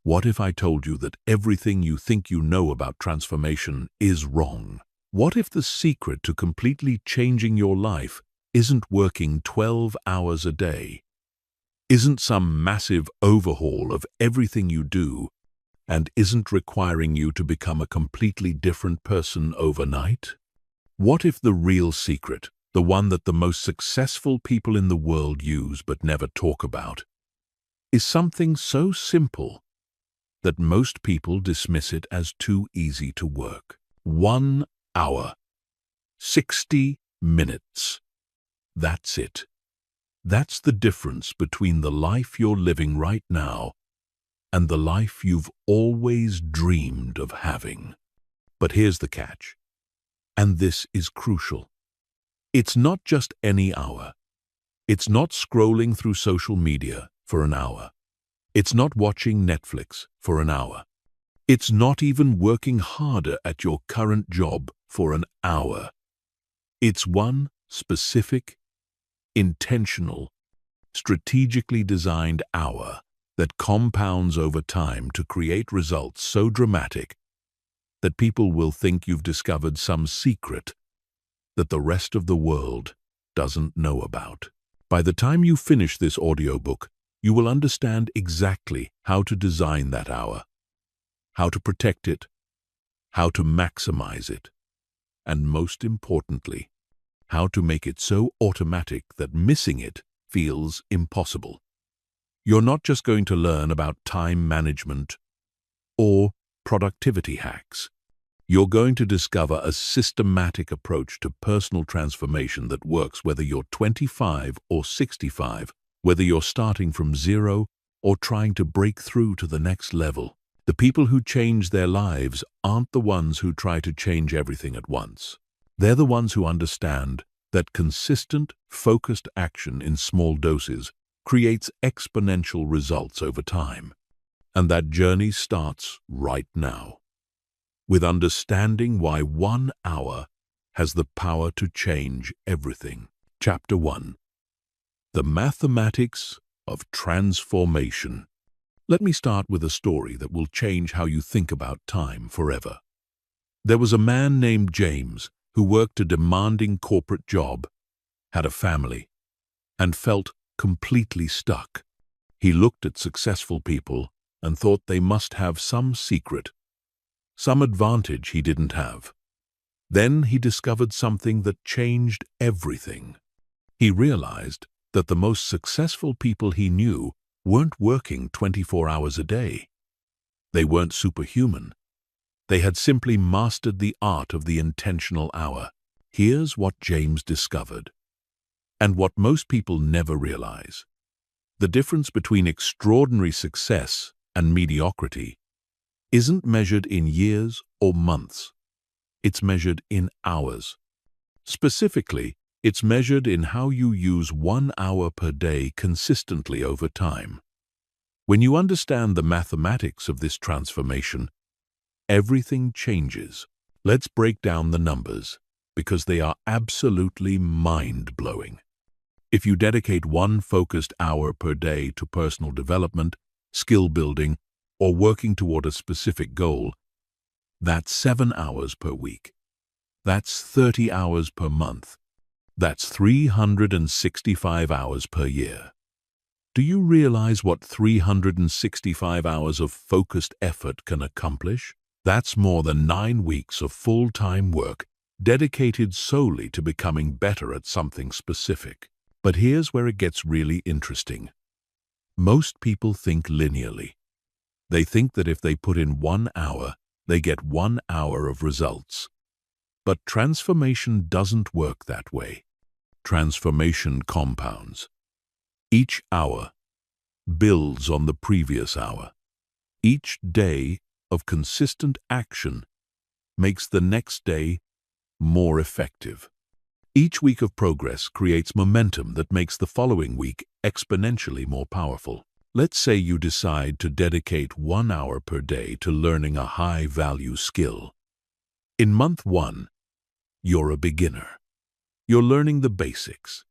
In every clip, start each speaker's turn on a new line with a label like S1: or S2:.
S1: What if I told you that everything you think you know about transformation is wrong? What if the secret to completely changing your life isn't working 12 hours a day? Isn't some massive overhaul of everything you do, and isn't requiring you to become a completely different person overnight? What if the real secret, the one that the most successful people in the world use but never talk about, is something so simple that most people dismiss it as too easy to work? 1 hour, 60 minutes. That's it. That's the difference between the life you're living right now and the life you've always dreamed of having. But here's the catch, and this is crucial. It's not just any hour. It's not scrolling through social media for an hour. It's not watching Netflix for an hour. It's not even working harder at your current job for an hour. It's one specific, intentional, strategically designed hour that compounds over time to create results so dramatic that people will think you've discovered some secret that the rest of the world doesn't know about. By the time you finish this audiobook, you will understand exactly how to design that hour, how to protect it, how to maximize it, and most importantly, how to make it so automatic that missing it feels impossible. You're not just going to learn about time management or productivity hacks. You're going to discover a systematic approach to personal transformation that works whether you're 25 or 65, whether you're starting from zero or trying to break through to the next level. The people who change their lives aren't the ones who try to change everything at once. They're the ones who understand that consistent, focused action in small doses creates exponential results over time. And that journey starts right now, with understanding why 1 hour has the power to change everything. Chapter 1. The Mathematics of Transformation. Let me start with a story that will change how you think about time forever. There was a man named James who worked a demanding corporate job, had a family, and felt completely stuck. He looked at successful people and thought they must have some secret, some advantage he didn't have. Then he discovered something that changed everything. He realized that the most successful people he knew weren't working 24 hours a day. They weren't superhuman. They had simply mastered the art of the intentional hour. Here's what James discovered, and what most people never realize. The difference between extraordinary success and mediocrity isn't measured in years or months. It's measured in hours. Specifically, it's measured in how you use 1 hour per day consistently over time. When you understand the mathematics of this transformation, everything changes. Let's break down the numbers, because they are absolutely mind-blowing. If you dedicate 1 focused hour per day to personal development, skill building, or working toward a specific goal, that's 7 hours per week. That's 30 hours per month. That's 365 hours per year. Do you realize what 365 hours of focused effort can accomplish? That's more than 9 weeks of full-time work dedicated solely to becoming better at something specific. But here's where it gets really interesting. Most people think linearly. They think that if they put in 1 hour, they get 1 hour of results. But transformation doesn't work that way. Transformation compounds. Each hour builds on the previous hour. Each day of consistent action makes the next day more effective. Each week of progress creates momentum that makes the following week exponentially more powerful. Let's say you decide to dedicate 1 hour per day to learning a high-value skill. In month 1, you're a beginner. You're learning the basics,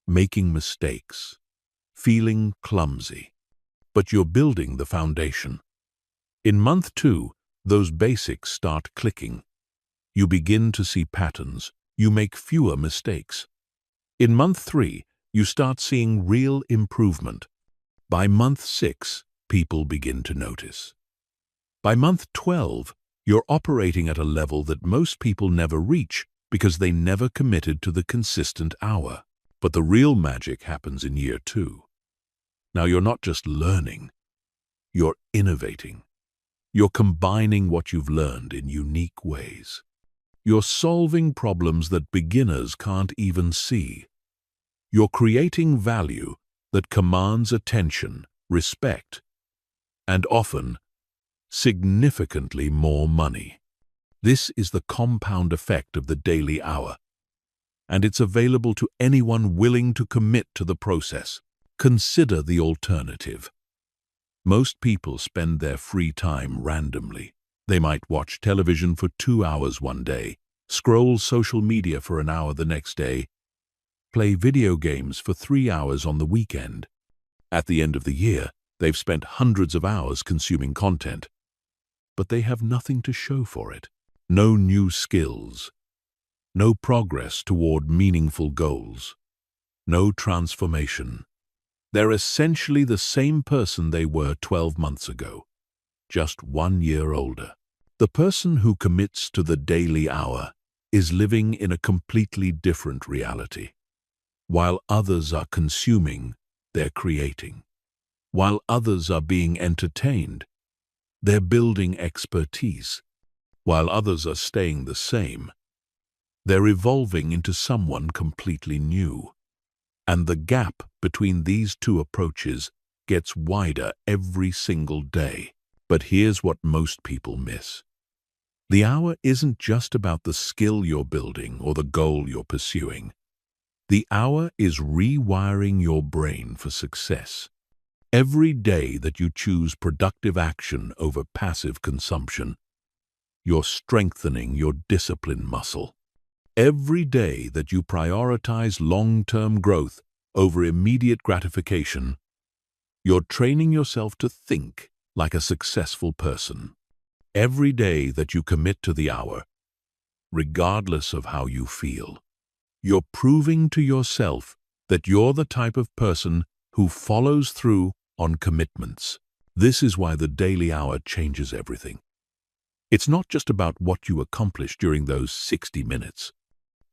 S1: making mistakes, feeling clumsy. But you're building the foundation. In month 2, those basics start clicking. You begin to see patterns. You make fewer mistakes. In month 3, you start seeing real improvement. By month 6, people begin to notice. By month 12, you're operating at a level that most people never reach because they never committed to the consistent hour. But the real magic happens in year 2. Now you're not just learning, you're innovating. You're combining what you've learned in unique ways. You're solving problems that beginners can't even see. You're creating value that commands attention, respect, and often significantly more money. This is the compound effect of the daily hour, and it's available to anyone willing to commit to the process. Consider the alternative. Most people spend their free time randomly. They might watch television for 2 hours one day, scroll social media for an hour the next day, play video games for 3 hours on the weekend. At the end of the year, they've spent hundreds of hours consuming content, but they have nothing to show for it. No new skills, no progress toward meaningful goals, no transformation. They're essentially the same person they were 12 months ago, just 1 year older. The person who commits to the daily hour is living in a completely different reality. While others are consuming, they're creating. While others are being entertained, they're building expertise. While others are staying the same, they're evolving into someone completely new. And the gap between these two approaches gets wider every single day. But here's what most people miss. The hour isn't just about the skill you're building or the goal you're pursuing. The hour is rewiring your brain for success. Every day that you choose productive action over passive consumption, you're strengthening your discipline muscle. Every day that you prioritize long-term growth over immediate gratification, you're training yourself to think like a successful person. Every day that you commit to the hour, regardless of how you feel, you're proving to yourself that you're the type of person who follows through on commitments. This is why the daily hour changes everything. It's not just about what you accomplish during those 60 minutes.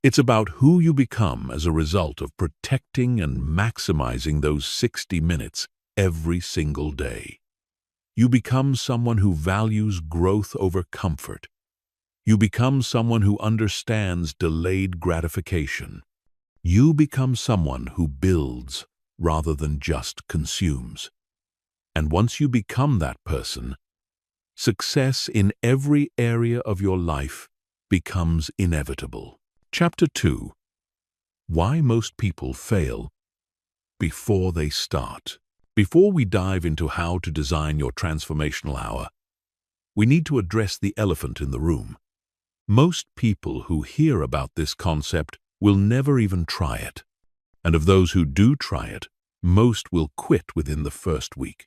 S1: It's about who you become as a result of protecting and maximizing those 60 minutes every single day. You become someone who values growth over comfort. You become someone who understands delayed gratification. You become someone who builds rather than just consumes. And once you become that person, success in every area of your life becomes inevitable. Chapter 2. Why most people fail before they start. Before we dive into how to design your transformational hour, we need to address the elephant in the room. Most people who hear about this concept will never even try it. And of those who do try it, most will quit within the first week.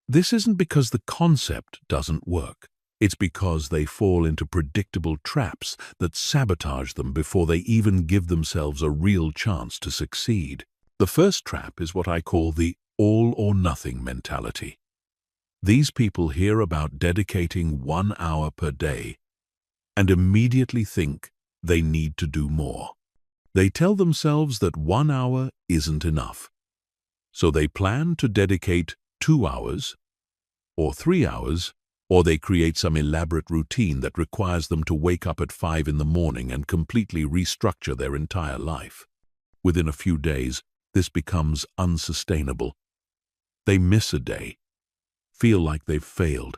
S1: This isn't because the concept doesn't work. It's because they fall into predictable traps that sabotage them before they even give themselves a real chance to succeed. The first trap is what I call the all-or-nothing mentality. These people hear about dedicating 1 hour per day and immediately think they need to do more. They tell themselves that 1 hour isn't enough, so they plan to dedicate 2 hours or 3 hours, or they create some elaborate routine that requires them to wake up at 5 in the morning and completely restructure their entire life. Within a few days, this becomes unsustainable. They miss a day, feel like they've failed,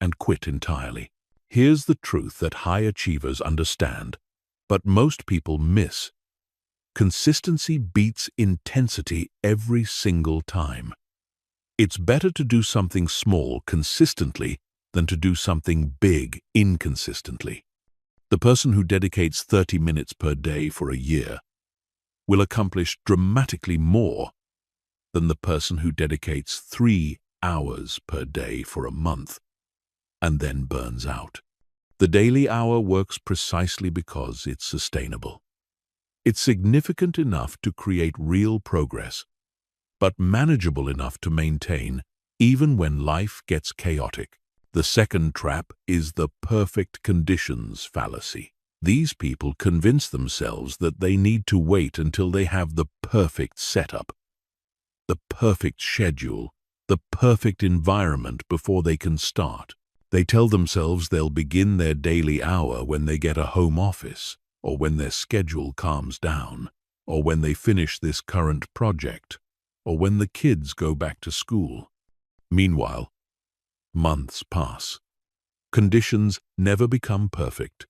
S1: and quit entirely. Here's the truth that high achievers understand, but most people miss. Consistency beats intensity every single time. It's better to do something small consistently than to do something big inconsistently. The person who dedicates 30 minutes per day for a year will accomplish dramatically more than the person who dedicates 3 hours per day for a month. and then burns out. The daily hour works precisely because it's sustainable. It's significant enough to create real progress, but manageable enough to maintain even when life gets chaotic. The second trap is the perfect conditions fallacy. These people convince themselves that they need to wait until they have the perfect setup, the perfect schedule, the perfect environment before they can start. They tell themselves they'll begin their daily hour when they get a home office, or when their schedule calms down, or when they finish this current project, or when the kids go back to school. Meanwhile, months pass. Conditions never become perfect,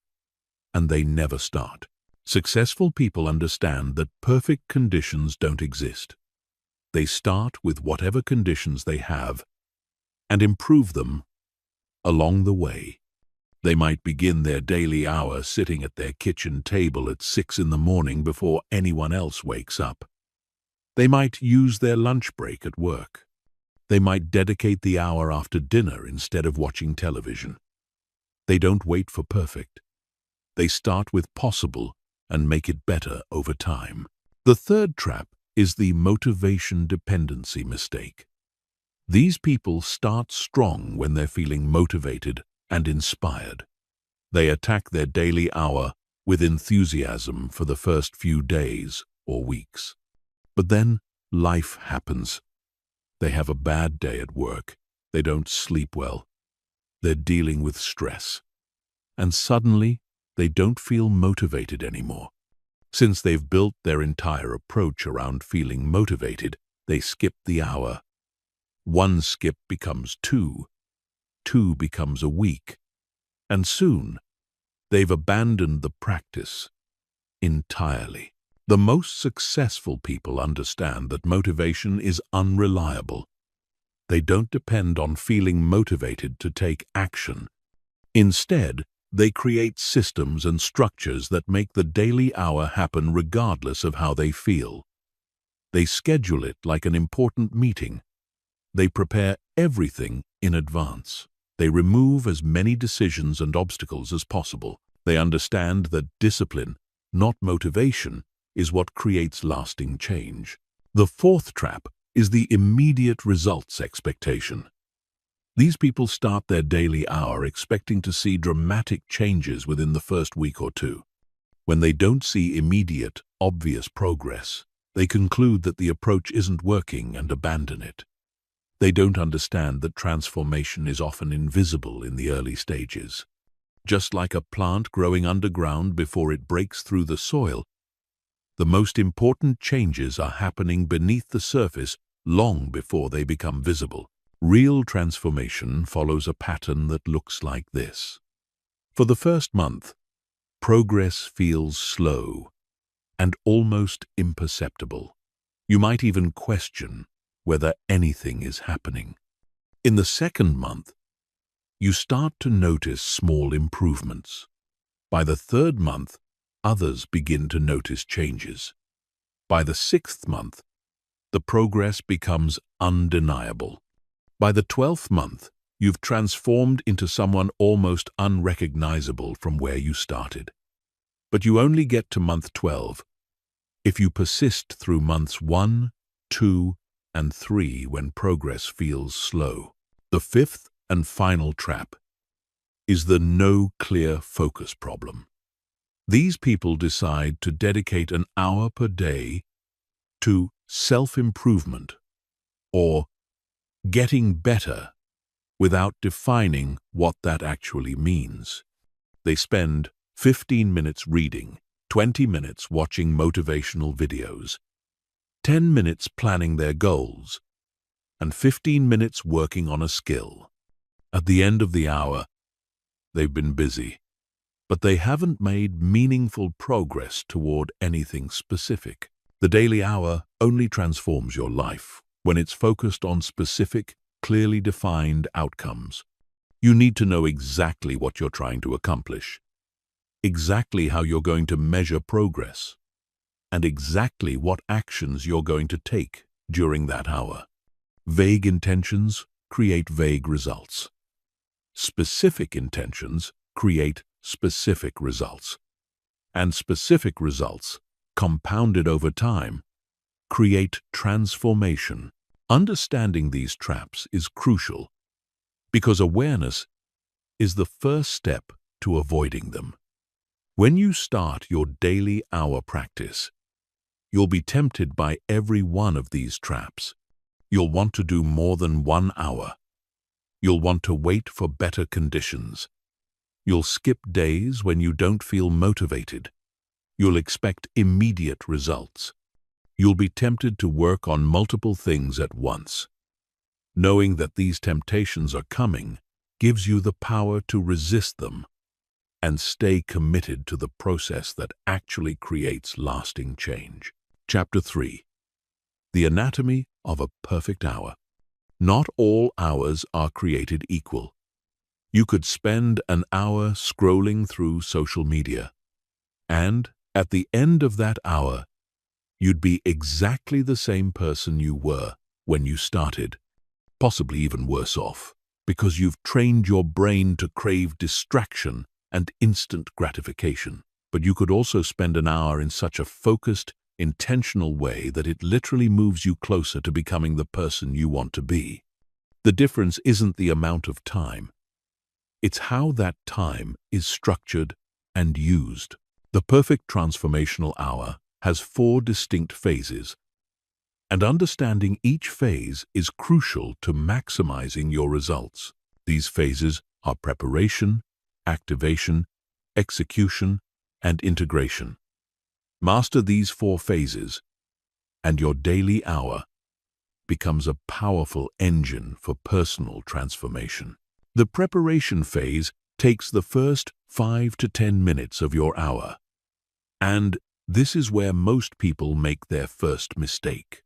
S1: and they never start. Successful people understand that perfect conditions don't exist. They start with whatever conditions they have and improve them along the way. They might begin their daily hour sitting at their kitchen table at 6 in the morning before anyone else wakes up. They might use their lunch break at work. They might dedicate the hour after dinner instead of watching television. They don't wait for perfect. They start with possible and make it better over time. The third trap is the motivation dependency mistake. These people start strong when they're feeling motivated and inspired. They attack their daily hour with enthusiasm for the first few days or weeks. But then life happens. They have a bad day at work. They don't sleep well. They're dealing with stress. And suddenly, they don't feel motivated anymore. Since they've built their entire approach around feeling motivated, they skip the hour. One skip becomes two becomes a week, and soon they've abandoned the practice entirely. The most successful people understand that motivation is unreliable. They don't depend on feeling motivated to take action. Instead, they create systems and structures that make the daily hour happen regardless of how they feel. They schedule it like an important meeting. They prepare everything in advance. They remove as many decisions and obstacles as possible. They understand that discipline, not motivation, is what creates lasting change. The fourth trap is the immediate results expectation. These people start their daily hour expecting to see dramatic changes within the first week or two. When they don't see immediate, obvious progress, they conclude that the approach isn't working and abandon it. They don't understand that transformation is often invisible in the early stages. Just like a plant growing underground before it breaks through the soil, the most important changes are happening beneath the surface long before they become visible. Real transformation follows a pattern that looks like this. For the first month, progress feels slow and almost imperceptible. You might even question whether anything is happening. In the second month, you start to notice small improvements. By the third month, others begin to notice changes. By the sixth month, the progress becomes undeniable. By the 12th month, you've transformed into someone almost unrecognizable from where you started. But you only get to month 12 if you persist through months 1, 2, and 3 when progress feels slow. The fifth and final trap is the no clear focus problem. These people decide to dedicate an hour per day to self-improvement or getting better without defining what that actually means. They spend 15 minutes reading, 20 minutes watching motivational videos, 10 minutes planning their goals, and 15 minutes working on a skill. At the end of the hour, they've been busy, but they haven't made meaningful progress toward anything specific. The daily hour only transforms your life when it's focused on specific, clearly defined outcomes. You need to know exactly what you're trying to accomplish, exactly how you're going to measure progress, and exactly what actions you're going to take during that hour. Vague intentions create vague results. Specific intentions create specific results. And specific results, compounded over time, create transformation. Understanding these traps is crucial because awareness is the first step to avoiding them. When you start your daily hour practice, you'll be tempted by every one of these traps. You'll want to do more than 1 hour. You'll want to wait for better conditions. You'll skip days when you don't feel motivated. You'll expect immediate results. You'll be tempted to work on multiple things at once. Knowing that these temptations are coming gives you the power to resist them and stay committed to the process that actually creates lasting change. Chapter 3. The Anatomy of a Perfect Hour. Not all hours are created equal. You could spend an hour scrolling through social media, and at the end of that hour, you'd be exactly the same person you were when you started, possibly even worse off, because you've trained your brain to crave distraction and instant gratification. But you could also spend an hour in such a focused, intentional way that it literally moves you closer to becoming the person you want to be. The difference isn't the amount of time. It's how that time is structured and used. The perfect transformational hour has 4 distinct phases, and understanding each phase is crucial to maximizing your results. These phases are preparation, activation, execution, and integration. Master these 4 phases, and your daily hour becomes a powerful engine for personal transformation. The preparation phase takes the first 5 to 10 minutes of your hour, and this is where most people make their first mistake.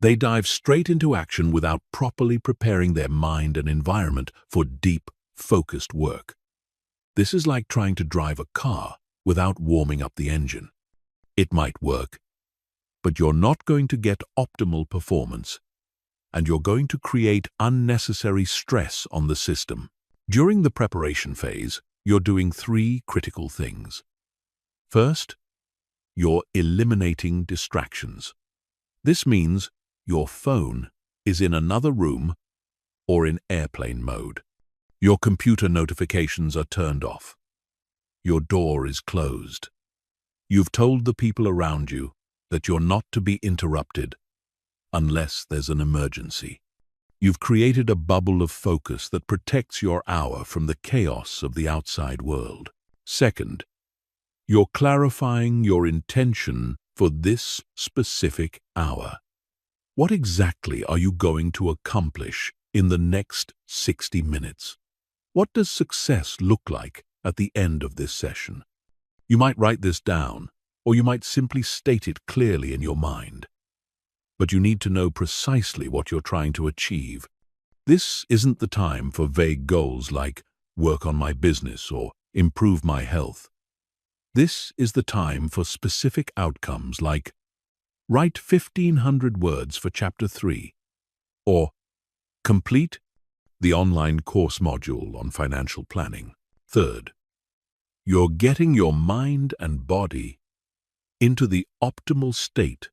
S1: They dive straight into action without properly preparing their mind and environment for deep, focused work. This is like trying to drive a car without warming up the engine. It might work, but you're not going to get optimal performance, and you're going to create unnecessary stress on the system. During the preparation phase, you're doing 3 critical things. First, you're eliminating distractions. This means your phone is in another room or in airplane mode. Your computer notifications are turned off. Your door is closed. You've told the people around you that you're not to be interrupted unless there's an emergency. You've created a bubble of focus that protects your hour from the chaos of the outside world. Second, you're clarifying your intention for this specific hour. What exactly are you going to accomplish in the next 60 minutes? What does success look like at the end of this session? You might write this down, or you might simply state it clearly in your mind. But you need to know precisely what you're trying to achieve. This isn't the time for vague goals like work on my business or improve my health. This is the time for specific outcomes like write 1,500 words for Chapter 3 or complete the online course module on financial planning. Third, you're getting your mind and body into the optimal state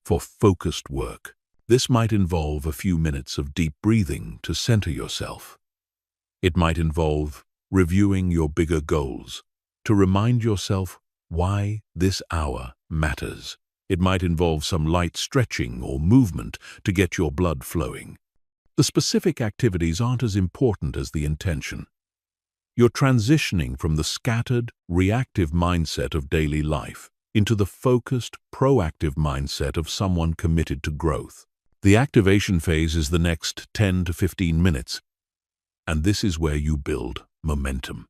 S1: for focused work. This might involve a few minutes of deep breathing to center yourself. It might involve reviewing your bigger goals to remind yourself why this hour matters. It might involve some light stretching or movement to get your blood flowing. The specific activities aren't as important as the intention. You're transitioning from the scattered, reactive mindset of daily life into the focused, proactive mindset of someone committed to growth. The activation phase is the next 10 to 15 minutes, and this is where you build momentum.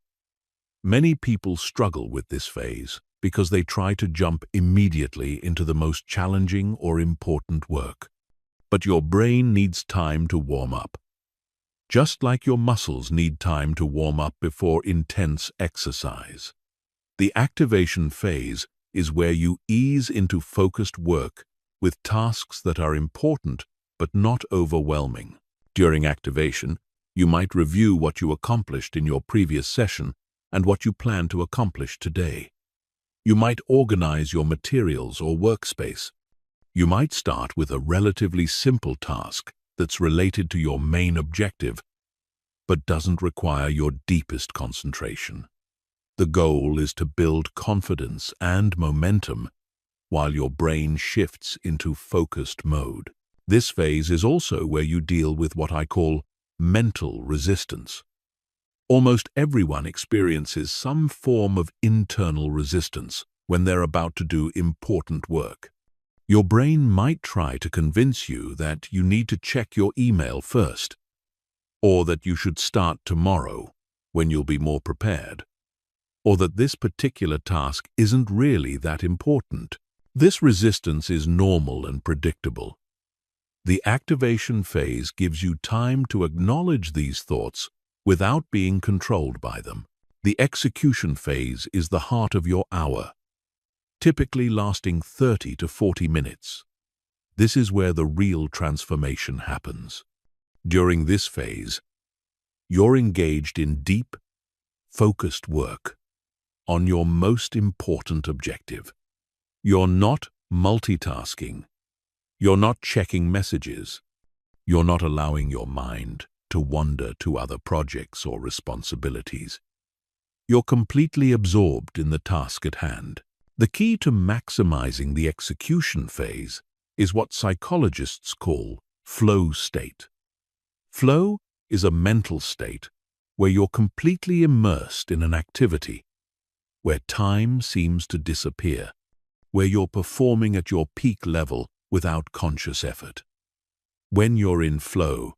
S1: Many people struggle with this phase because they try to jump immediately into the most challenging or important work. But your brain needs time to warm up. Just like your muscles need time to warm up before intense exercise. The activation phase is where you ease into focused work with tasks that are important but not overwhelming. During activation, You might review what you accomplished in your previous session and what you plan to accomplish today. You might organize your materials or workspace. You might start with a relatively simple task that's related to your main objective, but doesn't require your deepest concentration. The goal is to build confidence and momentum while your brain shifts into focused mode. This phase is also where you deal with what I call mental resistance. Almost everyone experiences some form of internal resistance when they're about to do important work. Your brain might try to convince you that you need to check your email first, or that you should start tomorrow when you'll be more prepared, or that this particular task isn't really that important. This resistance is normal and predictable. The activation phase gives you time to acknowledge these thoughts without being controlled by them. The execution phase is the heart of your hour, typically lasting 30 to 40 minutes. This is where the real transformation happens. During this phase, you're engaged in deep, focused work on your most important objective. You're not multitasking. You're not checking messages. You're not allowing your mind to wander to other projects or responsibilities. You're completely absorbed in the task at hand. The key to maximizing the execution phase is what psychologists call flow state. Flow is a mental state where you're completely immersed in an activity, where time seems to disappear, where you're performing at your peak level without conscious effort. When you're in flow,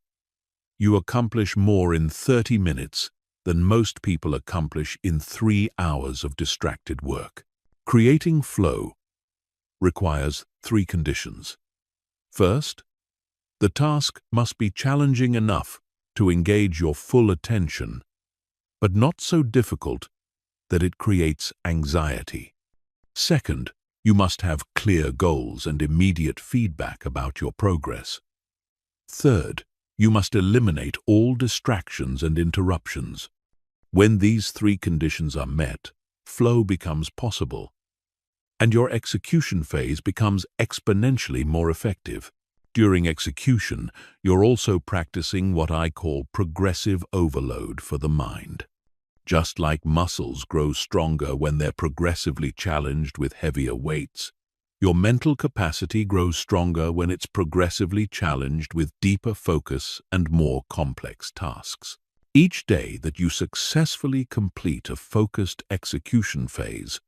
S1: you accomplish more in 30 minutes than most people accomplish in 3 hours of distracted work. Creating flow requires 3 conditions. First, the task must be challenging enough to engage your full attention, but not so difficult that it creates anxiety. Second, you must have clear goals and immediate feedback about your progress. Third, you must eliminate all distractions and interruptions. When these 3 conditions are met, flow becomes possible, and your execution phase becomes exponentially more effective. During execution, you're also practicing what I call progressive overload for the mind. Just like muscles grow stronger when they're progressively challenged with heavier weights, your mental capacity grows stronger when it's progressively challenged with deeper focus and more complex tasks. Each day that you successfully complete a focused execution phase,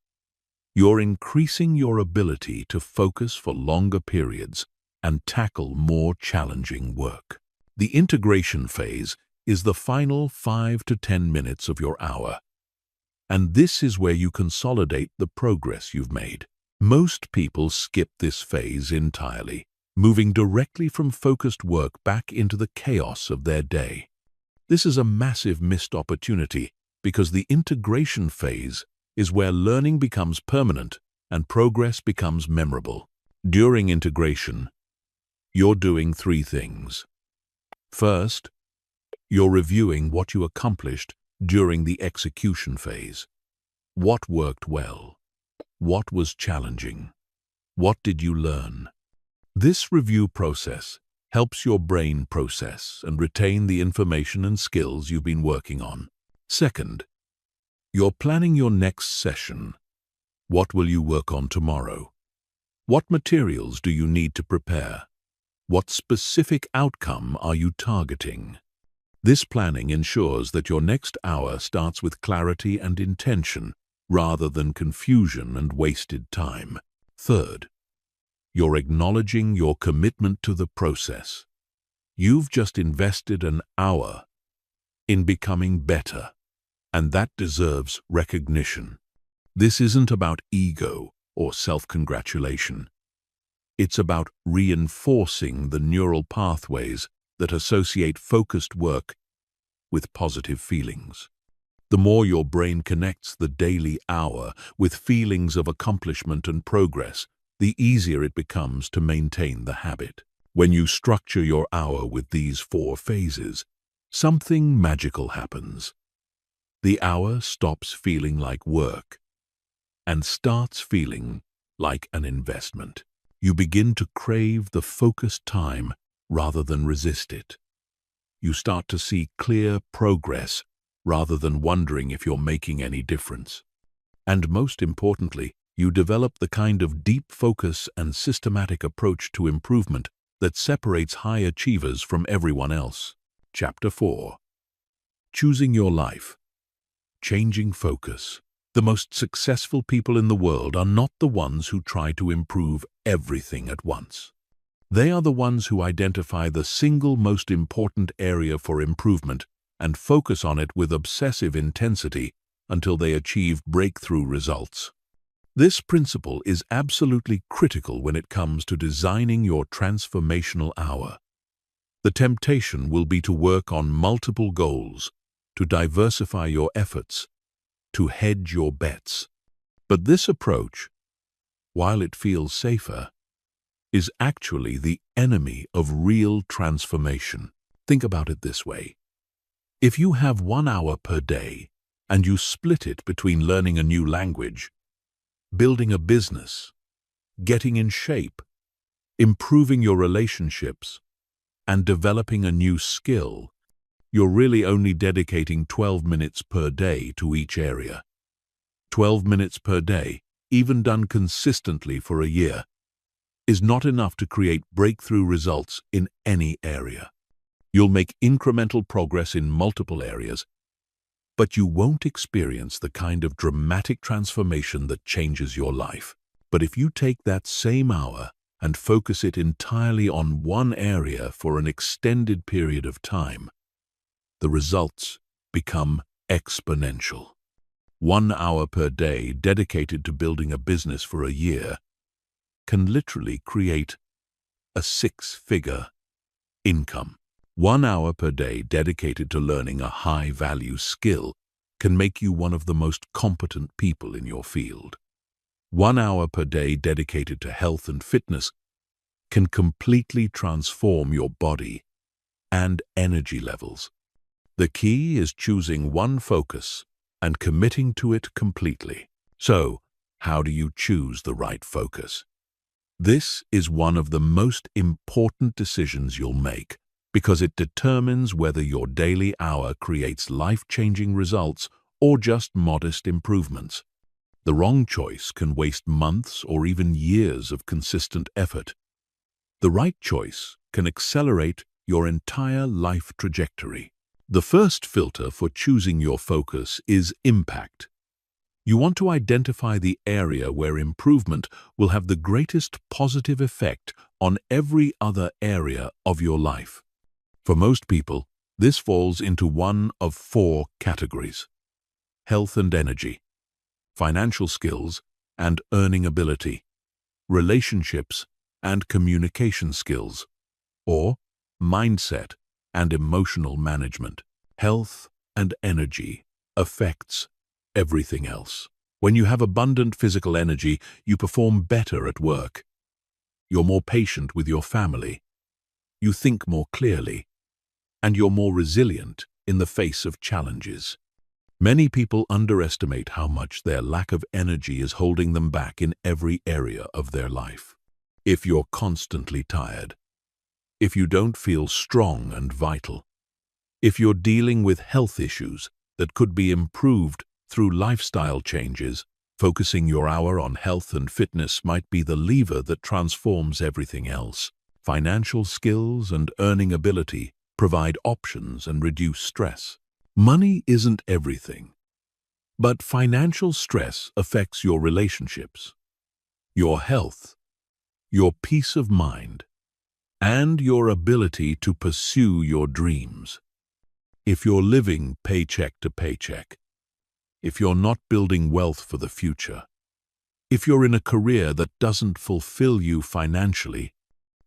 S1: you're increasing your ability to focus for longer periods and tackle more challenging work. The integration phase is the final 5 to 10 minutes of your hour, and this is where you consolidate the progress you've made. Most people skip this phase entirely, moving directly from focused work back into the chaos of their day. This is a massive missed opportunity because the integration phase is where learning becomes permanent and progress becomes memorable. During integration, you're doing 3 things. First, you're reviewing what you accomplished during the execution phase. What worked well? What was challenging? What did you learn? This review process helps your brain process and retain the information and skills you've been working on. Second, you're planning your next session. What will you work on tomorrow? What materials do you need to prepare? What specific outcome are you targeting? This planning ensures that your next hour starts with clarity and intention rather than confusion and wasted time. Third, you're acknowledging your commitment to the process. You've just invested an hour in becoming better, and that deserves recognition. This isn't about ego or self-congratulation. It's about reinforcing the neural pathways that associate focused work with positive feelings. The more your brain connects the daily hour with feelings of accomplishment and progress, the easier it becomes to maintain the habit. When you structure your hour with these 4 phases, something magical happens. The hour stops feeling like work and starts feeling like an investment. You begin to crave the focused time rather than resist it. You start to see clear progress rather than wondering if you're making any difference. And most importantly, you develop the kind of deep focus and systematic approach to improvement that separates high achievers from everyone else. Chapter 4. Choosing your life. Changing focus. The most successful people in the world are not the ones who try to improve everything at once. They are the ones who identify the single most important area for improvement and focus on it with obsessive intensity until they achieve breakthrough results. This principle is absolutely critical when it comes to designing your transformational hour. The temptation will be to work on multiple goals, to diversify your efforts, to hedge your bets. But this approach, while it feels safer, is actually the enemy of real transformation. Think about it this way. If you have 1 hour per day and you split it between learning a new language, building a business, getting in shape, improving your relationships, and developing a new skill, you're really only dedicating 12 minutes per day to each area. 12 minutes per day, even done consistently for a year, is not enough to create breakthrough results in any area. You'll make incremental progress in multiple areas, but you won't experience the kind of dramatic transformation that changes your life. But if you take that same hour and focus it entirely on one area for an extended period of time, the results become exponential. 1 hour per day dedicated to building a business for a year can literally create a 6-figure income. 1 hour per day dedicated to learning a high-value skill can make you one of the most competent people in your field. 1 hour per day dedicated to health and fitness can completely transform your body and energy levels. The key is choosing one focus and committing to it completely. So, how do you choose the right focus? This is one of the most important decisions you'll make, because it determines whether your daily hour creates life-changing results or just modest improvements. The wrong choice can waste months or even years of consistent effort. The right choice can accelerate your entire life trajectory. The first filter for choosing your focus is impact. You want to identify the area where improvement will have the greatest positive effect on every other area of your life. For most people, this falls into one of 4 categories: health and energy, financial skills and earning ability, relationships and communication skills, or mindset and emotional management. Health and energy affects everything else. When you have abundant physical energy, you perform better at work. You're more patient with your family. You think more clearly, and you're more resilient in the face of challenges. Many people underestimate how much their lack of energy is holding them back in every area of their life. If you're constantly tired, if you don't feel strong and vital, if you're dealing with health issues that could be improved through lifestyle changes, focusing your hour on health and fitness might be the lever that transforms everything else. Financial skills and earning ability provide options and reduce stress. Money isn't everything, but financial stress affects your relationships, your health, your peace of mind, and your ability to pursue your dreams. If you're living paycheck to paycheck, if you're not building wealth for the future, if you're in a career that doesn't fulfill you financially,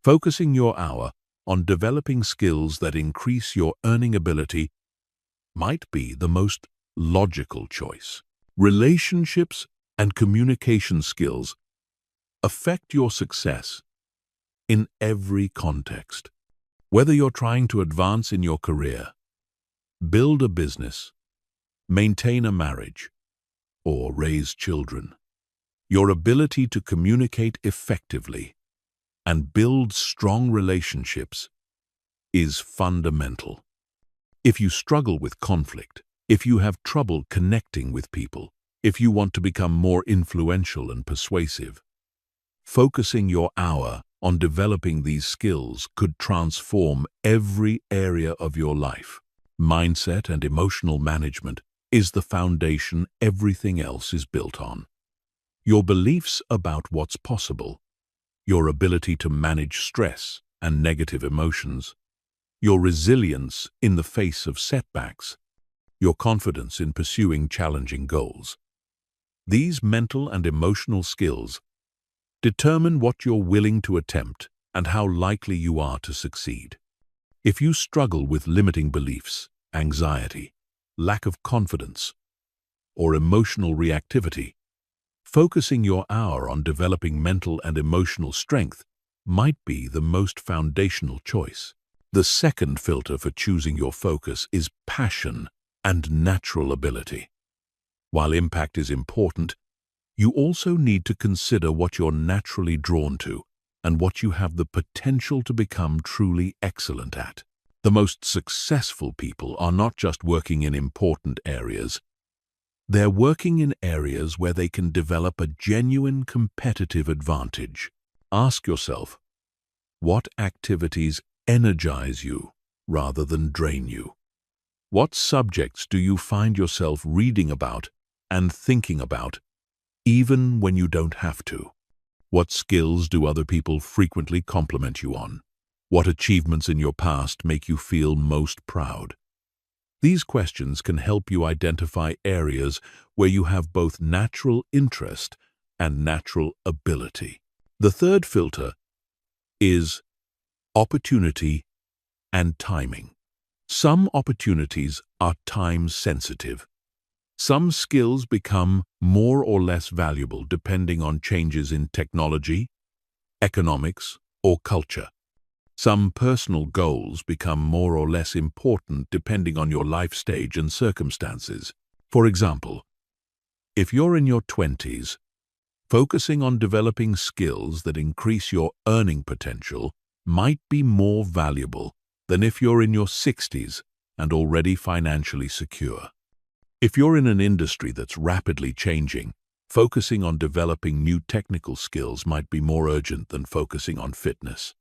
S1: focusing your hour on developing skills that increase your earning ability might be the most logical choice. Relationships and communication skills affect your success in every context. Whether you're trying to advance in your career, build a business, maintain a marriage, or raise children. Your ability to communicate effectively and build strong relationships is fundamental. If you struggle with conflict, if you have trouble connecting with people, if you want to become more influential and persuasive, focusing your hour on developing these skills could transform every area of your life. Mindset and emotional management is the foundation everything else is built on. Your beliefs about what's possible, your ability to manage stress and negative emotions, your resilience in the face of setbacks, your confidence in pursuing challenging goals. These mental and emotional skills determine what you're willing to attempt and how likely you are to succeed. If you struggle with limiting beliefs, anxiety, lack of confidence, or emotional reactivity, focusing your hour on developing mental and emotional strength might be the most foundational choice. The second filter for choosing your focus is passion and natural ability. While impact is important, you also need to consider what you're naturally drawn to and what you have the potential to become truly excellent at. The most successful people are not just working in important areas. They're working in areas where they can develop a genuine competitive advantage. Ask yourself, what activities energize you rather than drain you? What subjects do you find yourself reading about and thinking about, even when you don't have to? What skills do other people frequently compliment you on? What achievements in your past make you feel most proud? These questions can help you identify areas where you have both natural interest and natural ability. The third filter is opportunity and timing. Some opportunities are time-sensitive. Some skills become more or less valuable depending on changes in technology, economics, or culture. Some personal goals become more or less important depending on your life stage and circumstances. For example, if you're in your 20s, focusing on developing skills that increase your earning potential might be more valuable than if you're in your 60s and already financially secure. If you're in an industry that's rapidly changing, focusing on developing new technical skills might be more urgent than focusing on fitness.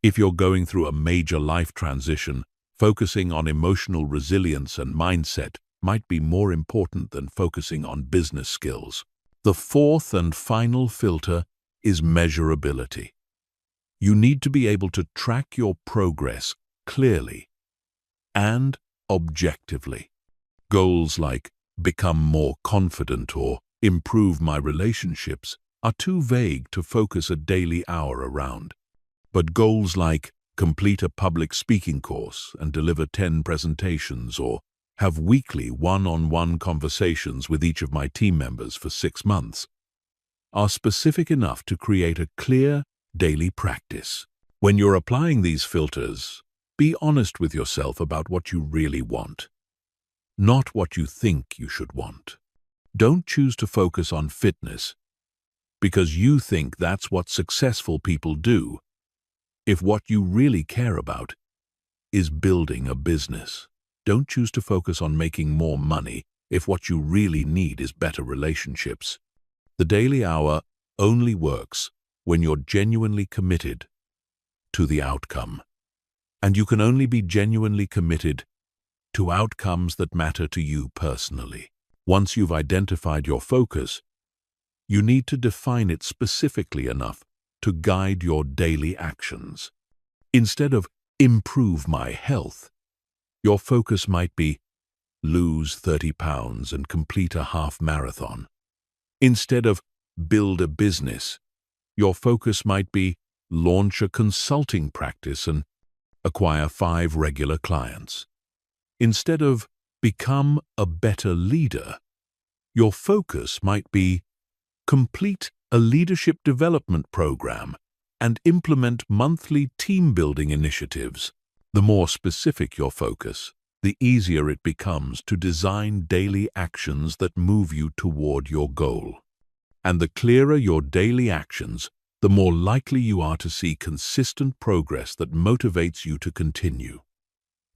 S1: If you're going through a major life transition, focusing on emotional resilience and mindset might be more important than focusing on business skills. The fourth and final filter is measurability. You need to be able to track your progress clearly and objectively. Goals like become more confident or improve my relationships are too vague to focus a daily hour around. But goals like complete a public speaking course and deliver 10 presentations or have weekly one-on-one conversations with each of my team members for 6 months are specific enough to create a clear daily practice. When you're applying these filters, be honest with yourself about what you really want, not what you think you should want. Don't choose to focus on fitness because you think that's what successful people do, if what you really care about is building a business. Don't choose to focus on making more money if what you really need is better relationships. The daily hour only works when you're genuinely committed to the outcome. And you can only be genuinely committed to outcomes that matter to you personally. Once you've identified your focus, you need to define it specifically enough to guide your daily actions. Instead of improve my health, your focus might be lose 30 pounds and complete a half marathon. Instead of build a business, your focus might be launch a consulting practice and acquire 5 regular clients. Instead of become a better leader, your focus might be complete a leadership development program and implement monthly team-building initiatives. The more specific your focus, the easier it becomes to design daily actions that move you toward your goal. And the clearer your daily actions, the more likely you are to see consistent progress that motivates you to continue.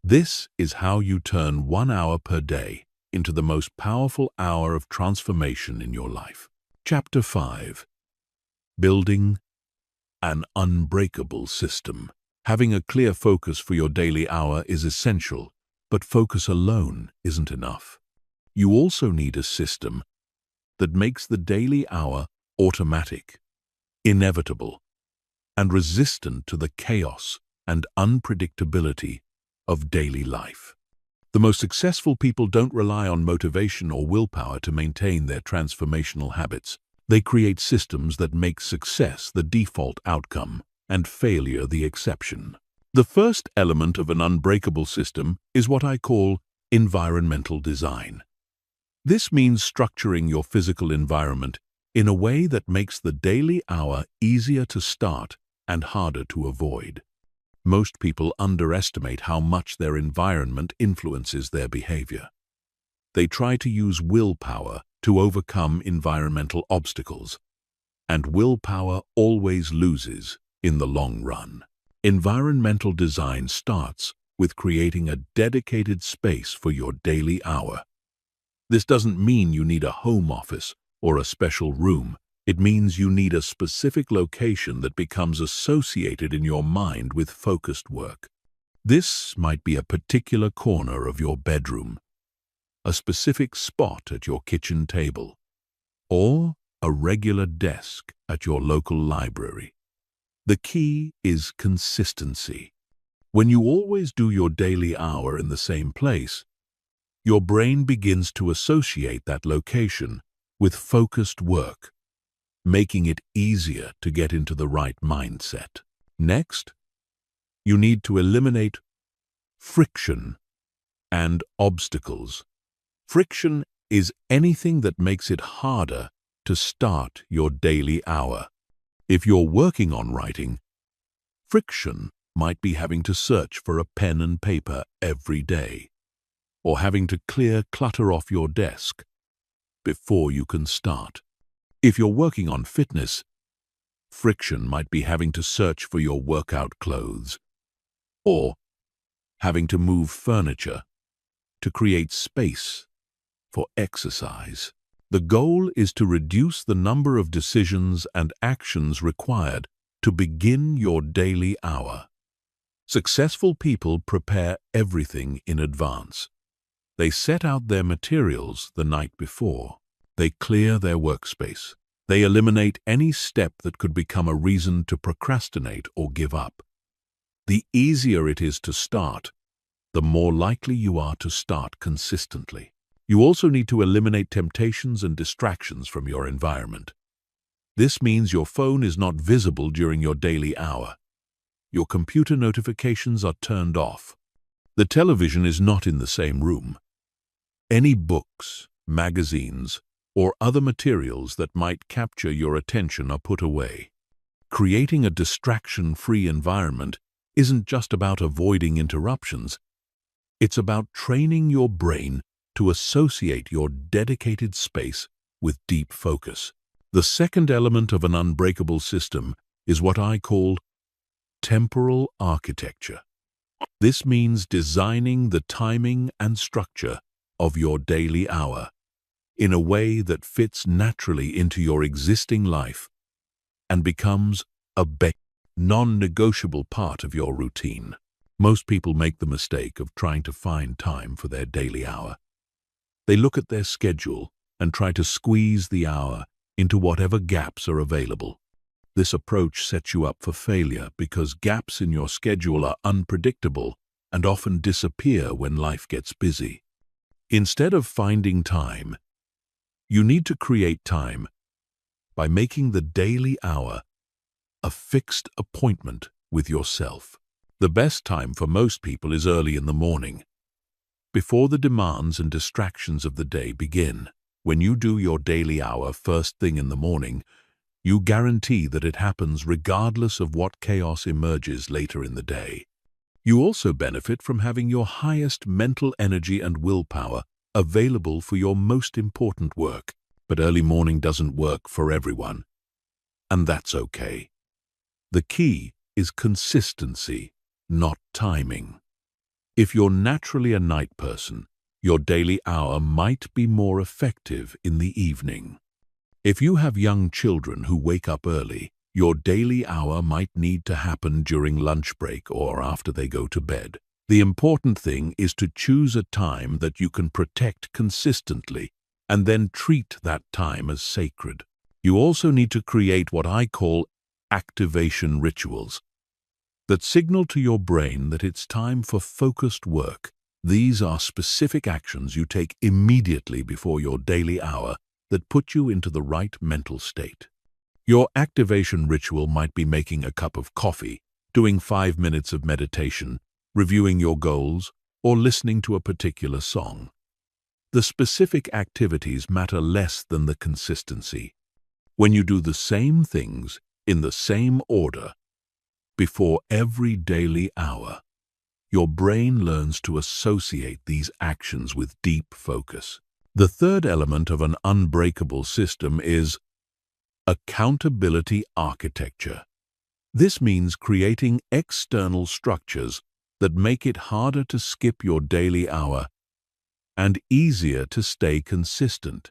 S1: This is how you turn 1 hour per day into the most powerful hour of transformation in your life. Chapter 5. Building an unbreakable system. Having a clear focus for your daily hour is essential, but focus alone isn't enough. You also need a system that makes the daily hour automatic, inevitable, and resistant to the chaos and unpredictability of daily life. The most successful people don't rely on motivation or willpower to maintain their transformational habits. They create systems that make success the default outcome and failure the exception. The first element of an unbreakable system is what I call environmental design. This means structuring your physical environment in a way that makes the daily hour easier to start and harder to avoid. Most people underestimate how much their environment influences their behavior. They try to use willpower to overcome environmental obstacles, and willpower always loses in the long run. Environmental design starts with creating a dedicated space for your daily hour. This doesn't mean you need a home office or a special room. It means you need a specific location that becomes associated in your mind with focused work. This might be a particular corner of your bedroom, a specific spot at your kitchen table, or a regular desk at your local library. The key is consistency. When you always do your daily hour in the same place, your brain begins to associate that location with focused work, making it easier to get into the right mindset. Next, you need to eliminate friction and obstacles. Friction is anything that makes it harder to start your daily hour. If you're working on writing, friction might be having to search for a pen and paper every day, or having to clear clutter off your desk before you can start. If you're working on fitness, friction might be having to search for your workout clothes, or having to move furniture to create space for exercise. The goal is to reduce the number of decisions and actions required to begin your daily hour. Successful people prepare everything in advance. They set out their materials the night before. They clear their workspace. They eliminate any step that could become a reason to procrastinate or give up. The easier it is to start, the more likely you are to start consistently. You also need to eliminate temptations and distractions from your environment. This means your phone is not visible during your daily hour. Your computer notifications are turned off. The television is not in the same room. Any books, magazines, or other materials that might capture your attention are put away. Creating a distraction-free environment isn't just about avoiding interruptions. It's about training your brain to associate your dedicated space with deep focus. The second element of an unbreakable system is what I call temporal architecture. This means designing the timing and structure of your daily hour in a way that fits naturally into your existing life and becomes a non-negotiable part of your routine. Most people make the mistake of trying to find time for their daily hour. They look at their schedule and try to squeeze the hour into whatever gaps are available. This approach sets you up for failure because gaps in your schedule are unpredictable and often disappear when life gets busy. Instead of finding time, you need to create time by making the daily hour a fixed appointment with yourself. The best time for most people is early in the morning, before the demands and distractions of the day begin. When you do your daily hour first thing in the morning, you guarantee that it happens regardless of what chaos emerges later in the day. You also benefit from having your highest mental energy and willpower available for your most important work. But early morning doesn't work for everyone, and that's okay. The key is consistency, not timing. If you're naturally a night person, your daily hour might be more effective in the evening. If you have young children who wake up early, your daily hour might need to happen during lunch break or after they go to bed. The important thing is to choose a time that you can protect consistently and then treat that time as sacred. You also need to create what I call activation rituals that signal to your brain that it's time for focused work. These are specific actions you take immediately before your daily hour that put you into the right mental state. Your activation ritual might be making a cup of coffee, doing 5 minutes of meditation, reviewing your goals, or listening to a particular song. The specific activities matter less than the consistency. When you do the same things in the same order before every daily hour, your brain learns to associate these actions with deep focus. The third element of an unbreakable system is accountability architecture. This means creating external structures that make it harder to skip your daily hour and easier to stay consistent.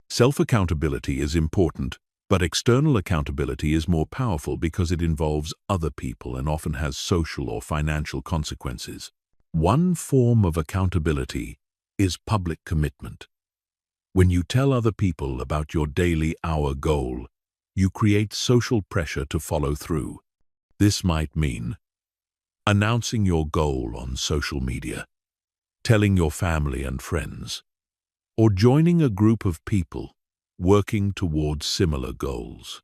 S1: Self-accountability is important, but external accountability is more powerful because it involves other people and often has social or financial consequences. One form of accountability is public commitment. When you tell other people about your daily hour goal, you create social pressure to follow through. This might mean announcing your goal on social media, telling your family and friends, or joining a group of people working towards similar goals.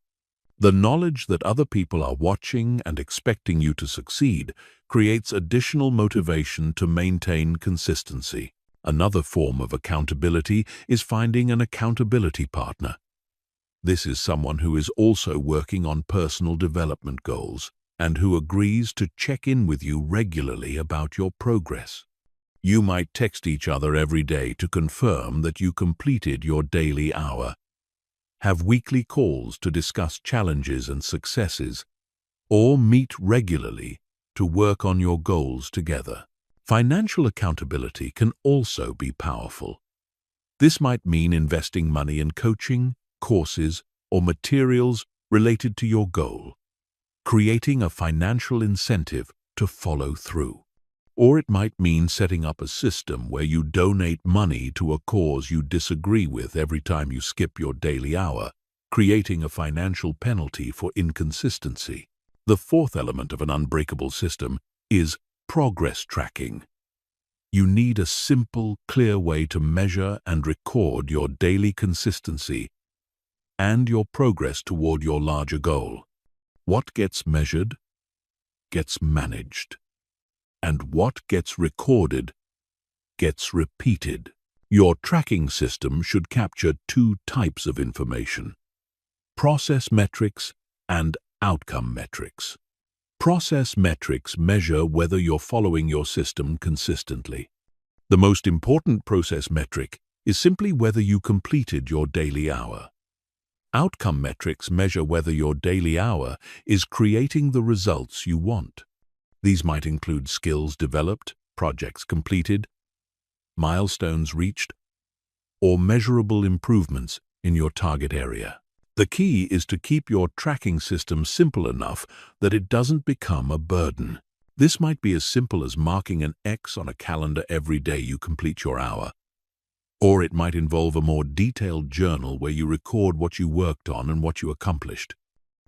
S1: The knowledge that other people are watching and expecting you to succeed creates additional motivation to maintain consistency. Another form of accountability is finding an accountability partner. This is someone who is also working on personal development goals and who agrees to check in with you regularly about your progress. You might text each other every day to confirm that you completed your daily hour, have weekly calls to discuss challenges and successes, or meet regularly to work on your goals together. Financial accountability can also be powerful. This might mean investing money in coaching, courses, or materials related to your goal, creating a financial incentive to follow through. Or it might mean setting up a system where you donate money to a cause you disagree with every time you skip your daily hour, creating a financial penalty for inconsistency. The fourth element of an unbreakable system is progress tracking. You need a simple, clear way to measure and record your daily consistency and your progress toward your larger goal. What gets measured gets managed, and what gets recorded gets repeated. Your tracking system should capture two types of information: process metrics and outcome metrics. Process metrics measure whether you're following your system consistently. The most important process metric is simply whether you completed your daily hour. Outcome metrics measure whether your daily hour is creating the results you want. These might include skills developed, projects completed, milestones reached, or measurable improvements in your target area. The key is to keep your tracking system simple enough that it doesn't become a burden. This might be as simple as marking an X on a calendar every day you complete your hour, or it might involve a more detailed journal where you record what you worked on and what you accomplished.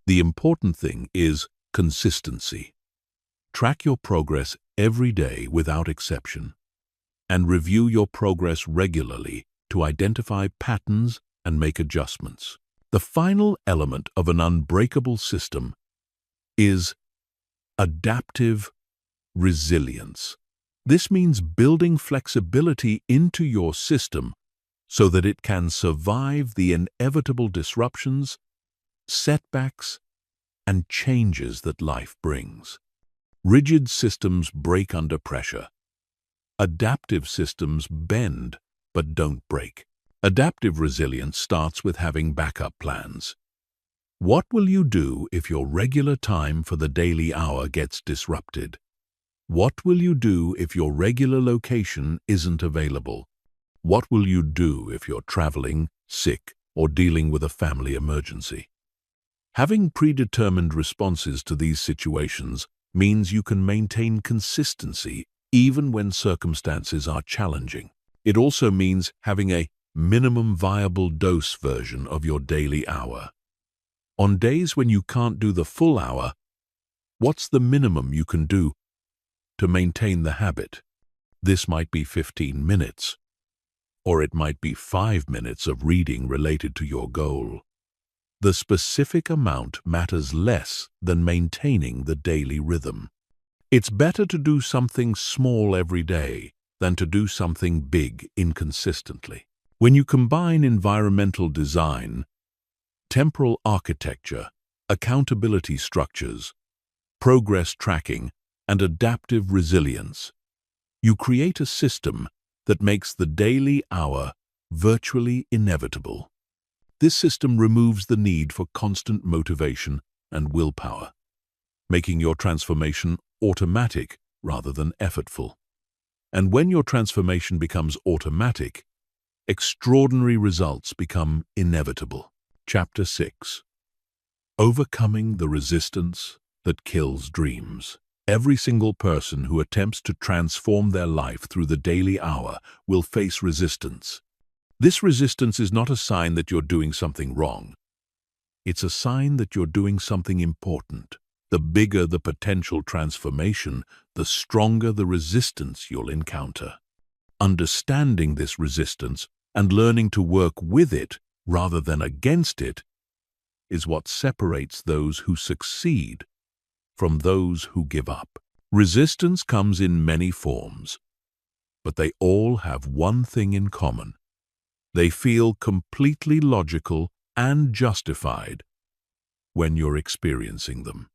S1: The important thing is consistency. Track your progress every day without exception, and review your progress regularly to identify patterns and make adjustments. The final element of an unbreakable system is adaptive resilience. This means building flexibility into your system so that it can survive the inevitable disruptions, setbacks, and changes that life brings. Rigid systems break under pressure. Adaptive systems bend but don't break. Adaptive resilience starts with having backup plans. What will you do if your regular time for the daily hour gets disrupted? What will you do if your regular location isn't available? What will you do if you're traveling, sick, or dealing with a family emergency? Having predetermined responses to these situations means you can maintain consistency even when circumstances are challenging. It also means having a minimum viable dose version of your daily hour. On days when you can't do the full hour, what's the minimum you can do to maintain the habit? This might be 15 minutes, or it might be 5 minutes of reading related to your goal. The specific amount matters less than maintaining the daily rhythm. It's better to do something small every day than to do something big inconsistently. When you combine environmental design, temporal architecture, accountability structures, progress tracking, and adaptive resilience, you create a system that makes the daily hour virtually inevitable. This system removes the need for constant motivation and willpower, making your transformation automatic rather than effortful. And when your transformation becomes automatic, extraordinary results become inevitable. Chapter 6. Overcoming the resistance that kills dreams. Every single person who attempts to transform their life through the daily hour will face resistance. This resistance is not a sign that you're doing something wrong. It's a sign that you're doing something important. The bigger the potential transformation, the stronger the resistance you'll encounter. Understanding this resistance and learning to work with it rather than against it is what separates those who succeed from those who give up. Resistance comes in many forms, but they all have one thing in common. They feel completely logical and justified when you're experiencing them.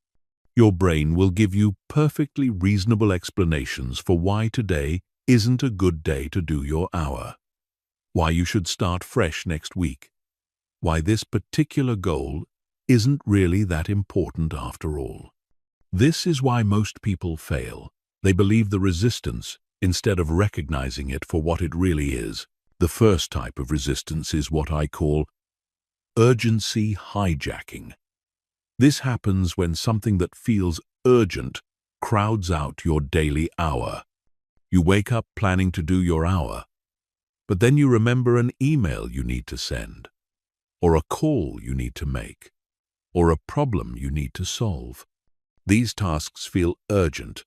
S1: Your brain will give you perfectly reasonable explanations for why today isn't a good day to do your hour, why you should start fresh next week, why this particular goal isn't really that important after all. This is why most people fail. They believe the resistance instead of recognizing it for what it really is. The first type of resistance is what I call urgency hijacking. This happens when something that feels urgent crowds out your daily hour. You wake up planning to do your hour, but then you remember an email you need to send, or a call you need to make, or a problem you need to solve. These tasks feel urgent,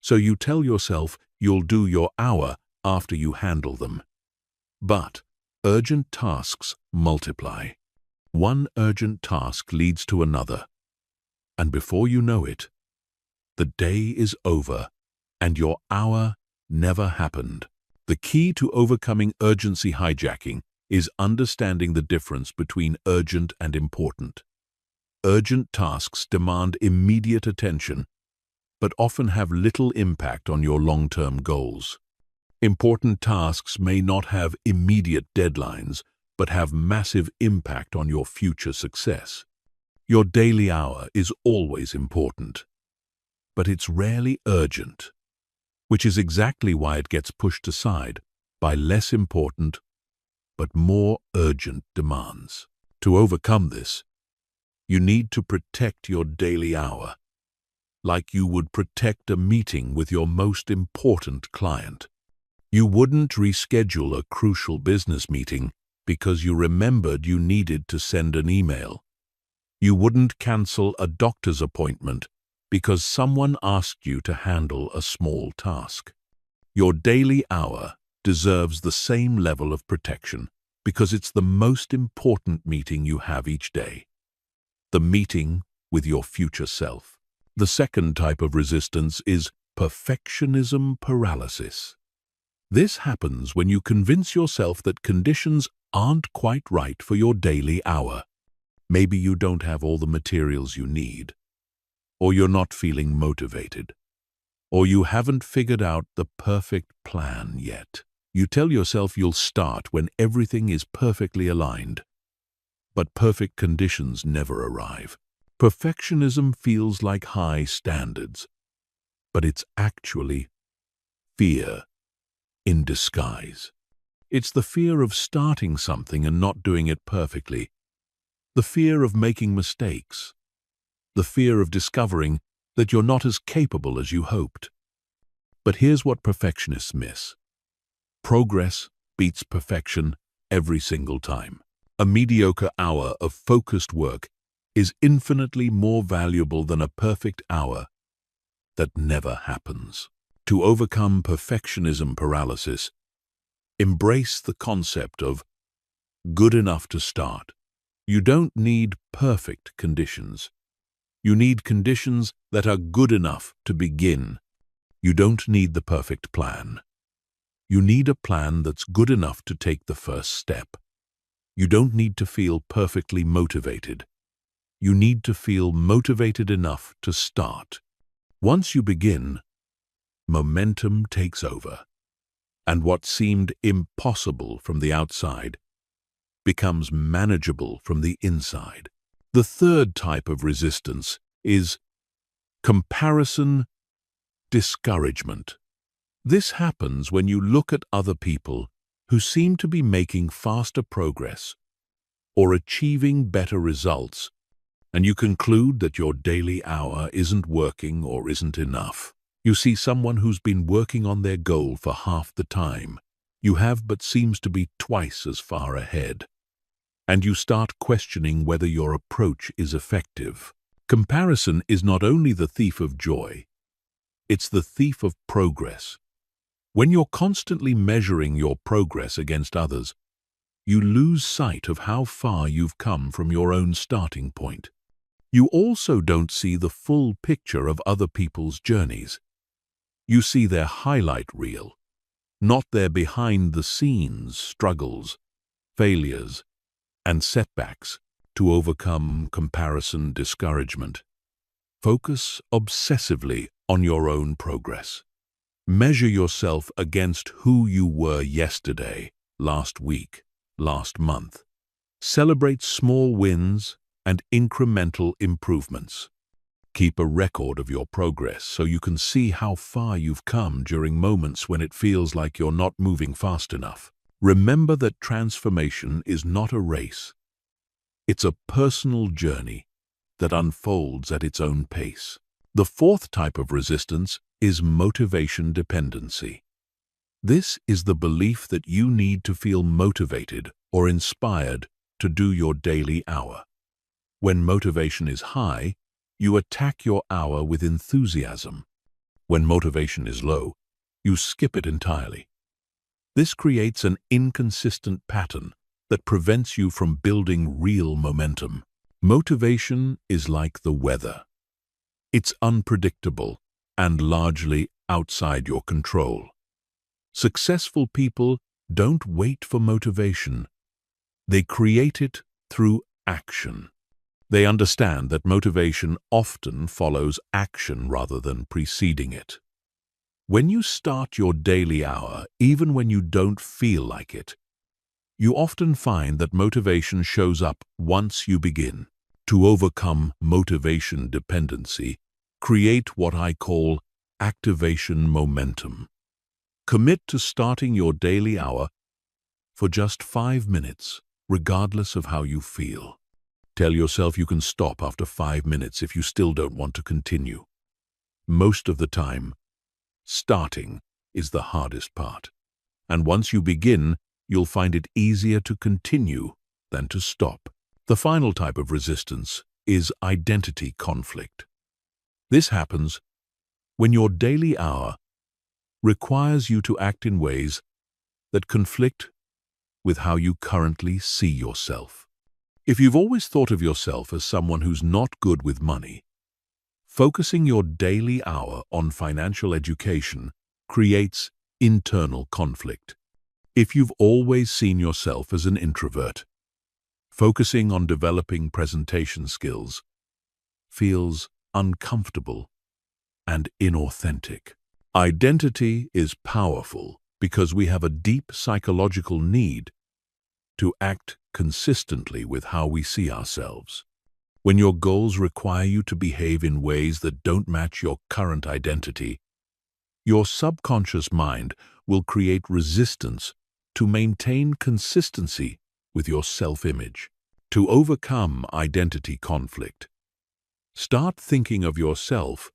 S1: so you tell yourself you'll do your hour after you handle them. But urgent tasks multiply. One urgent task leads to another, and before you know it, the day is over and your hour never happened. The key to overcoming urgency hijacking is understanding the difference between urgent and important. Urgent tasks demand immediate attention, but often have little impact on your long-term goals. Important tasks may not have immediate deadlines, but have massive impact on your future success. Your daily hour is always important, but it's rarely urgent, which is exactly why it gets pushed aside by less important but more urgent demands. To overcome this, you need to protect your daily hour, like you would protect a meeting with your most important client. You wouldn't reschedule a crucial business meeting because you remembered you needed to send an email. You wouldn't cancel a doctor's appointment because someone asked you to handle a small task. Your daily hour deserves the same level of protection because it's the most important meeting you have each day. The meeting with your future self. The second type of resistance is perfectionism paralysis. This happens when you convince yourself that conditions aren't quite right for your daily hour. Maybe you don't have all the materials you need, or you're not feeling motivated, or you haven't figured out the perfect plan yet. You tell yourself you'll start when everything is perfectly aligned, but perfect conditions never arrive. Perfectionism feels like high standards, but it's actually fear in disguise. It's the fear of starting something and not doing it perfectly, the fear of making mistakes, the fear of discovering that you're not as capable as you hoped. But here's what perfectionists miss. Progress beats perfection every single time. A mediocre hour of focused work is infinitely more valuable than a perfect hour that never happens. To overcome perfectionism paralysis, embrace the concept of good enough to start. You don't need perfect conditions. You need conditions that are good enough to begin. You don't need the perfect plan. You need a plan that's good enough to take the first step. You don't need to feel perfectly motivated. You need to feel motivated enough to start. Once you begin, momentum takes over, and what seemed impossible from the outside becomes manageable from the inside. The third type of resistance is comparison discouragement. This happens when you look at other people who seem to be making faster progress or achieving better results, and you conclude that your daily hour isn't working or isn't enough. You see someone who's been working on their goal for half the time you have but seems to be twice as far ahead, and you start questioning whether your approach is effective. Comparison is not only the thief of joy, it's the thief of progress. When you're constantly measuring your progress against others, you lose sight of how far you've come from your own starting point. You also don't see the full picture of other people's journeys. You see their highlight reel, not their behind-the-scenes struggles, failures, and setbacks. To overcome comparison discouragement, focus obsessively on your own progress. Measure yourself against who you were yesterday, last week, last month. Celebrate small wins and incremental improvements. Keep a record of your progress so you can see how far you've come during moments when it feels like you're not moving fast enough. Remember that transformation is not a race. It's a personal journey that unfolds at its own pace. The fourth type of resistance is motivation dependency. This is the belief that you need to feel motivated or inspired to do your daily hour. When motivation is high, you attack your hour with enthusiasm. When motivation is low, you skip it entirely. This creates an inconsistent pattern that prevents you from building real momentum. Motivation is like the weather. It's unpredictable and largely outside your control. Successful people don't wait for motivation. They create it through action. They understand that motivation often follows action rather than preceding it. When you start your daily hour, even when you don't feel like it, you often find that motivation shows up once you begin. To overcome motivation dependency, create what I call activation momentum. Commit to starting your daily hour for just 5 minutes, regardless of how you feel. Tell yourself you can stop after 5 minutes if you still don't want to continue. Most of the time, starting is the hardest part. And once you begin, you'll find it easier to continue than to stop. The final type of resistance is identity conflict. This happens when your daily hour requires you to act in ways that conflict with how you currently see yourself. If you've always thought of yourself as someone who's not good with money, focusing your daily hour on financial education creates internal conflict. If you've always seen yourself as an introvert, focusing on developing presentation skills feels uncomfortable, and inauthentic. Identity is powerful because we have a deep psychological need to act consistently with how we see ourselves. When your goals require you to behave in ways that don't match your current identity, your subconscious mind will create resistance to maintain consistency with your self-image. To overcome identity conflict, start thinking of yourself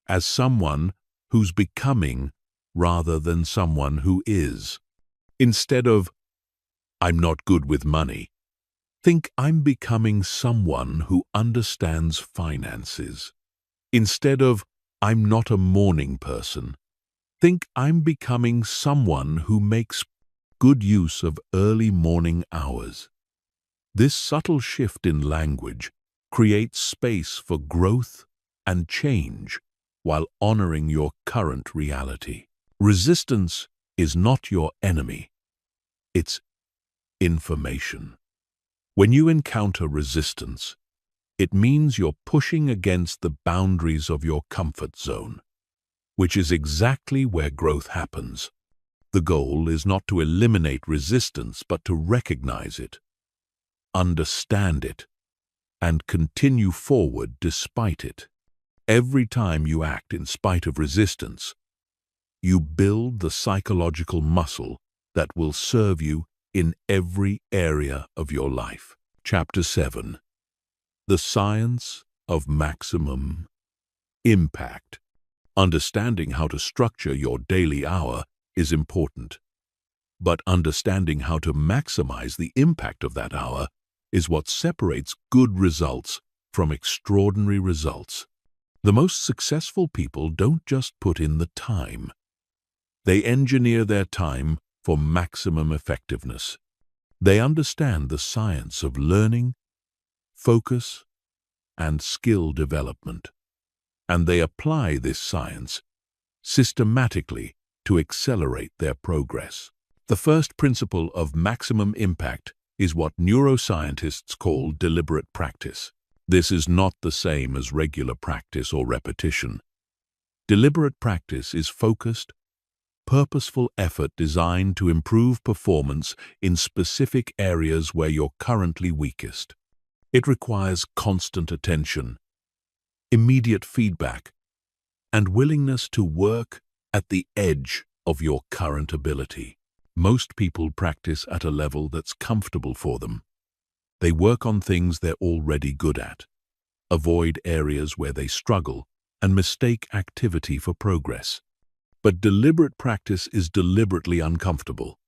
S1: as someone who's becoming rather than someone who is. Instead of, "I'm not good with money," think, "I'm becoming someone who understands finances." Instead of, "I'm not a morning person," think, "I'm becoming someone who makes good use of early morning hours." This subtle shift in language creates space for growth and change while honoring your current reality. Resistance is not your enemy. It's information. When you encounter resistance, it means you're pushing against the boundaries of your comfort zone, which is exactly where growth happens. The goal is not to eliminate resistance, but to recognize it, understand it, and continue forward despite it. Every time you act in spite of resistance, you build the psychological muscle that will serve you in every area of your life. Chapter 7. The Science of Maximum Impact. Understanding how to structure your daily hour is important, but understanding how to maximize the impact of that hour is what separates good results from extraordinary results. The most successful people don't just put in the time. They engineer their time for maximum effectiveness. They understand the science of learning, focus, and skill development, and they apply this science systematically to accelerate their progress. The first principle of maximum impact is what neuroscientists call deliberate practice. This is not the same as regular practice or repetition. Deliberate practice is focused, purposeful effort designed to improve performance in specific areas where you're currently weakest. It requires constant attention, immediate feedback, and willingness to work at the edge of your current ability. Most people practice at a level that's comfortable for them. They work on things they're already good at, avoid areas where they struggle, and mistake activity for progress. But deliberate practice is deliberately uncomfortable.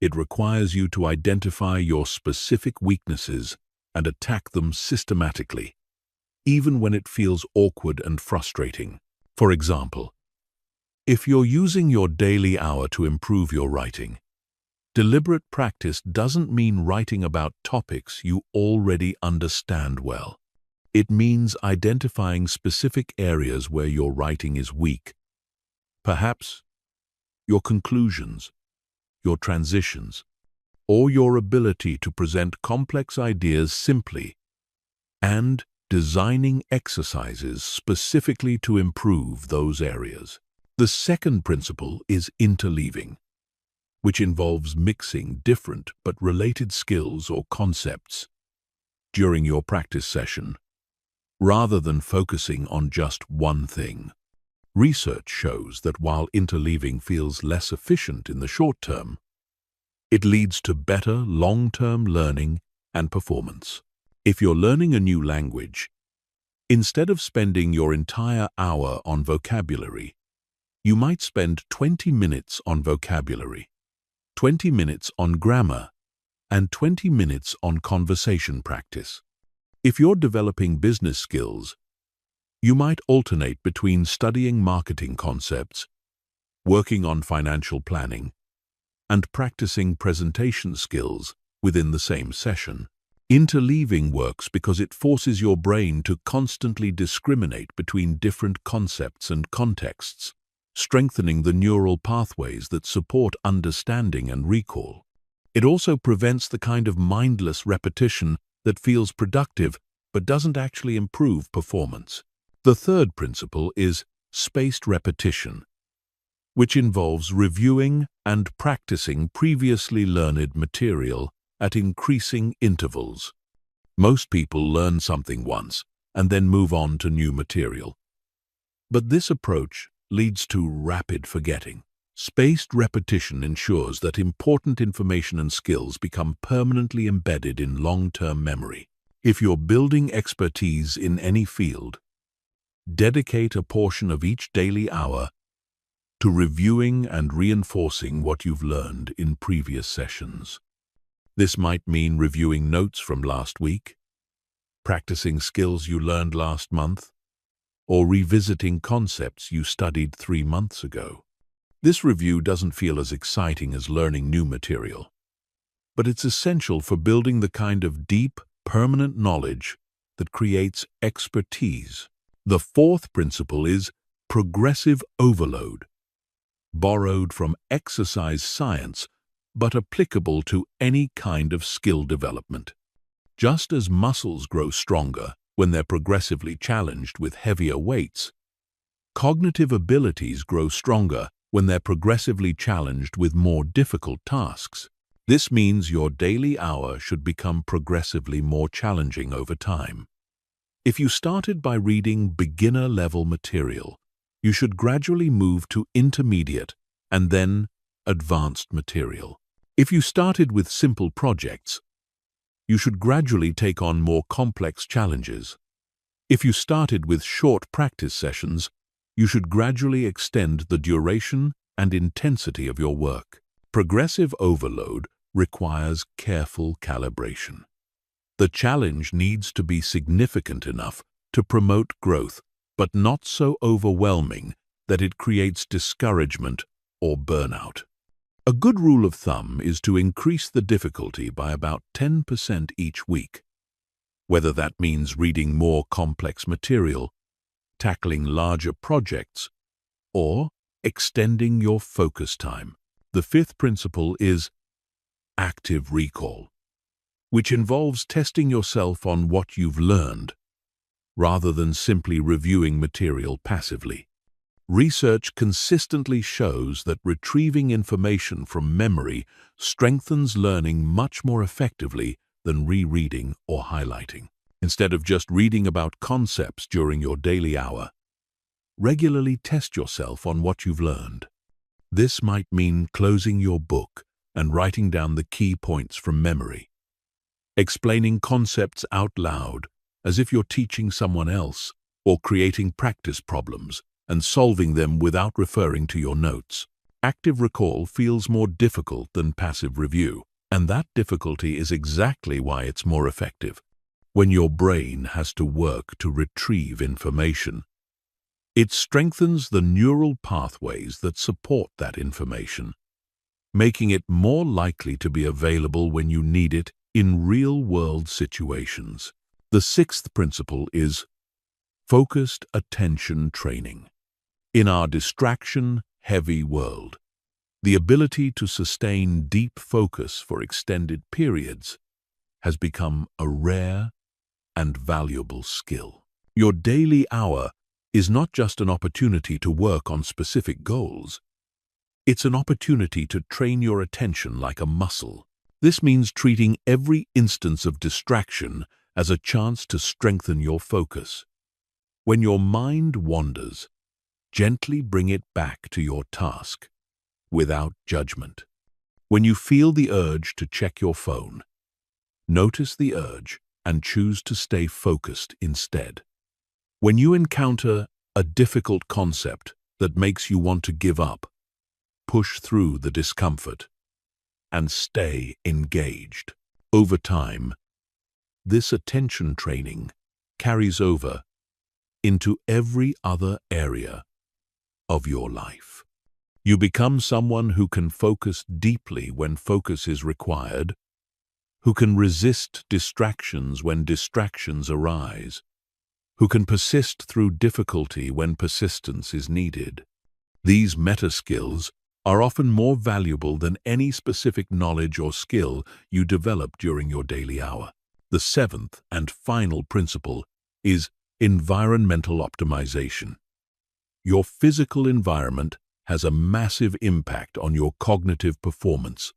S1: It requires you to identify your specific weaknesses and attack them systematically, even when it feels awkward and frustrating. For example, if you're using your daily hour to improve your writing, deliberate practice doesn't mean writing about topics you already understand well. It means identifying specific areas where your writing is weak. Perhaps your conclusions, your transitions, or your ability to present complex ideas simply, and designing exercises specifically to improve those areas. The second principle is interleaving, which involves mixing different but related skills or concepts during your practice session, rather than focusing on just one thing. Research shows that while interleaving feels less efficient in the short term, it leads to better long-term learning and performance. If you're learning a new language, instead of spending your entire hour on vocabulary, you might spend 20 minutes on vocabulary, 20 minutes on grammar, and 20 minutes on conversation practice. If you're developing business skills, you might alternate between studying marketing concepts, working on financial planning, and practicing presentation skills within the same session. Interleaving works because it forces your brain to constantly discriminate between different concepts and contexts, strengthening the neural pathways that support understanding and recall. It also prevents the kind of mindless repetition that feels productive but doesn't actually improve performance. The third principle is spaced repetition, which involves reviewing and practicing previously learned material at increasing intervals. Most people learn something once and then move on to new material. But this approach leads to rapid forgetting. Spaced repetition ensures that important information and skills become permanently embedded in long-term memory. If you're building expertise in any field, dedicate a portion of each daily hour to reviewing and reinforcing what you've learned in previous sessions. This might mean reviewing notes from last week, practicing skills you learned last month, or revisiting concepts you studied 3 months ago. This review doesn't feel as exciting as learning new material, but it's essential for building the kind of deep, permanent knowledge that creates expertise. The fourth principle is progressive overload, borrowed from exercise science, but applicable to any kind of skill development. Just as muscles grow stronger when they're progressively challenged with heavier weights, cognitive abilities grow stronger when they're progressively challenged with more difficult tasks. This means your daily hour should become progressively more challenging over time. If you started by reading beginner-level material, you should gradually move to intermediate and then advanced material. If you started with simple projects, you should gradually take on more complex challenges. If you started with short practice sessions, you should gradually extend the duration and intensity of your work. Progressive overload requires careful calibration. The challenge needs to be significant enough to promote growth, but not so overwhelming that it creates discouragement or burnout. A good rule of thumb is to increase the difficulty by about 10% each week, whether that means reading more complex material, tackling larger projects, or extending your focus time. The fifth principle is active recall, which involves testing yourself on what you've learned, rather than simply reviewing material passively. Research consistently shows that retrieving information from memory strengthens learning much more effectively than rereading or highlighting. Instead of just reading about concepts during your daily hour, regularly test yourself on what you've learned. This might mean closing your book and writing down the key points from memory, explaining concepts out loud as if you're teaching someone else, or creating practice problems and solving them without referring to your notes. Active recall feels more difficult than passive review, and that difficulty is exactly why it's more effective. When your brain has to work to retrieve information, it strengthens the neural pathways that support that information, making it more likely to be available when you need it in real-world situations. The sixth principle is focused attention training. In our distraction-heavy world, the ability to sustain deep focus for extended periods has become a rare and valuable skill. Your daily hour is not just an opportunity to work on specific goals. It's an opportunity to train your attention like a muscle. This means treating every instance of distraction as a chance to strengthen your focus. When your mind wanders, gently bring it back to your task, without judgment. When you feel the urge to check your phone, notice the urge and choose to stay focused instead. When you encounter a difficult concept that makes you want to give up, push through the discomfort and stay engaged. Over time, this attention training carries over into every other area of your life. You become someone who can focus deeply when focus is required, who can resist distractions when distractions arise, who can persist through difficulty when persistence is needed. These meta skills are often more valuable than any specific knowledge or skill you develop during your daily hour. The seventh and final principle is Environmental optimization. Your physical environment has a massive impact on your cognitive performance,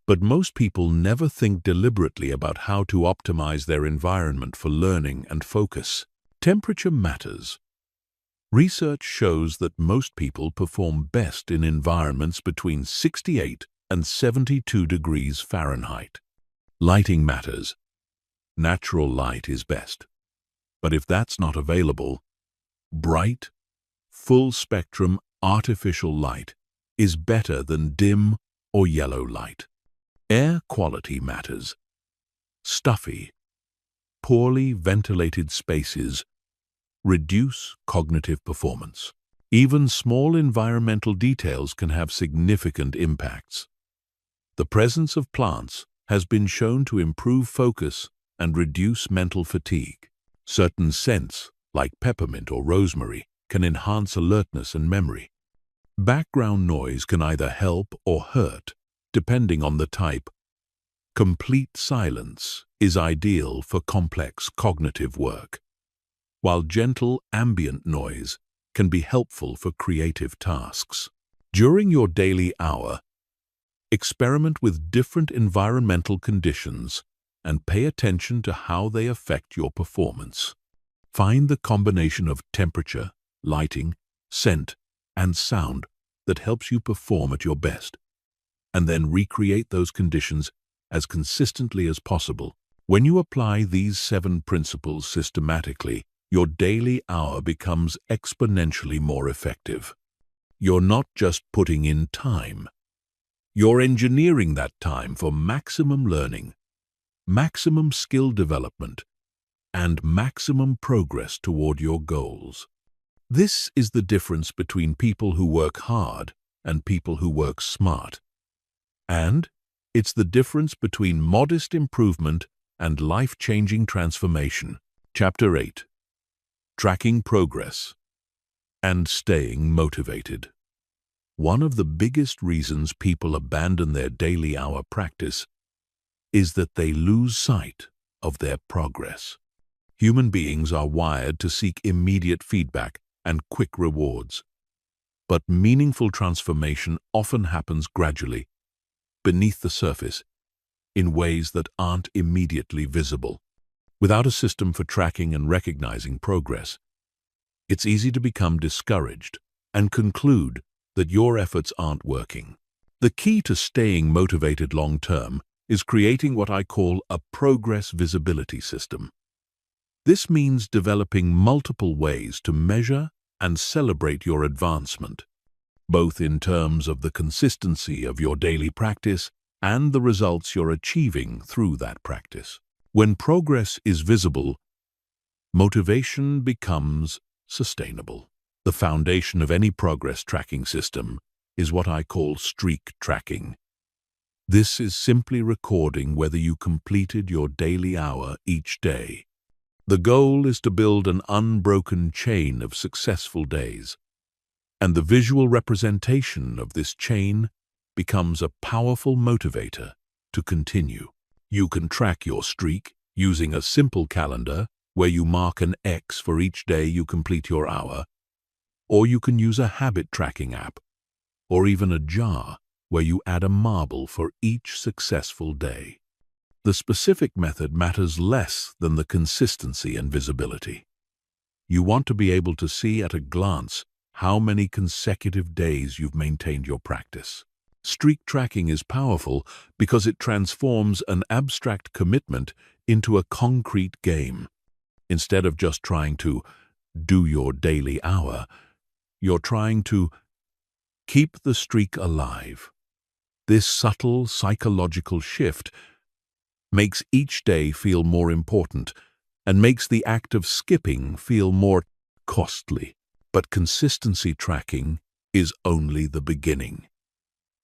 S1: but most people never think deliberately about how to optimize their environment for learning and focus. Temperature matters. Research shows that most people perform best in environments between 68 and 72 degrees Fahrenheit. Lighting matters. Natural light is best. But if that's not available, bright, full-spectrum artificial light is better than dim or yellow light. Air quality matters. Stuffy, poorly ventilated spaces reduce cognitive performance. Even small environmental details can have significant impacts. The presence of plants has been shown to improve focus and reduce mental fatigue. Certain scents, like peppermint or rosemary, can enhance alertness and memory. Background noise can either help or hurt, depending on the type. Complete silence is ideal for complex cognitive work, while gentle ambient noise can be helpful for creative tasks. During your daily hour, experiment with different environmental conditions and pay attention to how they affect your performance. Find the combination of temperature, lighting, scent, and sound that helps you perform at your best, and then recreate those conditions as consistently as possible. When you apply these 7 principles systematically, your daily hour becomes exponentially more effective. You're not just putting in time. You're engineering that time for maximum learning, maximum skill development, and maximum progress toward your goals. This is the difference between people who work hard and people who work smart. And it's the difference between modest improvement and life-changing transformation. Chapter 8. Tracking progress and staying motivated. One of the biggest reasons people abandon their daily hour practice is that they lose sight of their progress. Human beings are wired to seek immediate feedback and quick rewards. But meaningful transformation often happens gradually, beneath the surface, in ways that aren't immediately visible. Without a system for tracking and recognizing progress, it's easy to become discouraged and conclude that your efforts aren't working. The key to staying motivated long-term is creating what I call a progress visibility system. This means developing multiple ways to measure and celebrate your advancement, both in terms of the consistency of your daily practice and the results you're achieving through that practice. When progress is visible, motivation becomes sustainable. The foundation of any progress tracking system is what I call streak tracking. This is simply recording whether you completed your daily hour each day. The goal is to build an unbroken chain of successful days, and the visual representation of this chain becomes a powerful motivator to continue. You can track your streak using a simple calendar where you mark an X for each day you complete your hour, or you can use a habit tracking app, or even a jar where you add a marble for each successful day. The specific method matters less than the consistency and visibility. You want to be able to see at a glance how many consecutive days you've maintained your practice. Streak tracking is powerful because it transforms an abstract commitment into a concrete game. Instead of just trying to do your daily hour, you're trying to keep the streak alive. This subtle psychological shift makes each day feel more important and makes the act of skipping feel more costly. But consistency tracking is only the beginning.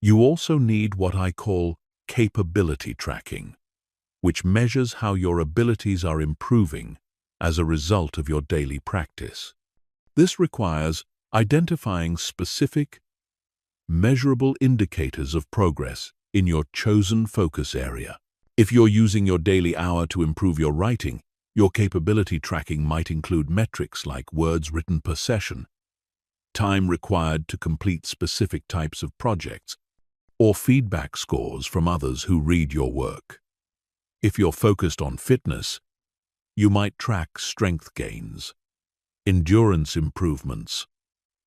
S1: You also need what I call capability tracking, which measures how your abilities are improving as a result of your daily practice. This requires identifying specific, measurable indicators of progress in your chosen focus area. If you're using your daily hour to improve your writing, Your capability tracking might include metrics like words written per session, time required to complete specific types of projects, or feedback scores from others who read your work. If you're focused on fitness, you might track strength gains, endurance improvements,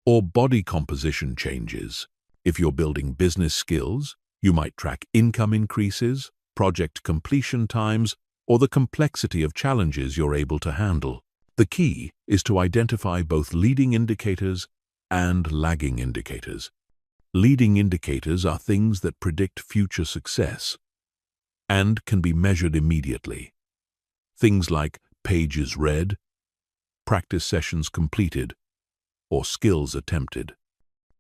S1: or body composition changes. If you're building business skills, you might track income increases, project completion times, or the complexity of challenges you're able to handle. The key is to identify both leading indicators and lagging indicators. Leading indicators are things that predict future success and can be measured immediately. Things like pages read, practice sessions completed, or skills attempted.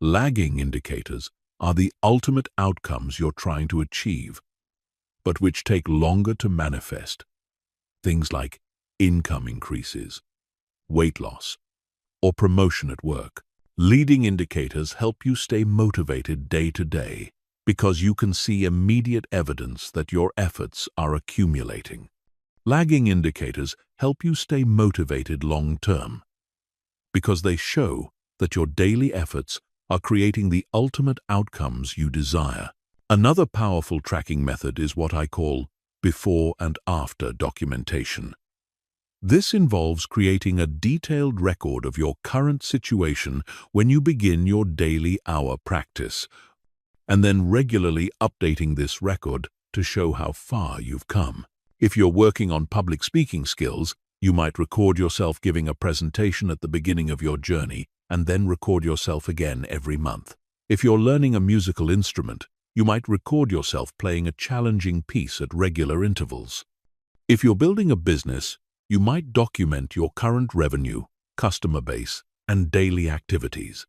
S1: Lagging indicators are the ultimate outcomes you're trying to achieve, but which take longer to manifest. Things like income increases, weight loss, or promotion at work. Leading indicators help you stay motivated day to day because you can see immediate evidence that your efforts are accumulating. Lagging indicators help you stay motivated long term because they show that your daily efforts are creating the ultimate outcomes you desire. Another powerful tracking method is what I call before and after documentation. This involves creating a detailed record of your current situation when you begin your daily hour practice, and then regularly updating this record to show how far you've come. If you're working on public speaking skills, you might record yourself giving a presentation at the beginning of your journey and then record yourself again every month. If you're learning a musical instrument, you might record yourself playing a challenging piece at regular intervals. If you're building a business, you might document your current revenue, customer base, and daily activities.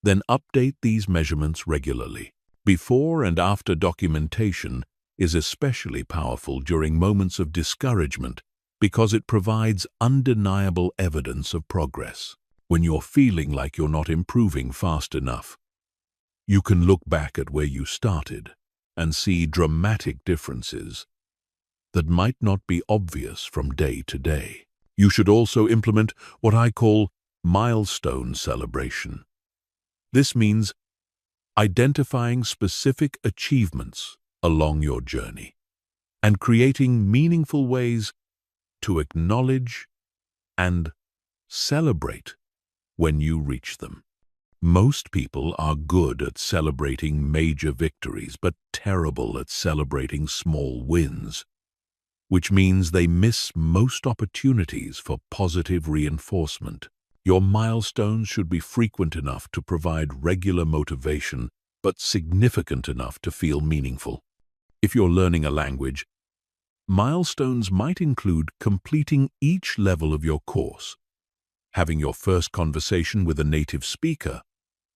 S1: Then update these measurements regularly. Before and after documentation is especially powerful during moments of discouragement because it provides undeniable evidence of progress. When you're feeling like you're not improving fast enough, you can look back at where you started and see dramatic differences that might not be obvious from day to day. You should also implement what I call milestone celebration. This means identifying specific achievements along your journey and creating meaningful ways to acknowledge and celebrate when you reach them. Most people are good at celebrating major victories, but terrible at celebrating small wins, which means they miss most opportunities for positive reinforcement. Your milestones should be frequent enough to provide regular motivation, but significant enough to feel meaningful. If you're learning a language, milestones might include completing each level of your course, having your first conversation with a native speaker,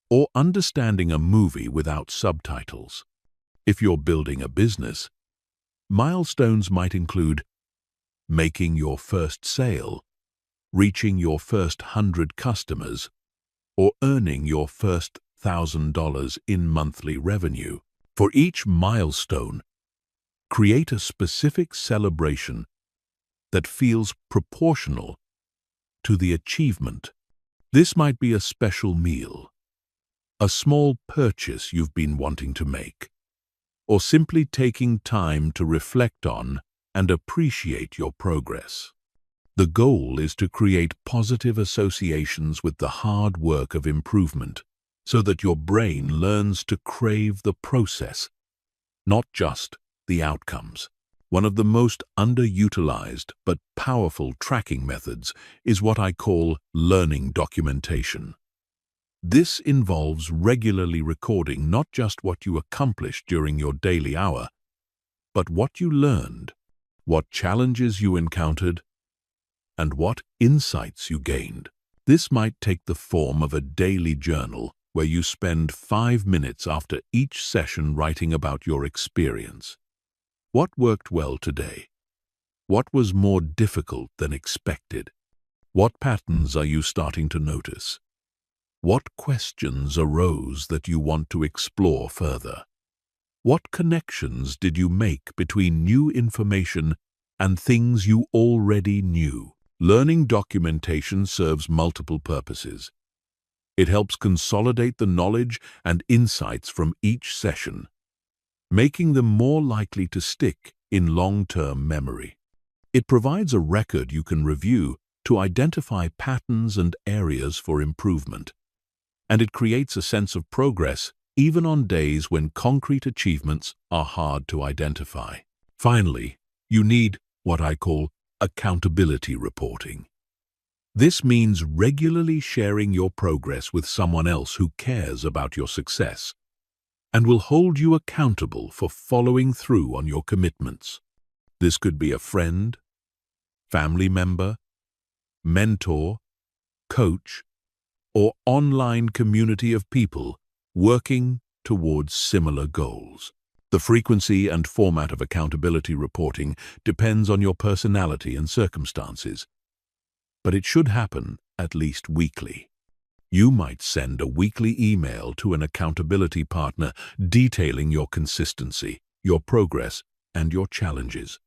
S1: or understanding a movie without subtitles. If you're building a business, milestones might include making your first sale, reaching your first 100 customers, or earning your first $1,000 in monthly revenue. For each milestone, create a specific celebration that feels proportional to the achievement. This might be a special meal, a small purchase you've been wanting to make, or simply taking time to reflect on and appreciate your progress. The goal is to create positive associations with the hard work of improvement so that your brain learns to crave the process, not just the outcomes. One of the most underutilized but powerful tracking methods is what I call learning documentation. This involves regularly recording not just what you accomplished during your daily hour, but what you learned, what challenges you encountered, and what insights you gained. This might take the form of a daily journal where you spend 5 minutes after each session writing about your experience. What worked well today? What was more difficult than expected? What patterns are you starting to notice? What questions arose that you want to explore further? What connections did you make between new information and things you already knew. Learning documentation serves multiple purposes. It helps consolidate the knowledge and insights from each session, making them more likely to stick in long-term memory. It provides a record you can review to identify patterns and areas for improvement, and it creates a sense of progress even on days when concrete achievements are hard to identify. Finally, you need what I call accountability reporting. This means regularly sharing your progress with someone else who cares about your success and will hold you accountable for following through on your commitments. This could be a friend, family member, mentor, coach, or online community of people working towards similar goals. The frequency and format of accountability reporting depends on your personality and circumstances, but it should happen at least weekly. You might send a weekly email to an accountability partner detailing your consistency, your progress, and your challenges.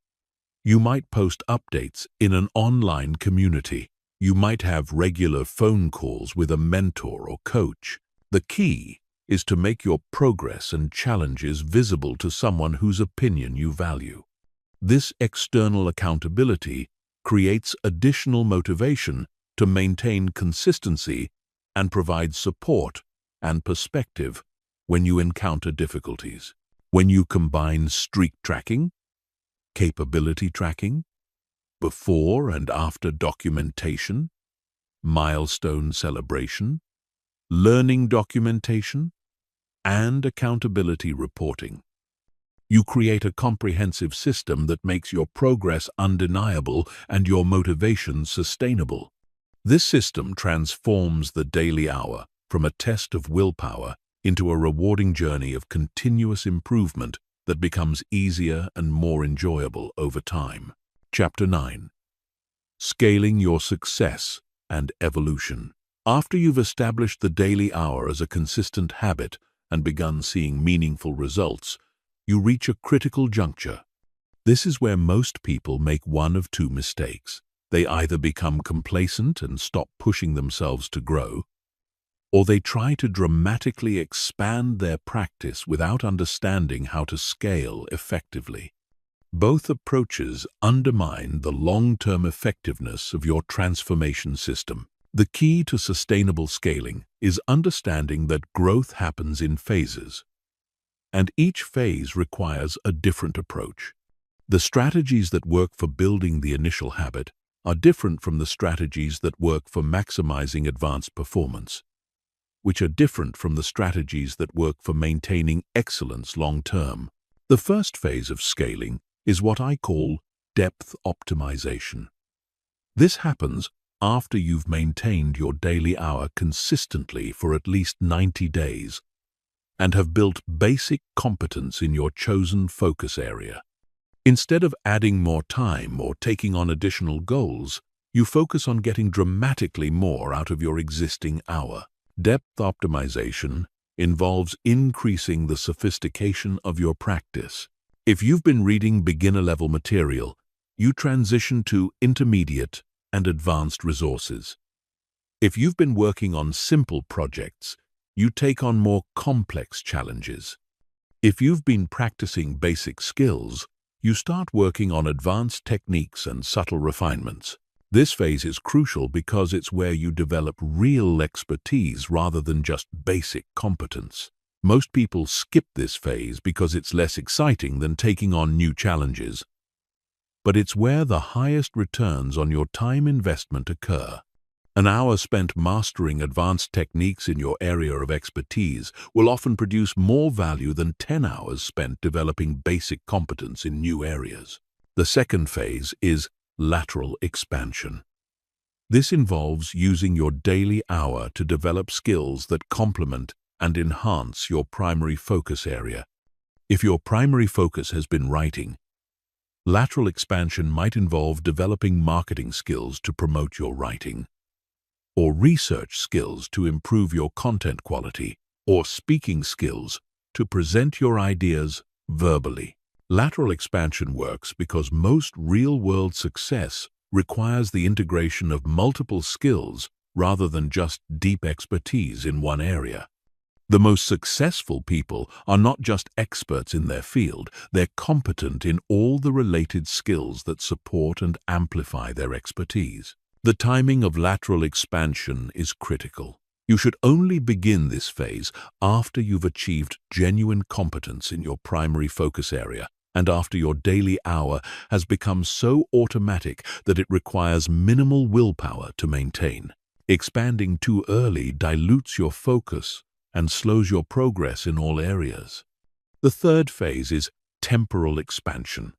S1: You might post updates in an online community. You might have regular phone calls with a mentor or coach. The key is to make your progress and challenges visible to someone whose opinion you value. This external accountability creates additional motivation to maintain consistency and provide support and perspective when you encounter difficulties. When you combine streak tracking, capability tracking, before and after documentation, milestone celebration, learning documentation, and accountability reporting, you create a comprehensive system that makes your progress undeniable and your motivation sustainable. This system transforms the daily hour from a test of willpower into a rewarding journey of continuous improvement that becomes easier and more enjoyable over time. Chapter 9. Scaling your success and evolution. After you've established the daily hour as a consistent habit and begun seeing meaningful results, you reach a critical juncture. This is where most people make one of two mistakes. They either become complacent and stop pushing themselves to grow, or they try to dramatically expand their practice without understanding how to scale effectively. Both approaches undermine the long-term effectiveness of your transformation system. The key to sustainable scaling is understanding that growth happens in phases, and each phase requires a different approach. The strategies that work for building the initial habit are different from the strategies that work for maximizing advanced performance, which are different from the strategies that work for maintaining excellence long-term. The first phase of scaling is what I call depth optimization. This happens after you've maintained your daily hour consistently for at least 90 days and have built basic competence in your chosen focus area. Instead of adding more time or taking on additional goals, you focus on getting dramatically more out of your existing hour. Depth optimization involves increasing the sophistication of your practice. If you've been reading beginner-level material, you transition to intermediate and advanced resources. If you've been working on simple projects, you take on more complex challenges. If you've been practicing basic skills, you start working on advanced techniques and subtle refinements. This phase is crucial because it's where you develop real expertise rather than just basic competence. Most people skip this phase because it's less exciting than taking on new challenges. But it's where the highest returns on your time investment occur. An hour spent mastering advanced techniques in your area of expertise will often produce more value than 10 hours spent developing basic competence in new areas. The second phase is lateral expansion. This involves using your daily hour to develop skills that complement and enhance your primary focus area. If your primary focus has been writing, lateral expansion might involve developing marketing skills to promote your writing, or research skills to improve your content quality, or speaking skills to present your ideas verbally. Lateral expansion works because most real-world success requires the integration of multiple skills rather than just deep expertise in one area. The most successful people are not just experts in their field, they're competent in all the related skills that support and amplify their expertise. The timing of lateral expansion is critical. You should only begin this phase after you've achieved genuine competence in your primary focus area and after your daily hour has become so automatic that it requires minimal willpower to maintain. Expanding too early dilutes your focus and slows your progress in all areas. The third phase is temporal expansion.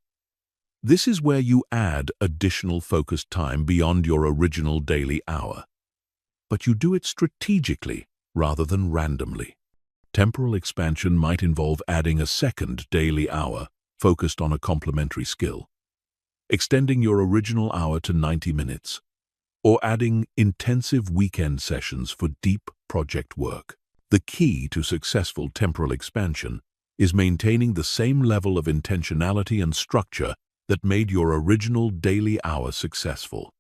S1: This is where you add additional focus time beyond your original daily hour, but you do it strategically rather than randomly. Temporal expansion might involve adding a second daily hour focused on a complementary skill, extending your original hour to 90 minutes, or adding intensive weekend sessions for deep project work. The key to successful temporal expansion is maintaining the same level of intentionality and structure that made your original daily hour successful.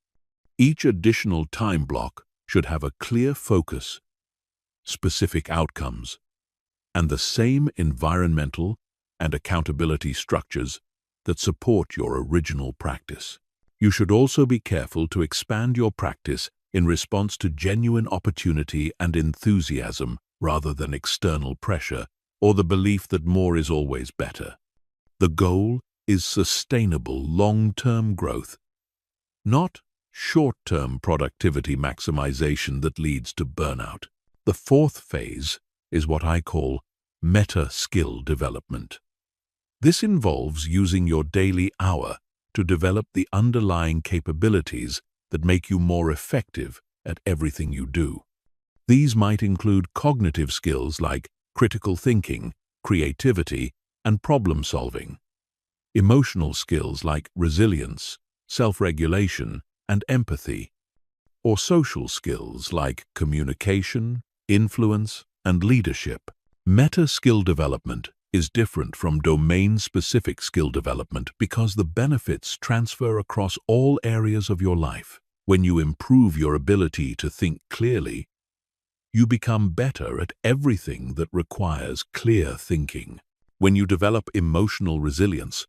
S1: Each additional time block should have a clear focus, specific outcomes, and the same environmental and accountability structures that support your original practice. You should also be careful to expand your practice in response to genuine opportunity and enthusiasm rather than external pressure or the belief that more is always better. The goal is sustainable long-term growth, not short-term productivity maximization that leads to burnout. The fourth phase is what I call meta-skill development. This involves using your daily hour to develop the underlying capabilities that make you more effective at everything you do. These might include cognitive skills like critical thinking, creativity, and problem-solving, emotional skills like resilience, self-regulation, and empathy, or social skills like communication, influence, and leadership. Meta-skill development is different from domain-specific skill development because the benefits transfer across all areas of your life. When you improve your ability to think clearly, you become better at everything that requires clear thinking. When you develop emotional resilience,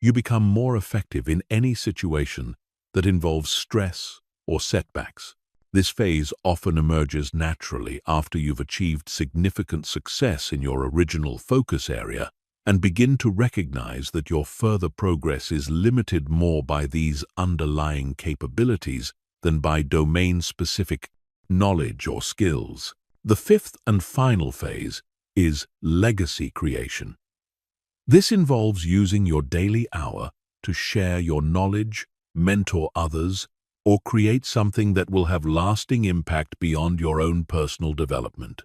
S1: you become more effective in any situation that involves stress or setbacks. This phase often emerges naturally after you've achieved significant success in your original focus area and begin to recognize that your further progress is limited more by these underlying capabilities than by domain-specific knowledge or skills. The fifth and final phase is legacy creation. This involves using your daily hour to share your knowledge, mentor others, or create something that will have lasting impact beyond your own personal development.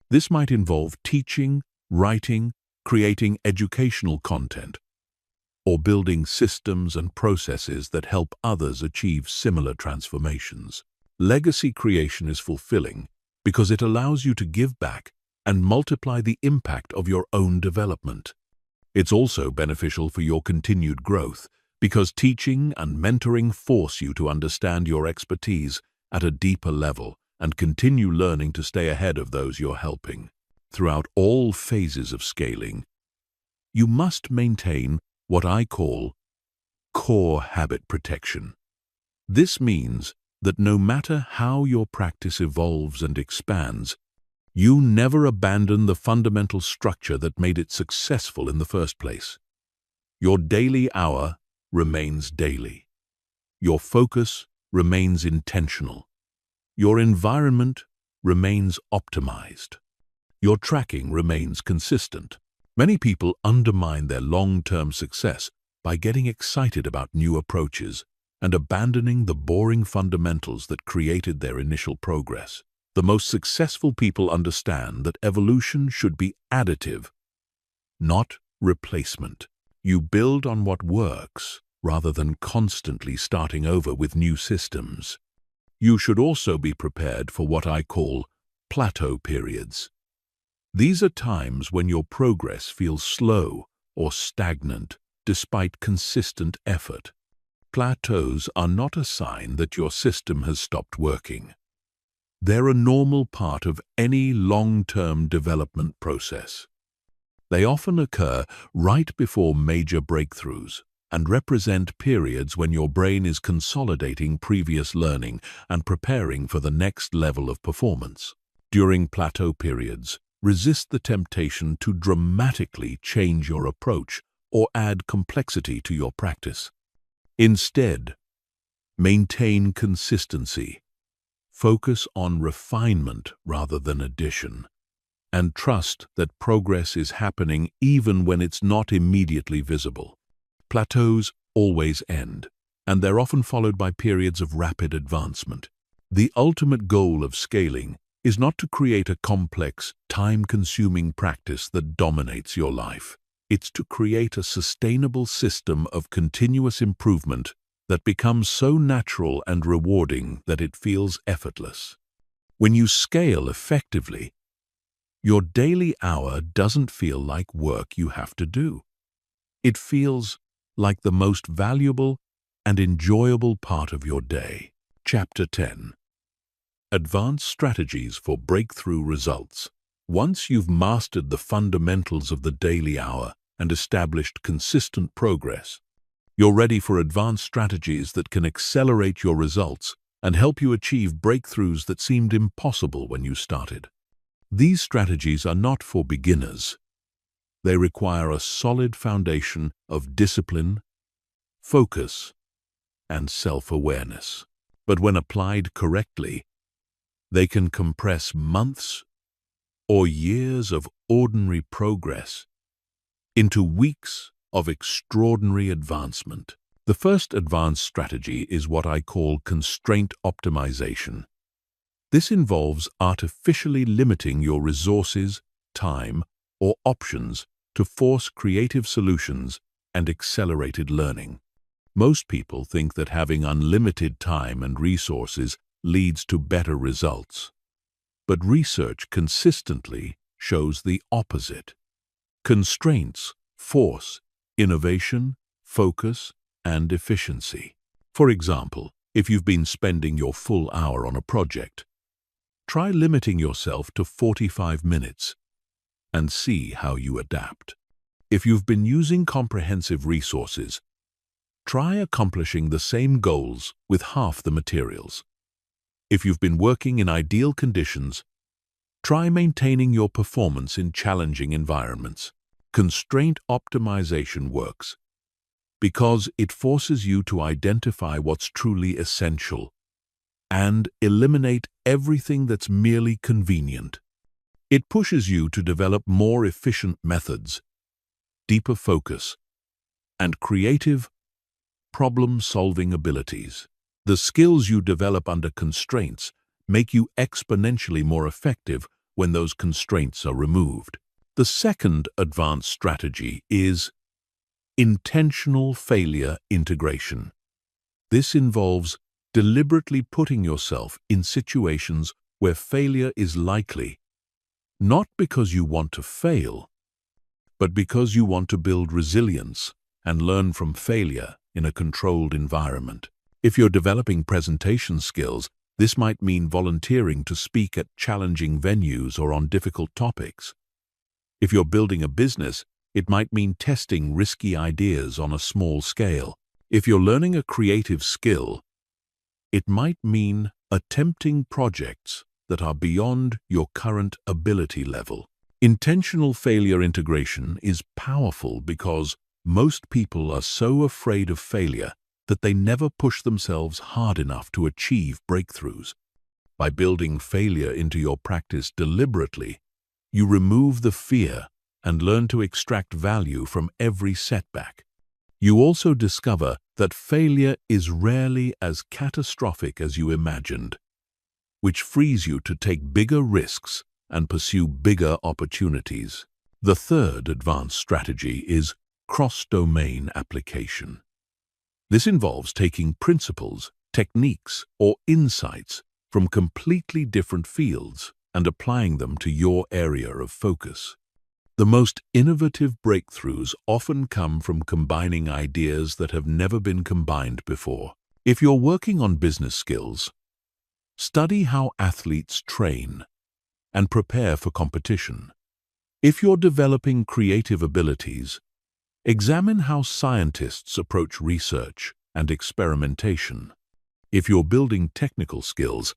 S1: This might involve teaching, writing, creating educational content, or building systems and processes that help others achieve similar transformations. Legacy creation is fulfilling because it allows you to give back and multiply the impact of your own development. It's also beneficial for your continued growth because teaching and mentoring force you to understand your expertise at a deeper level and continue learning to stay ahead of those you're helping. Throughout all phases of scaling, you must maintain what I call core habit protection. This means that no matter how your practice evolves and expands, you never abandon the fundamental structure that made it successful in the first place. Your daily hour remains daily. Your focus remains intentional. Your environment remains optimized. Your tracking remains consistent. Many people undermine their long-term success by getting excited about new approaches and abandoning the boring fundamentals that created their initial progress. The most successful people understand that evolution should be additive, not replacement. You build on what works rather than constantly starting over with new systems. You should also be prepared for what I call plateau periods. These are times when your progress feels slow or stagnant despite consistent effort. Plateaus are not a sign that your system has stopped working. They're a normal part of any long-term development process. They often occur right before major breakthroughs and represent periods when your brain is consolidating previous learning and preparing for the next level of performance. During plateau periods, resist the temptation to dramatically change your approach or add complexity to your practice. Instead, maintain consistency. Focus on refinement rather than addition, and trust that progress is happening even when it's not immediately visible. Plateaus always end, and they're often followed by periods of rapid advancement. The ultimate goal of scaling is not to create a complex, time-consuming practice that dominates your life. It's to create a sustainable system of continuous improvement that becomes so natural and rewarding that it feels effortless. When you scale effectively, your daily hour doesn't feel like work you have to do. It feels like the most valuable and enjoyable part of your day. Chapter 10. Advanced Strategies for Breakthrough Results. Once you've mastered the fundamentals of the daily hour and established consistent progress, you're ready for advanced strategies that can accelerate your results and help you achieve breakthroughs that seemed impossible when you started. These strategies are not for beginners. They require a solid foundation of discipline, focus, and self-awareness. But when applied correctly, they can compress months or years of ordinary progress into weeks of extraordinary advancement. The first advanced strategy is what I call constraint optimization. This involves artificially limiting your resources, time, or options to force creative solutions and accelerated learning. Most people think that having unlimited time and resources leads to better results. But research consistently shows the opposite. Constraints force innovation, focus, and efficiency. For example, if you've been spending your full hour on a project, try limiting yourself to 45 minutes and see how you adapt. If you've been using comprehensive resources, try accomplishing the same goals with half the materials. If you've been working in ideal conditions, try maintaining your performance in challenging environments. Constraint optimization works because it forces you to identify what's truly essential and eliminate everything that's merely convenient. It pushes you to develop more efficient methods, deeper focus, and creative, problem-solving abilities. The skills you develop under constraints make you exponentially more effective when those constraints are removed. The second advanced strategy is intentional failure integration. This involves deliberately putting yourself in situations where failure is likely, not because you want to fail, but because you want to build resilience and learn from failure in a controlled environment. If you're developing presentation skills, this might mean volunteering to speak at challenging venues or on difficult topics. If you're building a business, it might mean testing risky ideas on a small scale. If you're learning a creative skill, it might mean attempting projects that are beyond your current ability level. Intentional failure integration is powerful because most people are so afraid of failure that they never push themselves hard enough to achieve breakthroughs. By building failure into your practice deliberately, you remove the fear and learn to extract value from every setback. You also discover that failure is rarely as catastrophic as you imagined, which frees you to take bigger risks and pursue bigger opportunities. The third advanced strategy is cross-domain application. This involves taking principles, techniques, or insights from completely different fields and applying them to your area of focus. The most innovative breakthroughs often come from combining ideas that have never been combined before. If you're working on business skills, study how athletes train and prepare for competition. If you're developing creative abilities, examine how scientists approach research and experimentation. If you're building technical skills,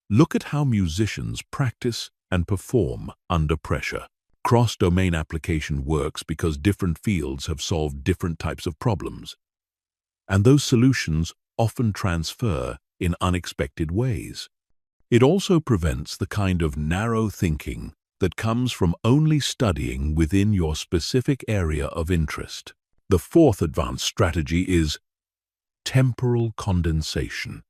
S1: look at how musicians practice and perform under pressure. Cross-domain application works because different fields have solved different types of problems, and those solutions often transfer in unexpected ways. It also prevents the kind of narrow thinking that comes from only studying within your specific area of interest. The fourth advanced strategy is temporal condensation.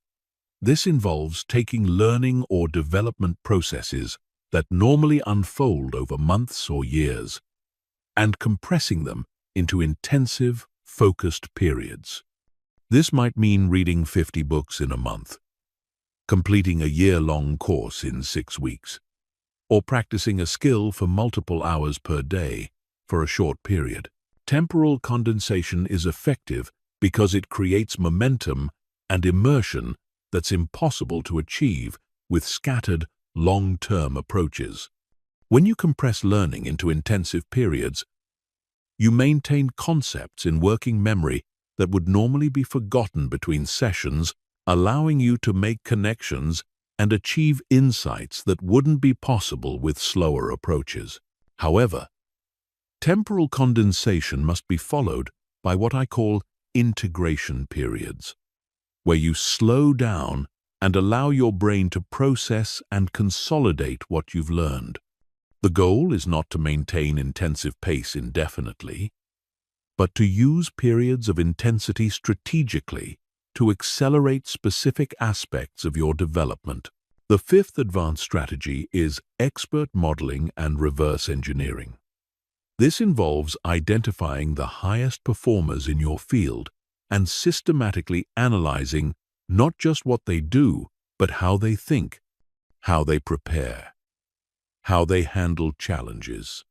S1: This involves taking learning or development processes that normally unfold over months or years and compressing them into intensive, focused periods. This might mean reading 50 books in a month, completing a year-long course in 6 weeks, or practicing a skill for multiple hours per day for a short period. Temporal condensation is effective because it creates momentum and immersion that's impossible to achieve with scattered, long-term approaches. When you compress learning into intensive periods, you maintain concepts in working memory that would normally be forgotten between sessions, allowing you to make connections and achieve insights that wouldn't be possible with slower approaches. However, temporal condensation must be followed by what I call integration periods, where you slow down and allow your brain to process and consolidate what you've learned. The goal is not to maintain intensive pace indefinitely, but to use periods of intensity strategically to accelerate specific aspects of your development. The fifth advanced strategy is expert modeling and reverse engineering. This involves identifying the highest performers in your field and systematically analyzing not just what they do, but how they think, how they prepare, how they handle challenges,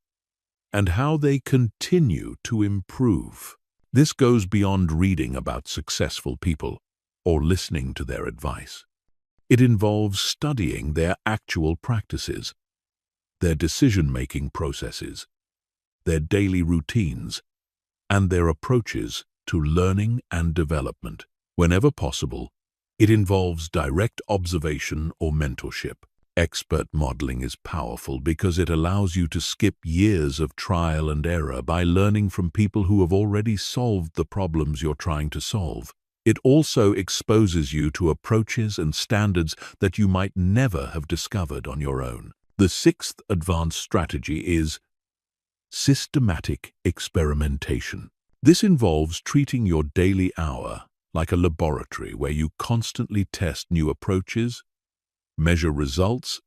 S1: and how they continue to improve. This goes beyond reading about successful people or listening to their advice. It involves studying their actual practices, their decision-making processes, their daily routines, and their approaches to learning and development. Whenever possible, it involves direct observation or mentorship. Expert modeling is powerful because it allows you to skip years of trial and error by learning from people who have already solved the problems you're trying to solve. It also exposes you to approaches and standards that you might never have discovered on your own. The sixth advanced strategy is systematic experimentation. This involves treating your daily hour like a laboratory where you constantly test new approaches, measure results,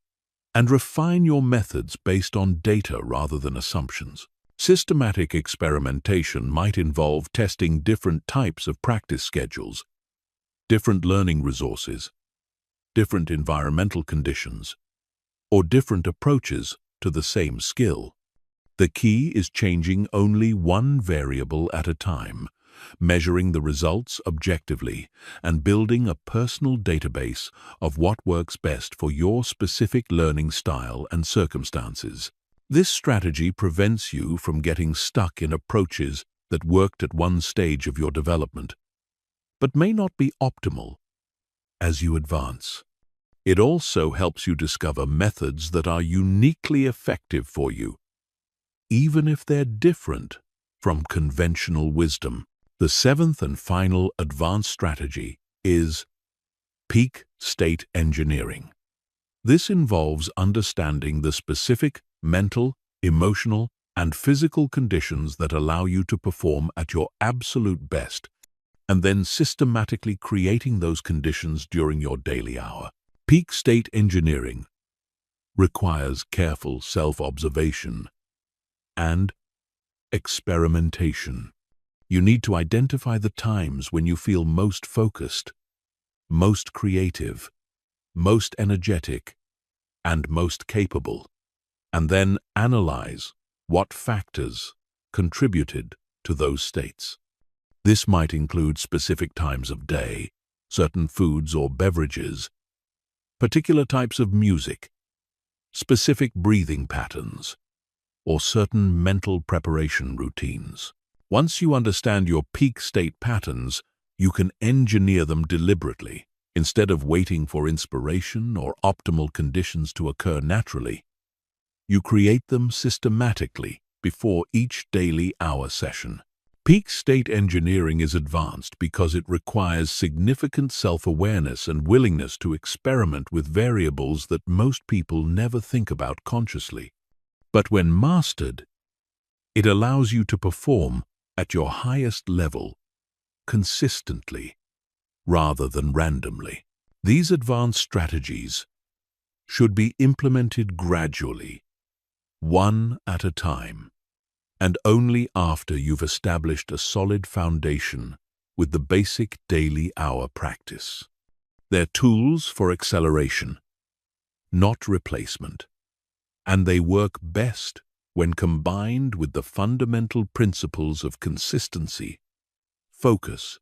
S1: and refine your methods based on data rather than assumptions. Systematic experimentation might involve testing different types of practice schedules, different learning resources, different environmental conditions, or different approaches to the same skill. The key is changing only one variable at a time, measuring the results objectively, and building a personal database of what works best for your specific learning style and circumstances. This strategy prevents you from getting stuck in approaches that worked at one stage of your development, but may not be optimal as you advance. It also helps you discover methods that are uniquely effective for you, even if they're different from conventional wisdom. The seventh and final advanced strategy is peak state engineering. This involves understanding the specific mental, emotional, and physical conditions that allow you to perform at your absolute best, and then systematically creating those conditions during your daily hour. Peak state engineering requires careful self-observation and experimentation. You need to identify the times when you feel most focused, most creative, most energetic, and most capable, and then analyze what factors contributed to those states. This might include specific times of day, certain foods or beverages, particular types of music, specific breathing patterns, or certain mental preparation routines. Once you understand your peak state patterns, you can engineer them deliberately. Instead of waiting for inspiration or optimal conditions to occur naturally, you create them systematically before each daily hour session. Peak state engineering is advanced because it requires significant self-awareness and willingness to experiment with variables that most people never think about consciously. But when mastered, it allows you to perform at your highest level consistently rather than randomly. These advanced strategies should be implemented gradually, one at a time, and only after you've established a solid foundation with the basic daily hour practice. They're tools for acceleration, not replacement, and they work best when combined with the fundamental principles of consistency, focus,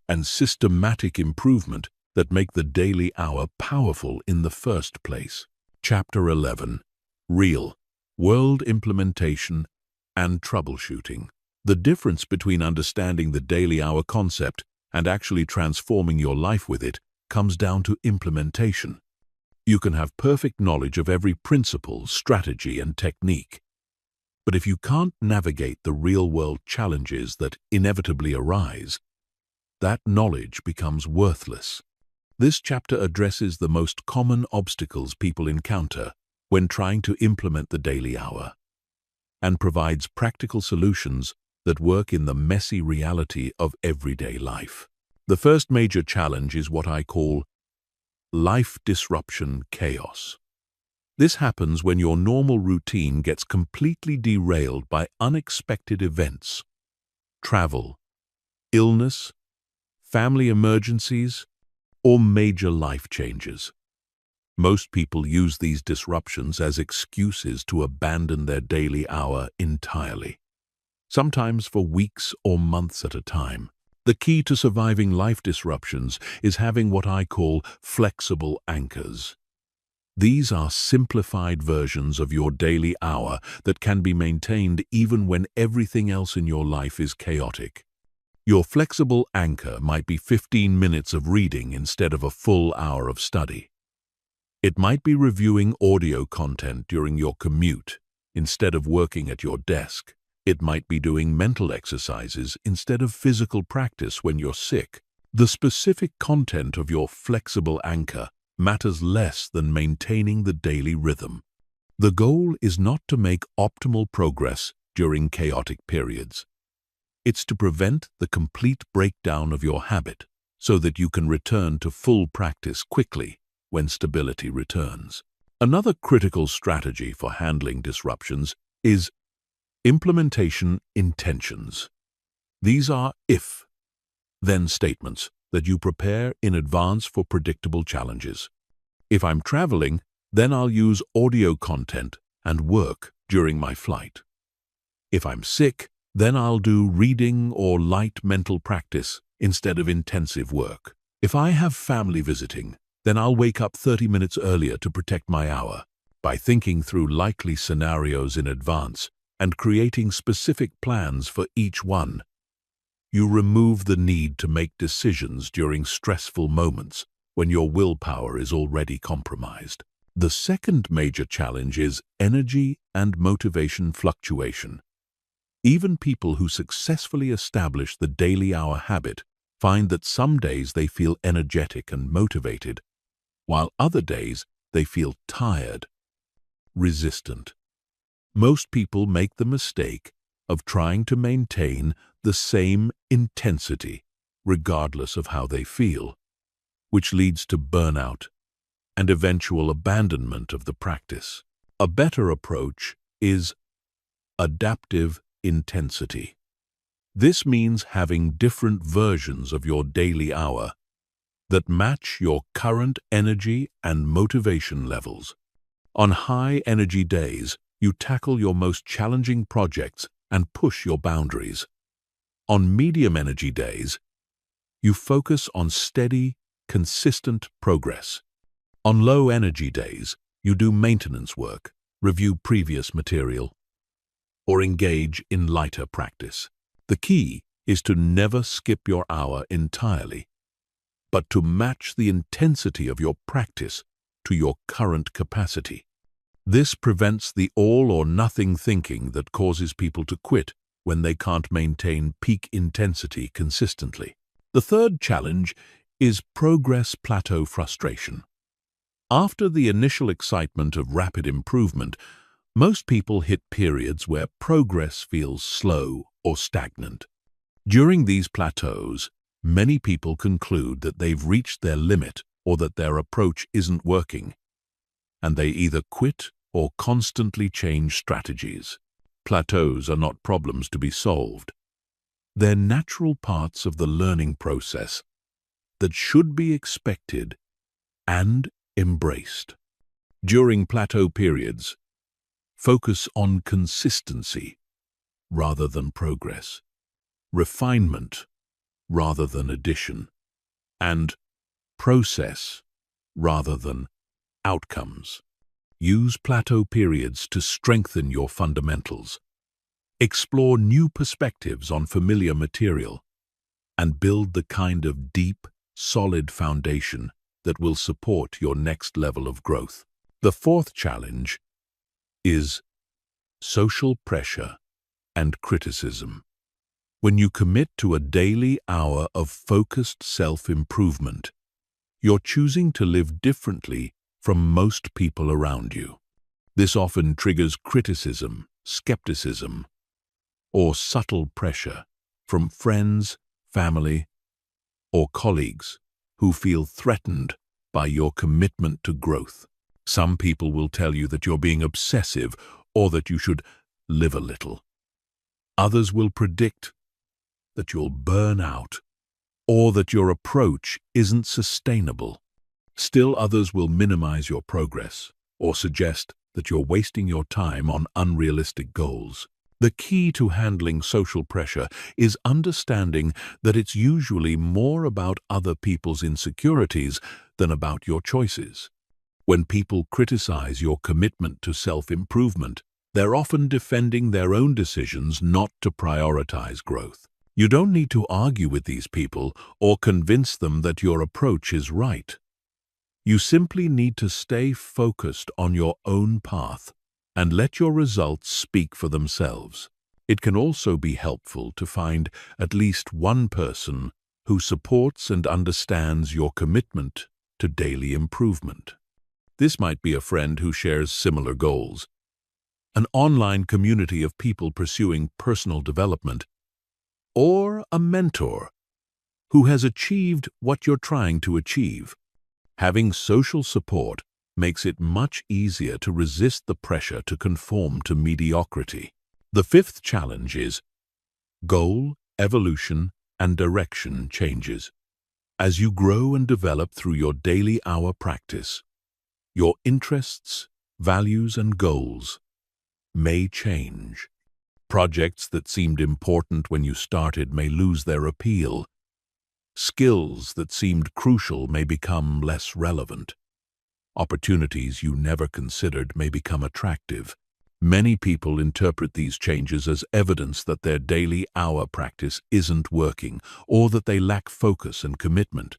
S1: and systematic improvement that make the daily hour powerful in the first place. Chapter 11. Real World Implementation and Troubleshooting. The difference between understanding the daily hour concept and actually transforming your life with it comes down to implementation. You can have perfect knowledge of every principle, strategy, and technique, but if you can't navigate the real-world challenges that inevitably arise, that knowledge becomes worthless. This chapter addresses the most common obstacles people encounter when trying to implement the daily hour, and provides practical solutions that work in the messy reality of everyday life. The first major challenge is what I call life disruption chaos. This happens when your normal routine gets completely derailed by unexpected events, travel, illness, family emergencies, or major life changes. Most people use these disruptions as excuses to abandon their daily hour entirely, sometimes for weeks or months at a time. The key to surviving life disruptions is having what I call flexible anchors. These are simplified versions of your daily hour that can be maintained even when everything else in your life is chaotic. Your flexible anchor might be 15 minutes of reading instead of a full hour of study. It might be reviewing audio content during your commute instead of working at your desk. It might be doing mental exercises instead of physical practice when you're sick. The specific content of your flexible anchor matters less than maintaining the daily rhythm. The goal is not to make optimal progress during chaotic periods. It's to prevent the complete breakdown of your habit so that you can return to full practice quickly when stability returns. Another critical strategy for handling disruptions is implementation intentions. These are if-then statements that you prepare in advance for predictable challenges. If I'm traveling, then I'll use audio content and work during my flight. If I'm sick, then I'll do reading or light mental practice instead of intensive work. If I have family visiting, then I'll wake up 30 minutes earlier to protect my hour. By thinking through likely scenarios in advance and creating specific plans for each one, you remove the need to make decisions during stressful moments when your willpower is already compromised. The second major challenge is energy and motivation fluctuation. Even people who successfully establish the daily hour habit find that some days they feel energetic and motivated, while other days they feel tired, resistant. Most people make the mistake of trying to maintain the same intensity regardless of how they feel, which leads to burnout and eventual abandonment of the practice. A better approach is adaptive intensity. This means having different versions of your daily hour that match your current energy and motivation levels. On high-energy days, you tackle your most challenging projects and push your boundaries. On medium energy days, you focus on steady, consistent progress. On low energy days, you do maintenance work, review previous material, or engage in lighter practice. The key is to never skip your hour entirely, but to match the intensity of your practice to your current capacity. This prevents the all-or-nothing thinking that causes people to quit when they can't maintain peak intensity consistently. The third challenge is progress plateau frustration. After the initial excitement of rapid improvement, most people hit periods where progress feels slow or stagnant. During these plateaus, many people conclude that they've reached their limit or that their approach isn't working, and they either quit or constantly change strategies. Plateaus are not problems to be solved. They're natural parts of the learning process that should be expected and embraced. During plateau periods, focus on consistency rather than progress, refinement rather than addition, and process rather than outcomes. Use plateau periods to strengthen your fundamentals, explore new perspectives on familiar material, and build the kind of deep, solid foundation that will support your next level of growth. The fourth challenge is social pressure and criticism. When you commit to a daily hour of focused self-improvement, you're choosing to live differently from most people around you. This often triggers criticism, skepticism, or subtle pressure from friends, family, or colleagues who feel threatened by your commitment to growth. Some people will tell you that you're being obsessive or that you should live a little. Others will predict that you'll burn out or that your approach isn't sustainable. Still others will minimize your progress or suggest that you're wasting your time on unrealistic goals. The key to handling social pressure is understanding that it's usually more about other people's insecurities than about your choices. When people criticize your commitment to self-improvement, they're often defending their own decisions not to prioritize growth. You don't need to argue with these people or convince them that your approach is right. You simply need to stay focused on your own path and let your results speak for themselves. It can also be helpful to find at least one person who supports and understands your commitment to daily improvement. This might be a friend who shares similar goals, an online community of people pursuing personal development, or a mentor who has achieved what you're trying to achieve. Having social support makes it much easier to resist the pressure to conform to mediocrity. The fifth challenge is goal, evolution, and direction changes. As you grow and develop through your daily hour practice, your interests, values, and goals may change. Projects that seemed important when you started may lose their appeal. Skills that seemed crucial may become less relevant. Opportunities you never considered may become attractive. Many people interpret these changes as evidence that their daily hour practice isn't working or that they lack focus and commitment.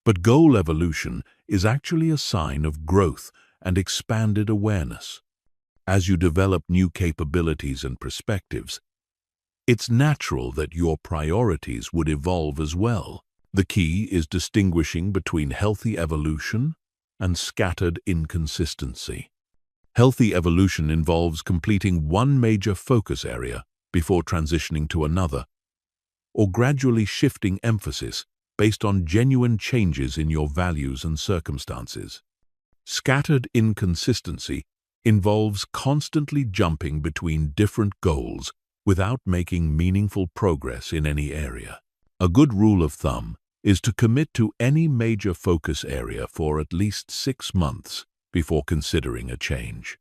S1: But goal evolution is actually a sign of growth and expanded awareness. As you develop new capabilities and perspectives, it's natural that your priorities would evolve as well. The key is distinguishing between healthy evolution and scattered inconsistency. Healthy evolution involves completing one major focus area before transitioning to another, or gradually shifting emphasis based on genuine changes in your values and circumstances. Scattered inconsistency involves constantly jumping between different goals without making meaningful progress in any area. A good rule of thumb is to commit to any major focus area for at least 6 months before considering a change.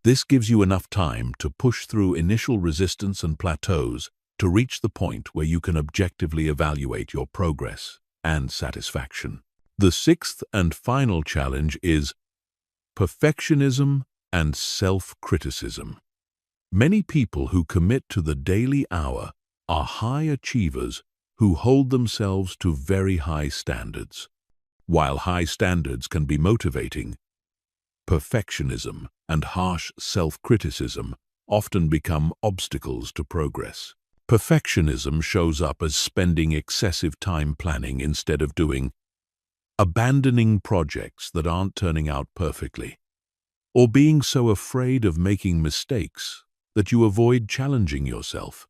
S1: This gives you enough time to push through initial resistance and plateaus to reach the point where you can objectively evaluate your progress and satisfaction. The sixth and final challenge is perfectionism and self-criticism. Many people who commit to the daily hour are high achievers who hold themselves to very high standards. While high standards can be motivating, perfectionism and harsh self-criticism often become obstacles to progress. Perfectionism shows up as spending excessive time planning instead of doing, abandoning projects that aren't turning out perfectly, or being so afraid of making mistakes that you avoid challenging yourself.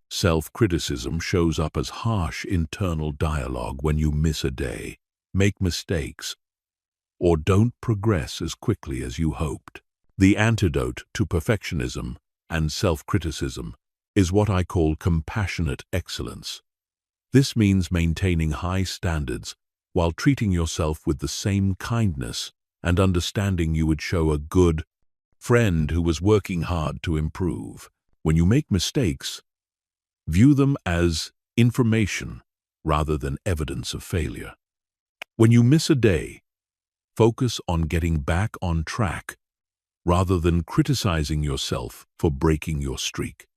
S1: Self-criticism shows up as harsh internal dialogue when you miss a day, make mistakes, or don't progress as quickly as you hoped. The antidote to perfectionism and self-criticism is what I call compassionate excellence. This means maintaining high standards while treating yourself with the same kindness and understanding you would show a good friend who was working hard to improve. When you make mistakes, view them as information rather than evidence of failure. When you miss a day, focus on getting back on track rather than criticizing yourself for breaking your streak.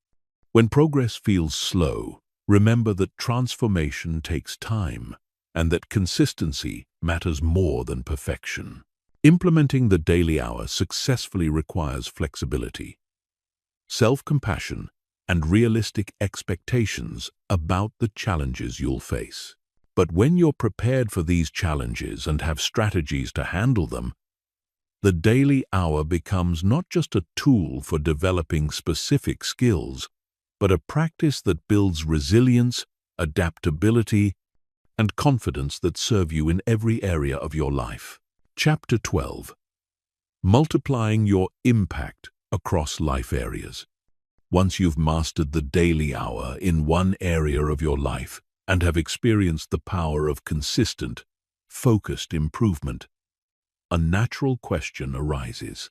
S1: When progress feels slow, remember that transformation takes time and that consistency matters more than perfection. Implementing the daily hour successfully requires flexibility, self-compassion, and realistic expectations about the challenges you'll face. But when you're prepared for these challenges and have strategies to handle them, the daily hour becomes not just a tool for developing specific skills, but a practice that builds resilience, adaptability, and confidence that serve you in every area of your life. Chapter 12. Multiplying your impact across life areas. Once you've mastered the daily hour in one area of your life and have experienced the power of consistent, focused improvement, a natural question arises.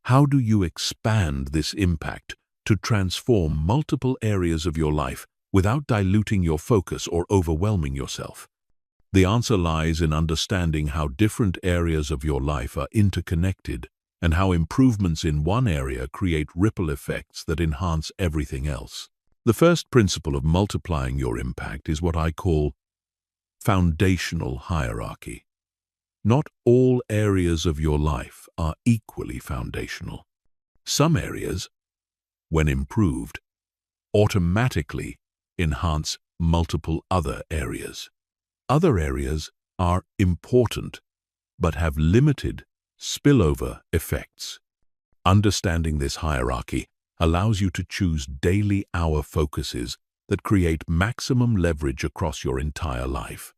S1: How do you expand this impact to transform multiple areas of your life without diluting your focus or overwhelming yourself? The answer lies in understanding how different areas of your life are interconnected and how improvements in one area create ripple effects that enhance everything else. The first principle of multiplying your impact is what I call foundational hierarchy. Not all areas of your life are equally foundational. Some areas, when improved, automatically enhance multiple other areas. Other areas are important, but have limited spillover effects. Understanding this hierarchy allows you to choose daily hour focuses that create maximum leverage across your entire life.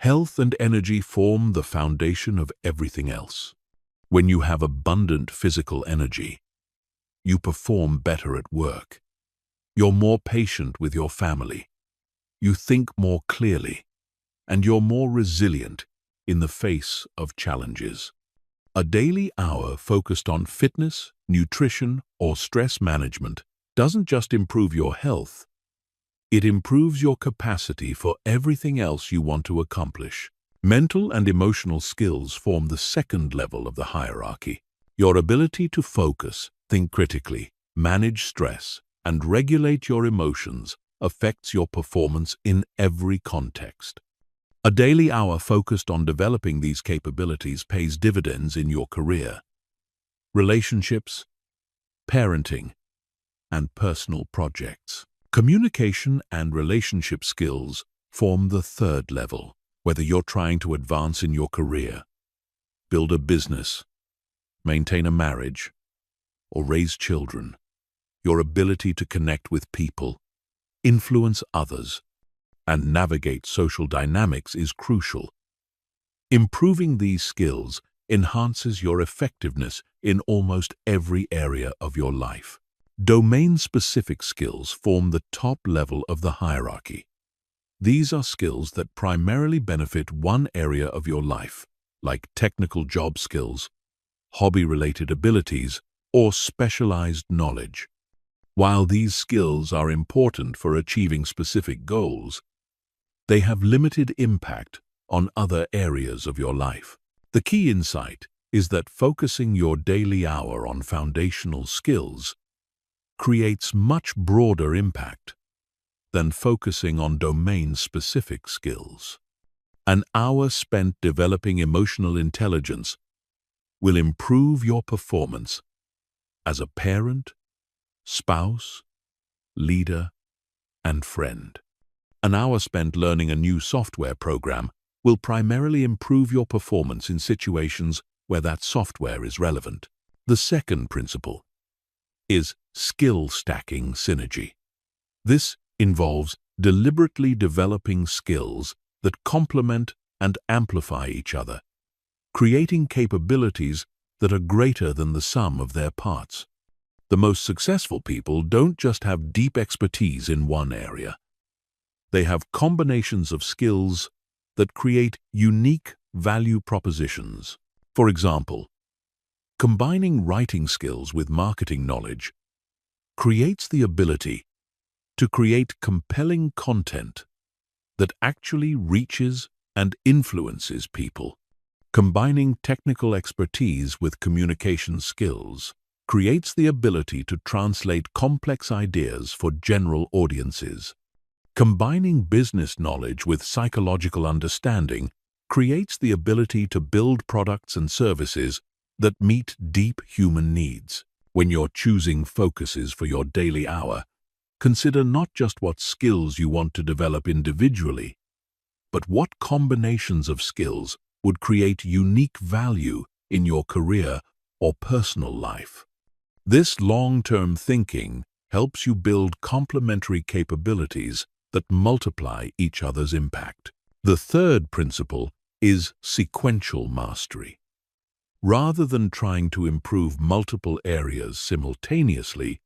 S1: Health and energy form the foundation of everything else. When you have abundant physical energy, you perform better at work. You're more patient with your family. You think more clearly, and you're more resilient in the face of challenges. A daily hour focused on fitness, nutrition, or stress management doesn't just improve your health, it improves your capacity for everything else you want to accomplish. Mental and emotional skills form the second level of the hierarchy. Your ability to focus, think critically, manage stress, and regulate your emotions affects your performance in every context. A daily hour focused on developing these capabilities pays dividends in your career, relationships, parenting, and personal projects. Communication and relationship skills form the third level. Whether you're trying to advance in your career, build a business, maintain a marriage, or raise children, your ability to connect with people, influence others, and navigate social dynamics is crucial. Improving these skills enhances your effectiveness in almost every area of your life. Domain-specific skills form the top level of the hierarchy. These are skills that primarily benefit one area of your life, like technical job skills, hobby-related abilities, or specialized knowledge. While these skills are important for achieving specific goals, they have limited impact on other areas of your life. The key insight is that focusing your daily hour on foundational skills creates much broader impact than focusing on domain-specific skills. An hour spent developing emotional intelligence will improve your performance as a parent, spouse, leader, and friend. An hour spent learning a new software program will primarily improve your performance in situations where that software is relevant. The second principle is skill stacking synergy. This involves deliberately developing skills that complement and amplify each other, creating capabilities that are greater than the sum of their parts. The most successful people don't just have deep expertise in one area. They have combinations of skills that create unique value propositions. For example, combining writing skills with marketing knowledge creates the ability to create compelling content that actually reaches and influences people. Combining technical expertise with communication skills creates the ability to translate complex ideas for general audiences. Combining business knowledge with psychological understanding creates the ability to build products and services that meet deep human needs. When you're choosing focuses for your daily hour, consider not just what skills you want to develop individually, but what combinations of skills would create unique value in your career or personal life. This long-term thinking helps you build complementary capabilities that multiply each other's impact. The third principle is sequential mastery. Rather than trying to improve multiple areas simultaneously,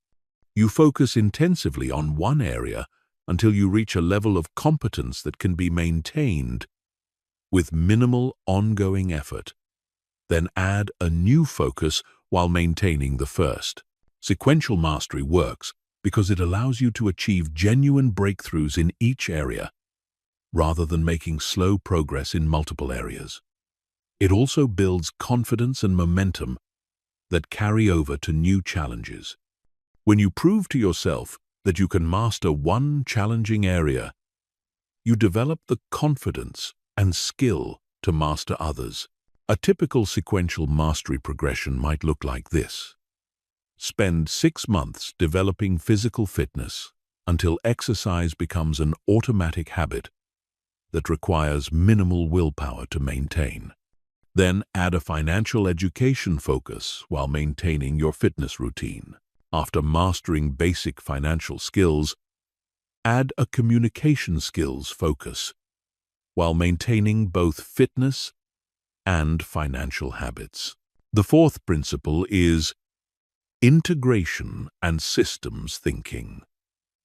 S1: you focus intensively on one area until you reach a level of competence that can be maintained with minimal ongoing effort. Then add a new focus while maintaining the first. Sequential mastery works because it allows you to achieve genuine breakthroughs in each area, rather than making slow progress in multiple areas. It also builds confidence and momentum that carry over to new challenges. When you prove to yourself that you can master one challenging area, you develop the confidence and skill to master others. A typical sequential mastery progression might look like this. Spend 6 months developing physical fitness until exercise becomes an automatic habit that requires minimal willpower to maintain. Then add a financial education focus while maintaining your fitness routine. After mastering basic financial skills, add a communication skills focus while maintaining both fitness and financial habits. The fourth principle is integration and systems thinking.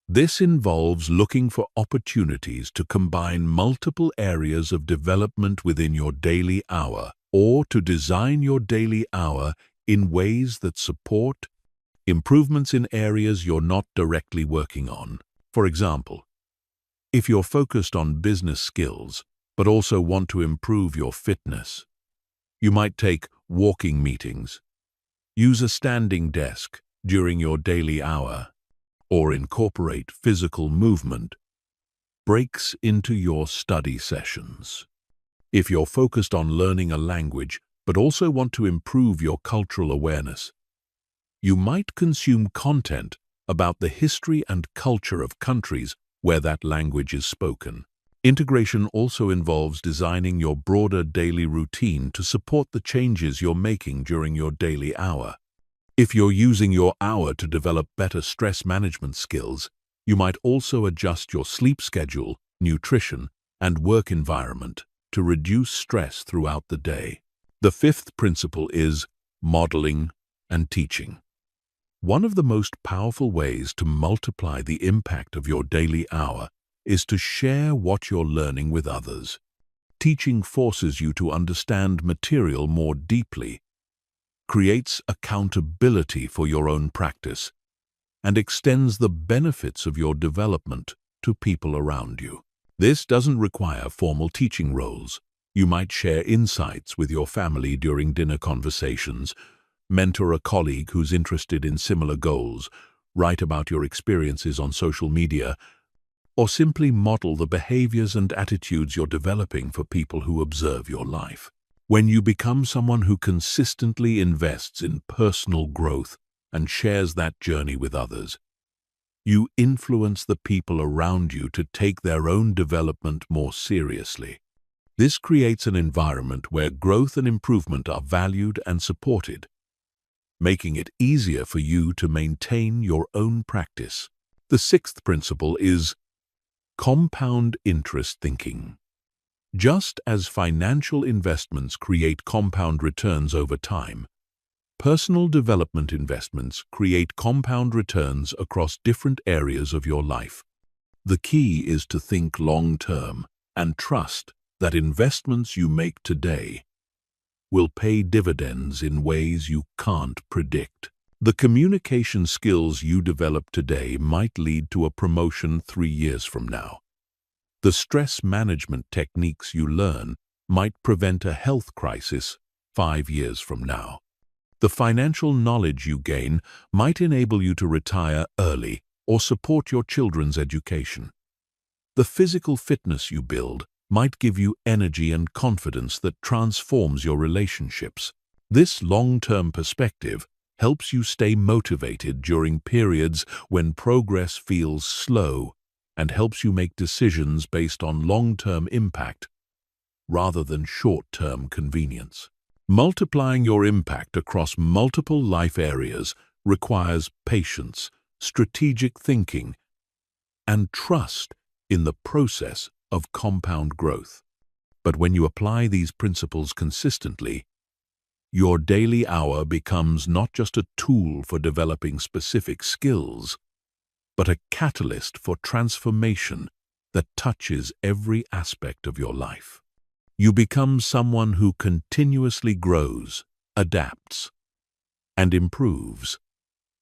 S1: This involves looking for opportunities to combine multiple areas of development within your daily hour, or to design your daily hour in ways that support improvements in areas you're not directly working on. For example, if you're focused on business skills but also want to improve your fitness, you might take walking meetings, use a standing desk during your daily hour, or incorporate physical movement breaks into your study sessions. If you're focused on learning a language but also want to improve your cultural awareness, you might consume content about the history and culture of countries where that language is spoken. Integration also involves designing your broader daily routine to support the changes you're making during your daily hour. If you're using your hour to develop better stress management skills, you might also adjust your sleep schedule, nutrition, and work environment to reduce stress throughout the day. The fifth principle is modeling and teaching. One of the most powerful ways to multiply the impact of your daily hour is to share what you're learning with others. Teaching forces you to understand material more deeply, creates accountability for your own practice, and extends the benefits of your development to people around you. This doesn't require formal teaching roles. You might share insights with your family during dinner conversations, mentor a colleague who's interested in similar goals, write about your experiences on social media, or simply model the behaviors and attitudes you're developing for people who observe your life. When you become someone who consistently invests in personal growth and shares that journey with others, you influence the people around you to take their own development more seriously. This creates an environment where growth and improvement are valued and supported, making it easier for you to maintain your own practice. The sixth principle is compound interest thinking. Just as financial investments create compound returns over time, personal development investments create compound returns across different areas of your life. The key is to think long-term and trust that investments you make today will pay dividends in ways you can't predict. The communication skills you develop today might lead to a promotion 3 years from now. The stress management techniques you learn might prevent a health crisis 5 years from now. The financial knowledge you gain might enable you to retire early or support your children's education. The physical fitness you build might give you energy and confidence that transforms your relationships. This long-term perspective helps you stay motivated during periods when progress feels slow and helps you make decisions based on long-term impact rather than short-term convenience. Multiplying your impact across multiple life areas requires patience, strategic thinking, and trust in the process of compound growth. But when you apply these principles consistently, your daily hour becomes not just a tool for developing specific skills, but a catalyst for transformation that touches every aspect of your life. You become someone who continuously grows, adapts, and improves,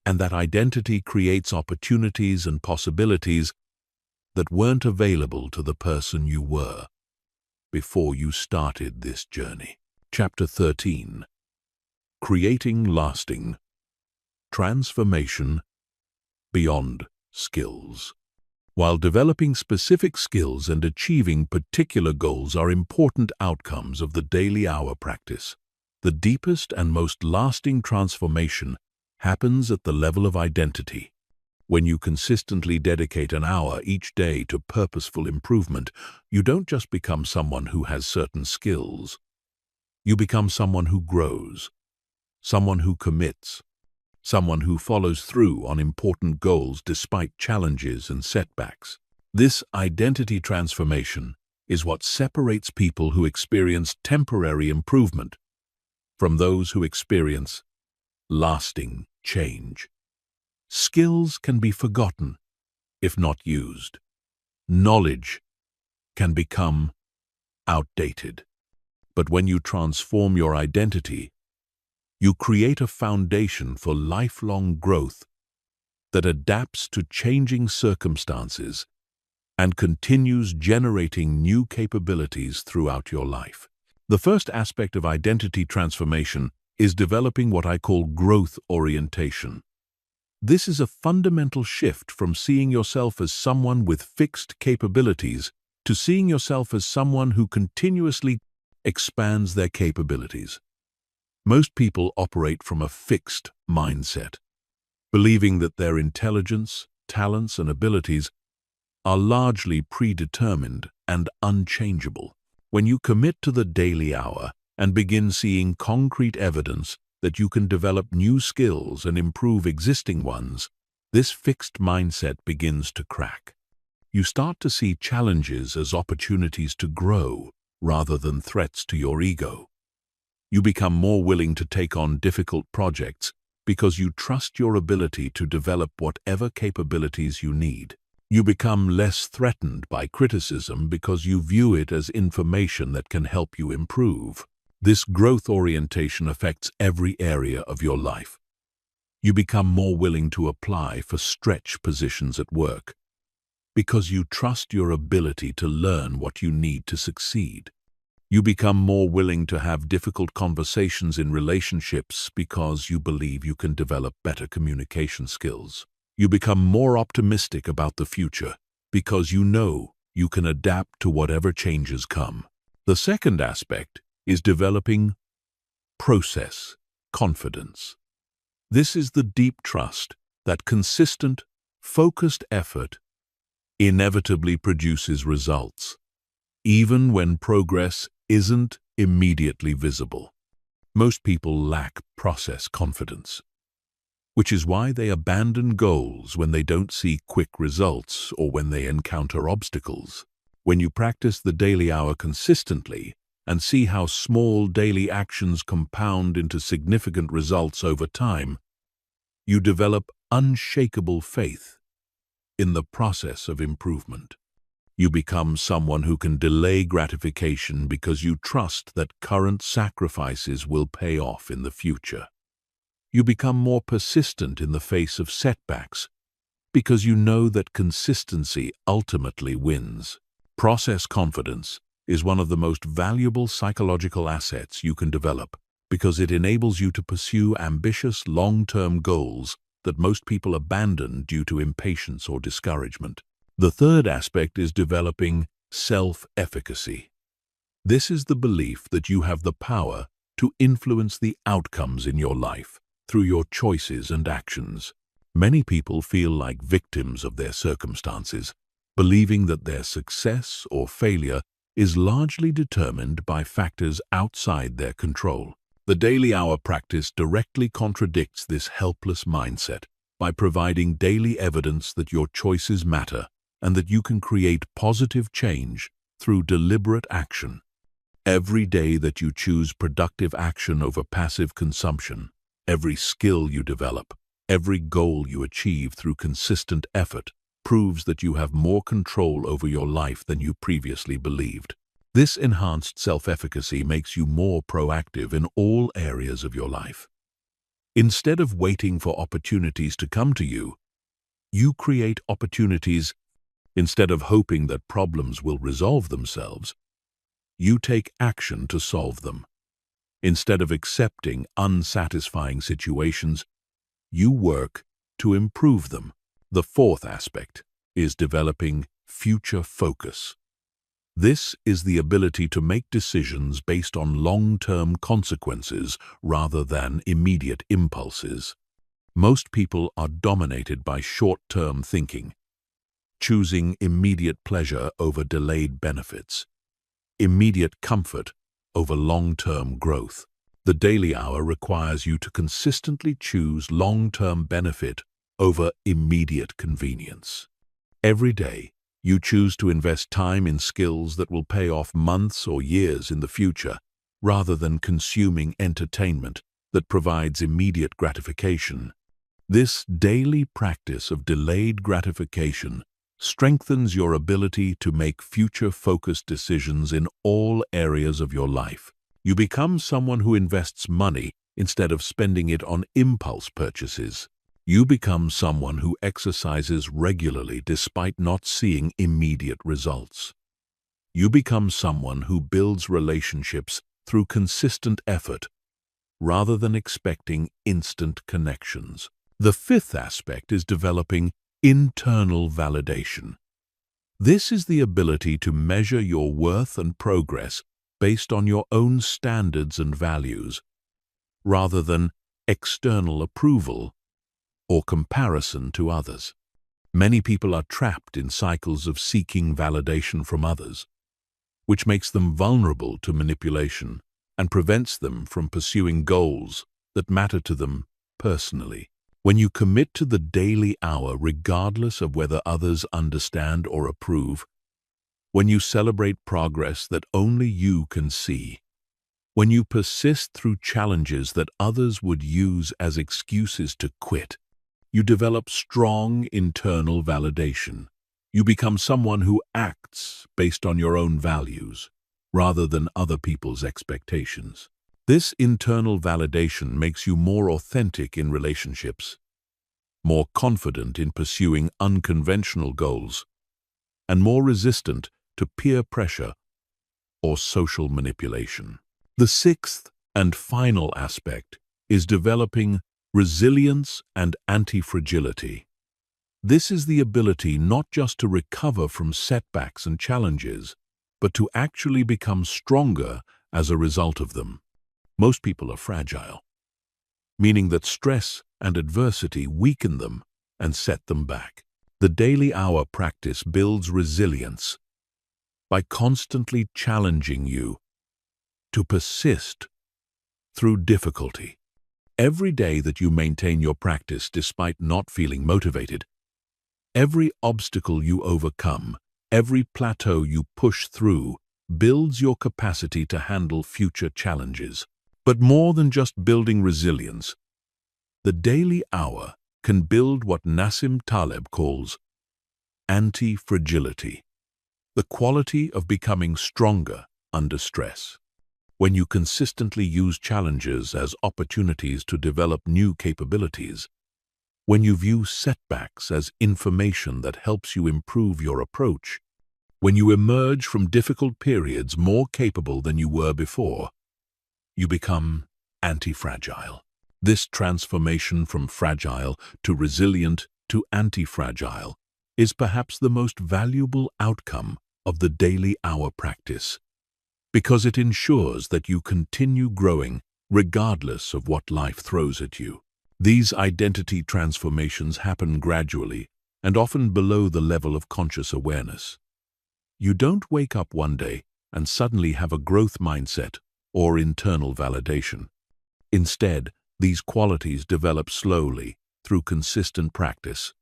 S1: and that identity creates opportunities and possibilities that weren't available to the person you were before you started this journey. Chapter 13. Creating lasting transformation beyond skills. While developing specific skills and achieving particular goals are important outcomes of the daily hour practice, the deepest and most lasting transformation happens at the level of identity. When you consistently dedicate an hour each day to purposeful improvement, you don't just become someone who has certain skills. You become someone who grows, someone who commits, someone who follows through on important goals despite challenges and setbacks. This identity transformation is what separates people who experience temporary improvement from those who experience lasting change. Skills can be forgotten if not used. Knowledge can become outdated. But when you transform your identity, you create a foundation for lifelong growth that adapts to changing circumstances and continues generating new capabilities throughout your life. The first aspect of identity transformation is developing what I call growth orientation. This is a fundamental shift from seeing yourself as someone with fixed capabilities to seeing yourself as someone who continuously expands their capabilities. Most people operate from a fixed mindset, believing that their intelligence, talents, and abilities are largely predetermined and unchangeable. When you commit to the daily hour and begin seeing concrete evidence that you can develop new skills and improve existing ones, this fixed mindset begins to crack. You start to see challenges as opportunities to grow rather than threats to your ego. You become more willing to take on difficult projects because you trust your ability to develop whatever capabilities you need. You become less threatened by criticism because you view it as information that can help you improve. This growth orientation affects every area of your life. You become more willing to apply for stretch positions at work because you trust your ability to learn what you need to succeed. You become more willing to have difficult conversations in relationships because you believe you can develop better communication skills. You become more optimistic about the future because you know you can adapt to whatever changes come. The second aspect is developing process confidence. This is the deep trust that consistent, focused effort inevitably produces results, even when progress isn't immediately visible. Most people lack process confidence, which is why they abandon goals when they don't see quick results or when they encounter obstacles. When you practice the daily hour consistently and see how small daily actions compound into significant results over time, you develop unshakable faith in the process of improvement. You become someone who can delay gratification because you trust that current sacrifices will pay off in the future. You become more persistent in the face of setbacks because you know that consistency ultimately wins. Process confidence is one of the most valuable psychological assets you can develop because it enables you to pursue ambitious long-term goals that most people abandon due to impatience or discouragement. The third aspect is developing self-efficacy. This is the belief that you have the power to influence the outcomes in your life through your choices and actions. Many people feel like victims of their circumstances, believing that their success or failure is largely determined by factors outside their control. The daily hour practice directly contradicts this helpless mindset by providing daily evidence that your choices matter and that you can create positive change through deliberate action. Every day that you choose productive action over passive consumption, every skill you develop, every goal you achieve through consistent effort proves that you have more control over your life than you previously believed. This enhanced self-efficacy makes you more proactive in all areas of your life. Instead of waiting for opportunities to come to you, you create opportunities. Instead of hoping that problems will resolve themselves, you take action to solve them. Instead of accepting unsatisfying situations, you work to improve them. The fourth aspect is developing future focus. This is the ability to make decisions based on long-term consequences rather than immediate impulses. Most people are dominated by short-term thinking, choosing immediate pleasure over delayed benefits, immediate comfort over long-term growth. The daily hour requires you to consistently choose long-term benefit over immediate convenience. Every day, you choose to invest time in skills that will pay off months or years in the future, rather than consuming entertainment that provides immediate gratification. This daily practice of delayed gratification strengthens your ability to make future-focused decisions in all areas of your life. You become someone who invests money instead of spending it on impulse purchases. You become someone who exercises regularly despite not seeing immediate results. You become someone who builds relationships through consistent effort rather than expecting instant connections. The fifth aspect is developing internal validation. This is the ability to measure your worth and progress based on your own standards and values, rather than external approval or comparison to others. Many people are trapped in cycles of seeking validation from others, which makes them vulnerable to manipulation and prevents them from pursuing goals that matter to them personally. When you commit to the daily hour regardless of whether others understand or approve, when you celebrate progress that only you can see, when you persist through challenges that others would use as excuses to quit, you develop strong internal validation. You become someone who acts based on your own values, rather than other people's expectations. This internal validation makes you more authentic in relationships, more confident in pursuing unconventional goals, and more resistant to peer pressure or social manipulation. The sixth and final aspect is developing resilience and anti-fragility. This is the ability not just to recover from setbacks and challenges, but to actually become stronger as a result of them. Most people are fragile, meaning that stress and adversity weaken them and set them back. The daily hour practice builds resilience by constantly challenging you to persist through difficulty. Every day that you maintain your practice despite not feeling motivated, every obstacle you overcome, every plateau you push through, builds your capacity to handle future challenges. But more than just building resilience, the daily hour can build what Nassim Taleb calls anti-fragility, the quality of becoming stronger under stress. When you consistently use challenges as opportunities to develop new capabilities, when you view setbacks as information that helps you improve your approach, when you emerge from difficult periods more capable than you were before, you become anti-fragile. This transformation from fragile to resilient to anti-fragile is perhaps the most valuable outcome of the daily hour practice, because it ensures that you continue growing regardless of what life throws at you. These identity transformations happen gradually and often below the level of conscious awareness. You don't wake up one day and suddenly have a growth mindset or internal validation. Instead, these qualities develop slowly through consistent practice,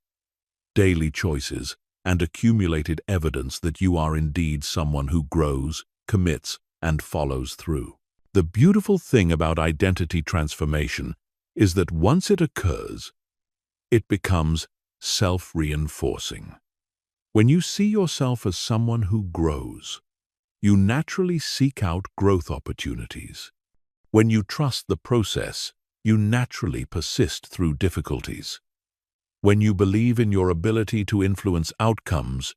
S1: daily choices, and accumulated evidence that you are indeed someone who grows, commits, and follows through. The beautiful thing about identity transformation is that once it occurs, it becomes self-reinforcing. When you see yourself as someone who grows, you naturally seek out growth opportunities. When you trust the process, you naturally persist through difficulties. When you believe in your ability to influence outcomes,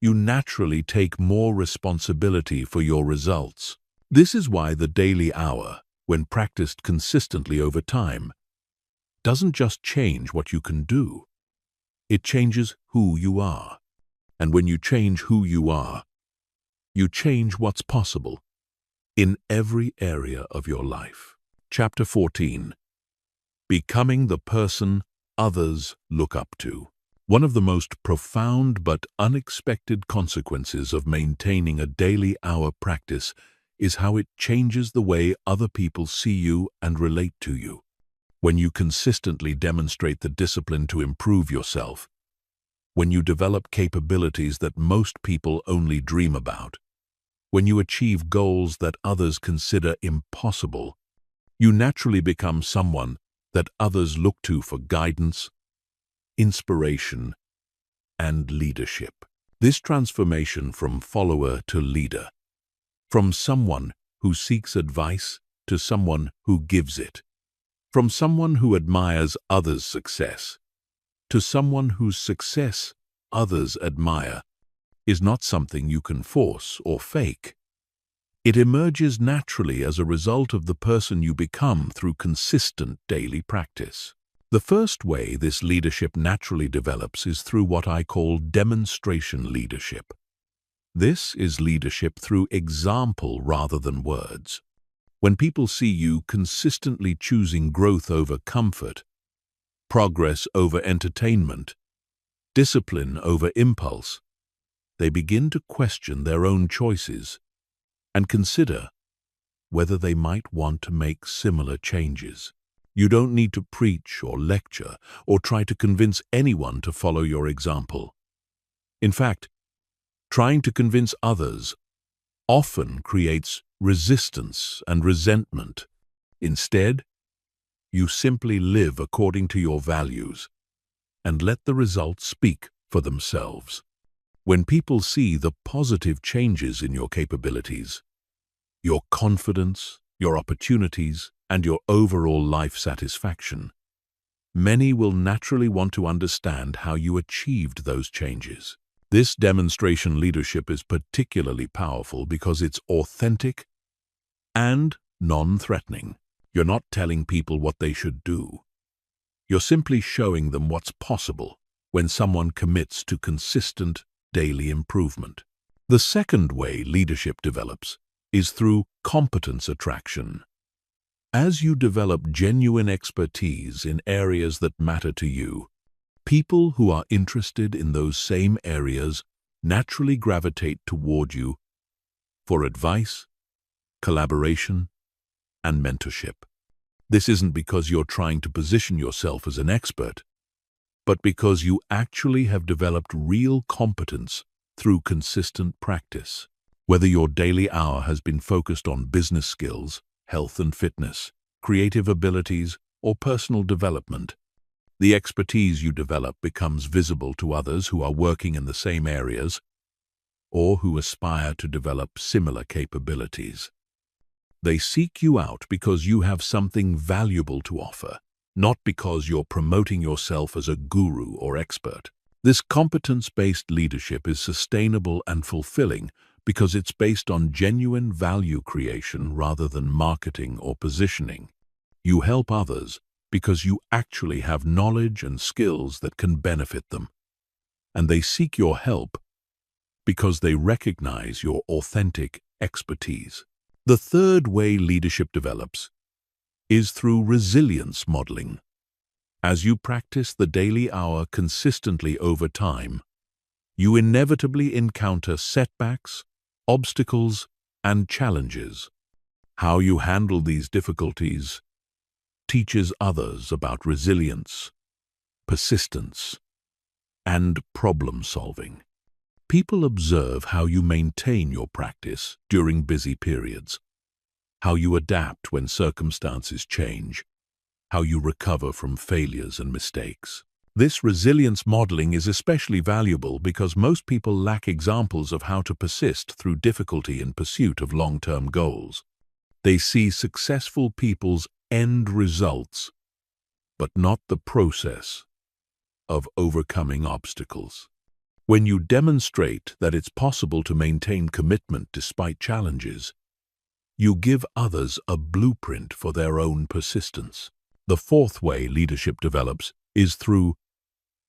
S1: you naturally take more responsibility for your results. This is why the daily hour, when practiced consistently over time, doesn't just change what you can do. It changes who you are. And when you change who you are, you change what's possible in every area of your life. Chapter 14. Becoming the person others look up to. One of the most profound but unexpected consequences of maintaining a daily hour practice is how it changes the way other people see you and relate to you. When you consistently demonstrate the discipline to improve yourself, when you develop capabilities that most people only dream about, when you achieve goals that others consider impossible, you naturally become someone that others look to for guidance, inspiration, and leadership. This transformation from follower to leader, from someone who seeks advice to someone who gives it, from someone who admires others' success to someone whose success others admire, is not something you can force or fake. It emerges naturally as a result of the person you become through consistent daily practice. The first way this leadership naturally develops is through what I call demonstration leadership. This is leadership through example rather than words. When people see you consistently choosing growth over comfort, progress over entertainment, discipline over impulse, they begin to question their own choices and consider whether they might want to make similar changes. You don't need to preach or lecture or try to convince anyone to follow your example. In fact, trying to convince others often creates resistance and resentment. Instead, you simply live according to your values and let the results speak for themselves. When people see the positive changes in your capabilities, your confidence, your opportunities, and your overall life satisfaction. Many will naturally want to understand how you achieved those changes. This demonstration leadership is particularly powerful because it's authentic and non-threatening. You're not telling people what they should do. You're simply showing them what's possible when someone commits to consistent daily improvement. The second way leadership develops is through competence attraction. As you develop genuine expertise in areas that matter to you, people who are interested in those same areas naturally gravitate toward you for advice, collaboration, and mentorship. This isn't because you're trying to position yourself as an expert, but because you actually have developed real competence through consistent practice. Whether your daily hour has been focused on business skills, health and fitness, creative abilities, or personal development, the expertise you develop becomes visible to others who are working in the same areas or who aspire to develop similar capabilities. They seek you out because you have something valuable to offer, not because you're promoting yourself as a guru or expert. This competence-based leadership is sustainable and fulfilling because it's based on genuine value creation rather than marketing or positioning. You help others because you actually have knowledge and skills that can benefit them, and they seek your help because they recognize your authentic expertise. The third way leadership develops is through resilience modeling. As you practice the daily hour consistently over time, you inevitably encounter setbacks, obstacles, and challenges. How you handle these difficulties teaches others about resilience, persistence, and problem-solving. People observe how you maintain your practice during busy periods, how you adapt when circumstances change, how you recover from failures and mistakes. This resilience modeling is especially valuable because most people lack examples of how to persist through difficulty in pursuit of long-term goals. They see successful people's end results, but not the process of overcoming obstacles. When you demonstrate that it's possible to maintain commitment despite challenges, you give others a blueprint for their own persistence. The fourth way leadership develops is through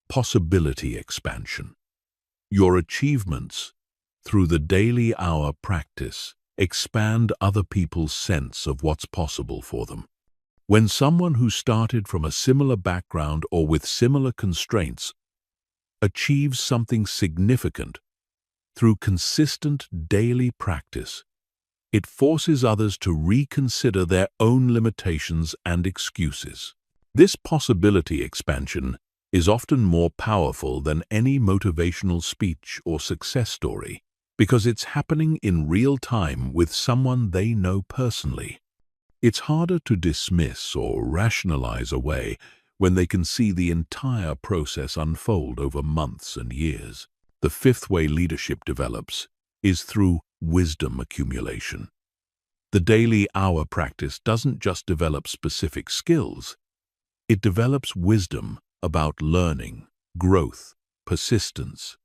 S1: possibility expansion. Your achievements through the daily hour practice expand other people's sense of what's possible for them. When someone who started from a similar background or with similar constraints achieves something significant through consistent daily practice, it forces others to reconsider their own limitations and excuses. This possibility expansion is often more powerful than any motivational speech or success story because it's happening in real time with someone they know personally. It's harder to dismiss or rationalize away when they can see the entire process unfold over months and years. The fifth way leadership develops is through wisdom accumulation. The daily hour practice doesn't just develop specific skills, it develops wisdom about learning, growth, persistence,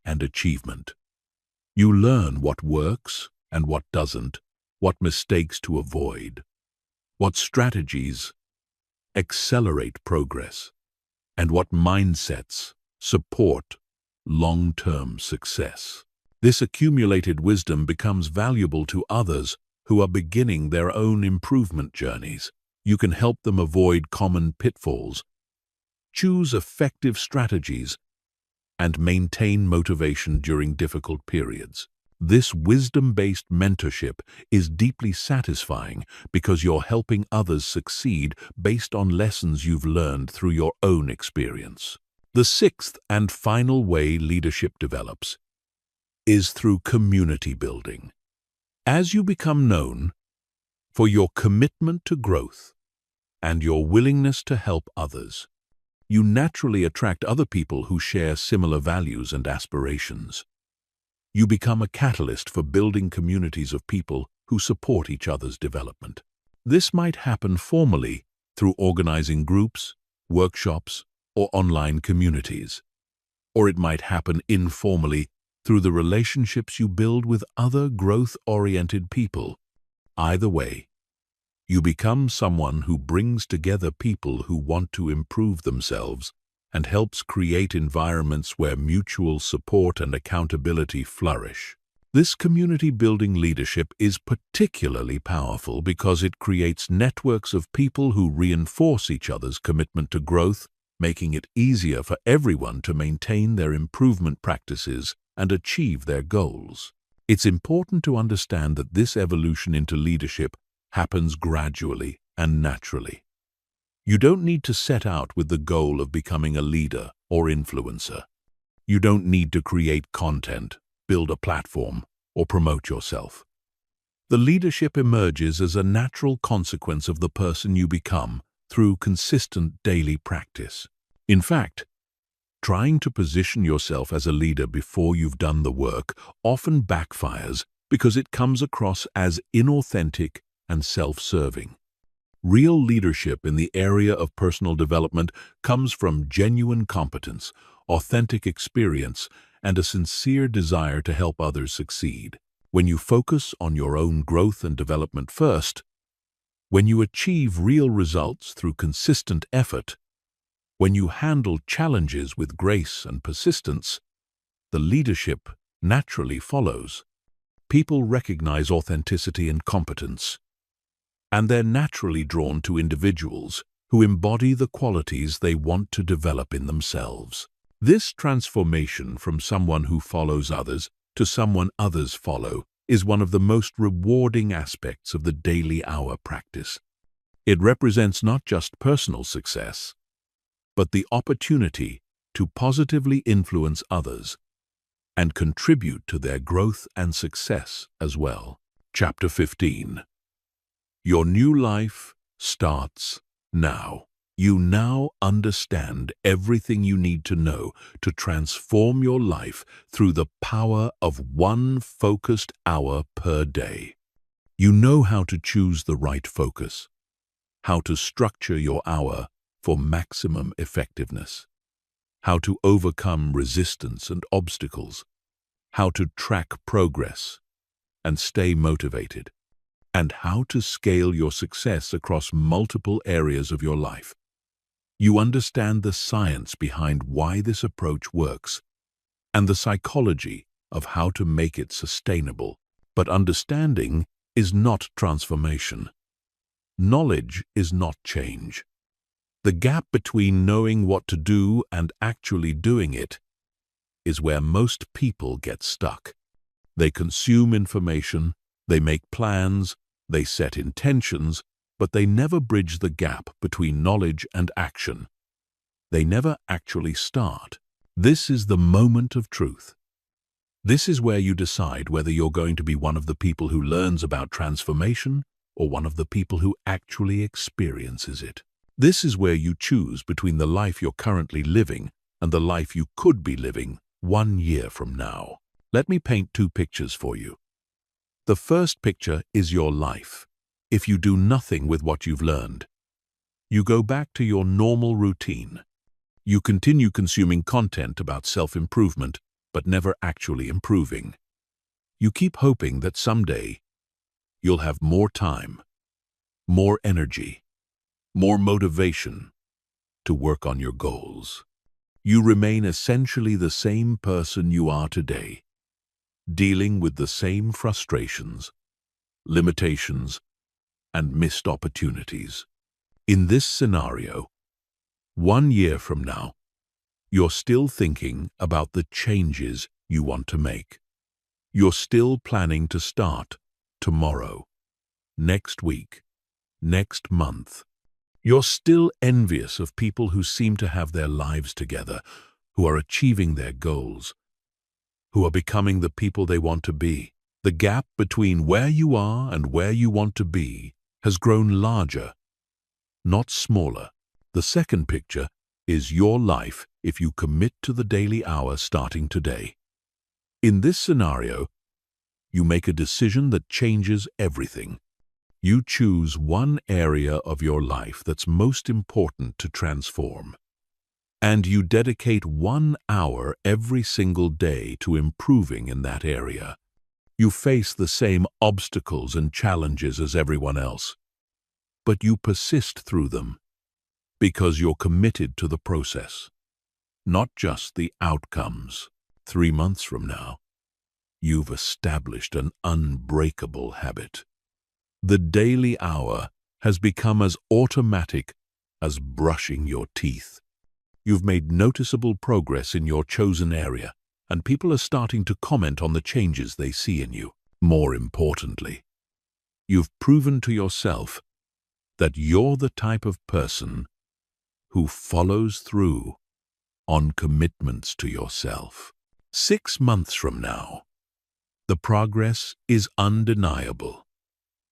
S1: and achievement. You learn what works and what doesn't, what mistakes to avoid, what strategies accelerate progress, and what mindsets support long-term success. This accumulated wisdom becomes valuable to others who are beginning their own improvement journeys. You can help them avoid common pitfalls, choose effective strategies, and maintain motivation during difficult periods. This wisdom-based mentorship is deeply satisfying because you're helping others succeed based on lessons you've learned through your own experience. The sixth and final way leadership develops is through community building. As you become known for your commitment to growth and your willingness to help others, you naturally attract other people who share similar values and aspirations. You become a catalyst for building communities of people who support each other's development. This might happen formally through organizing groups, workshops, or online communities. Or it might happen informally through the relationships you build with other growth-oriented people. Either way, you become someone who brings together people who want to improve themselves and helps create environments where mutual support and accountability flourish. This community-building leadership is particularly powerful because it creates networks of people who reinforce each other's commitment to growth, making it easier for everyone to maintain their improvement practices and achieve their goals. It's important to understand that this evolution into leadership happens gradually and naturally. You don't need to set out with the goal of becoming a leader or influencer. You don't need to create content, build a platform, or promote yourself. The leadership emerges as a natural consequence of the person you become through consistent daily practice. In fact, trying to position yourself as a leader before you've done the work often backfires because it comes across as inauthentic and self-serving. Real leadership in the area of personal development comes from genuine competence, authentic experience, and a sincere desire to help others succeed. When you focus on your own growth and development first, when you achieve real results through consistent effort, when you handle challenges with grace and persistence, the leadership naturally follows. People recognize authenticity and competence, and they're naturally drawn to individuals who embody the qualities they want to develop in themselves. This transformation from someone who follows others to someone others follow is one of the most rewarding aspects of the daily hour practice. It represents not just personal success, but the opportunity to positively influence others and contribute to their growth and success as well. Chapter 15. Your new life starts now. You now understand everything you need to know to transform your life through the power of one focused hour per day. You know how to choose the right focus, how to structure your hour for maximum effectiveness, how to overcome resistance and obstacles, how to track progress and stay motivated, and how to scale your success across multiple areas of your life. You understand the science behind why this approach works and the psychology of how to make it sustainable. But understanding is not transformation. Knowledge is not change. The gap between knowing what to do and actually doing it is where most people get stuck. They consume information, they make plans, they set intentions, but they never bridge the gap between knowledge and action. They never actually start. This is the moment of truth. This is where you decide whether you're going to be one of the people who learns about transformation or one of the people who actually experiences it. This is where you choose between the life you're currently living and the life you could be living 1 year from now. Let me paint two pictures for you. The first picture is your life. If you do nothing with what you've learned, you go back to your normal routine. You continue consuming content about self-improvement, but never actually improving. You keep hoping that someday you'll have more time, more energy, more motivation to work on your goals. You remain essentially the same person you are today, dealing with the same frustrations, limitations, and missed opportunities. In this scenario, 1 year from now, you're still thinking about the changes you want to make. You're still planning to start tomorrow, next week, next month. You're still envious of people who seem to have their lives together, who are achieving their goals, who are becoming the people they want to be. The gap between where you are and where you want to be has grown larger, not smaller. The second picture is your life if you commit to the daily hour starting today. In this scenario, You make a decision that changes everything. You choose one area of your life that's most important to transform. And you dedicate 1 hour every single day to improving in that area. You face the same obstacles and challenges as everyone else, but you persist through them because you're committed to the process, not just the outcomes. 3 months from now, you've established an unbreakable habit. The daily hour has become as automatic as brushing your teeth. You've made noticeable progress in your chosen area, and people are starting to comment on the changes they see in you. More importantly, you've proven to yourself that you're the type of person who follows through on commitments to yourself. 6 months from now, the progress is undeniable.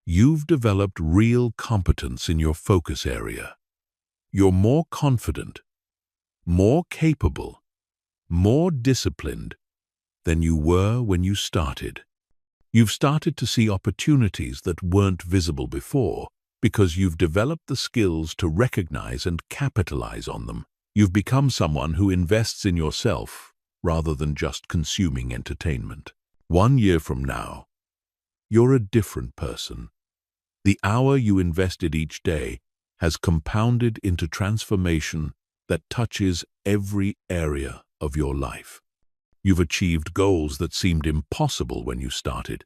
S1: You've developed real competence in your focus area. You're more confident, more capable, more disciplined than you were when you started. You've started to see opportunities that weren't visible before because you've developed the skills to recognize and capitalize on them. You've become someone who invests in yourself rather than just consuming entertainment. 1 year from now, you're a different person. The hour you invested each day has compounded into transformation that touches every area of your life. You've achieved goals that seemed impossible when you started.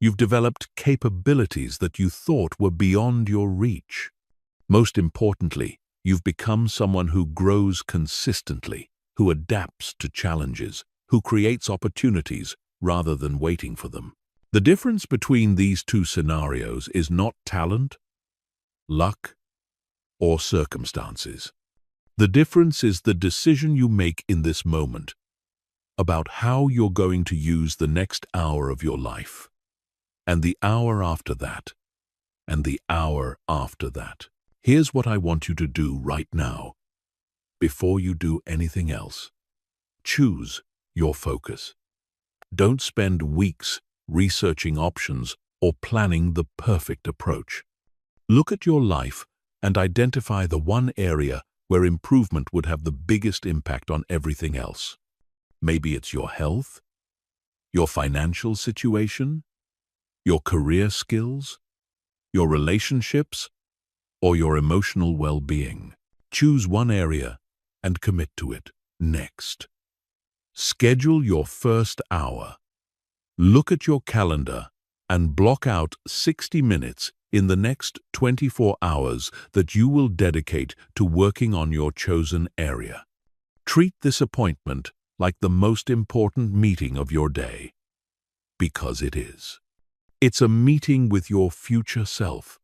S1: You've developed capabilities that you thought were beyond your reach. Most importantly, you've become someone who grows consistently, who adapts to challenges, who creates opportunities rather than waiting for them. The difference between these two scenarios is not talent, luck, or circumstances. The difference is the decision you make in this moment about how you're going to use the next hour of your life, and the hour after that, and the hour after that. Here's what I want you to do right now, before you do anything else. Choose your focus. Don't spend weeks researching options or planning the perfect approach. Look at your life and identify the one area where improvement would have the biggest impact on everything else. Maybe it's your health, your financial situation, your career skills, your relationships, or your emotional well-being. Choose one area and commit to it. Next, schedule your first hour. Look at your calendar and block out 60 minutes in the next 24 hours that you will dedicate to working on your chosen area. Treat this appointment like the most important meeting of your day, because it is. It's a meeting with your future self,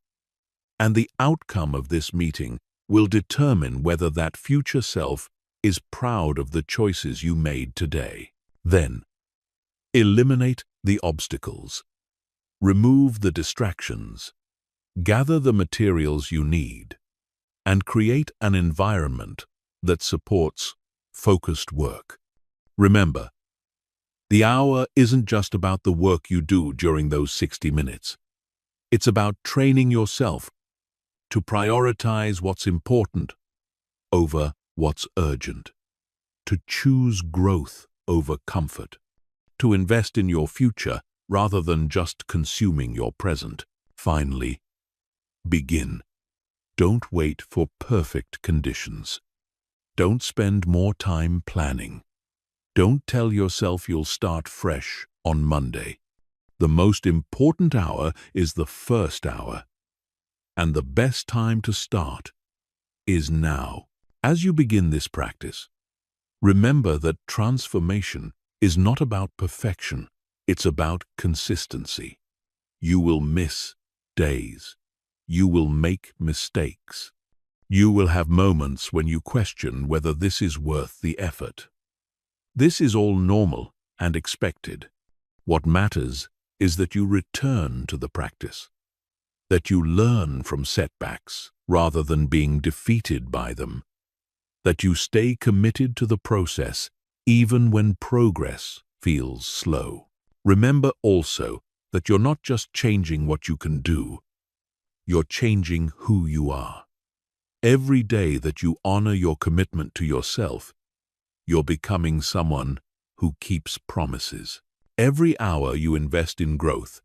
S1: and the outcome of this meeting will determine whether that future self is proud of the choices you made today. Then, eliminate the obstacles. Remove the distractions. Gather the materials you need, and create an environment that supports focused work. Remember, the hour isn't just about the work you do during those 60 minutes. It's about training yourself to prioritize what's important over what's urgent, to choose growth over comfort, to invest in your future rather than just consuming your present. Finally, begin. Don't wait for perfect conditions. Don't spend more time planning. Don't tell yourself you'll start fresh on Monday. The most important hour is the first hour, and the best time to start is now. As you begin this practice, remember that transformation is not about perfection, it's about consistency. You will miss days. You will make mistakes. You will have moments when you question whether this is worth the effort. This is all normal and expected. What matters is that you return to the practice, that you learn from setbacks rather than being defeated by them, that you stay committed to the process even when progress feels slow. Remember also that you're not just changing what you can do, you're changing who you are. Every day that you honor your commitment to yourself, you're becoming someone who keeps promises. Every hour you invest in growth,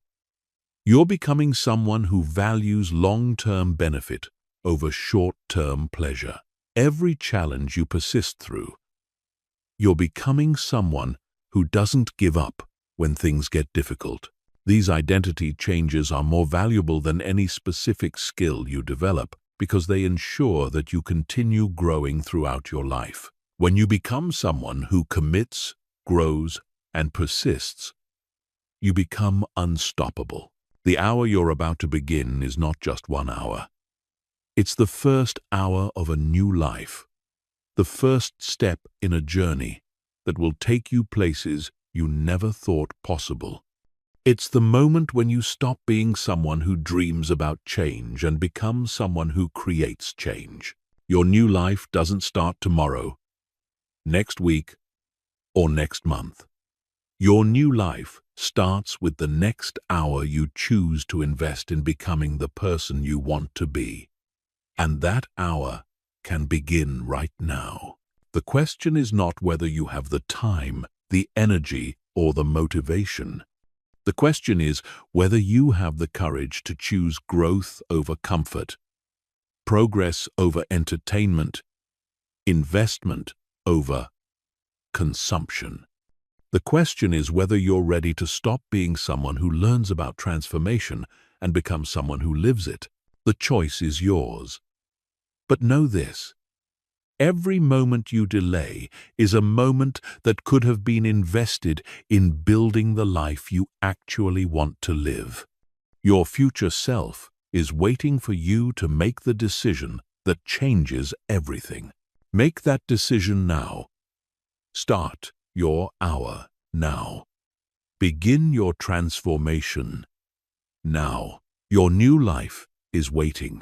S1: you're becoming someone who values long-term benefit over short-term pleasure. Every challenge you persist through, you're becoming someone who doesn't give up when things get difficult. These identity changes are more valuable than any specific skill you develop because they ensure that you continue growing throughout your life. When you become someone who commits, grows, and persists, you become unstoppable. The hour you're about to begin is not just 1 hour. It's the first hour of a new life, the first step in a journey that will take you places you never thought possible. It's the moment when you stop being someone who dreams about change and become someone who creates change. Your new life doesn't start tomorrow, next week, or next month. Your new life starts with the next hour you choose to invest in becoming the person you want to be. And that hour can begin right now. The question is not whether you have the time, the energy, or the motivation. The question is whether you have the courage to choose growth over comfort, progress over entertainment, investment over consumption. The question is whether you're ready to stop being someone who learns about transformation and become someone who lives it. The choice is yours. But know this: every moment you delay is a moment that could have been invested in building the life you actually want to live. Your future self is waiting for you to make the decision that changes everything. Make that decision now. Start your hour now. Begin your transformation now. Your new life is waiting.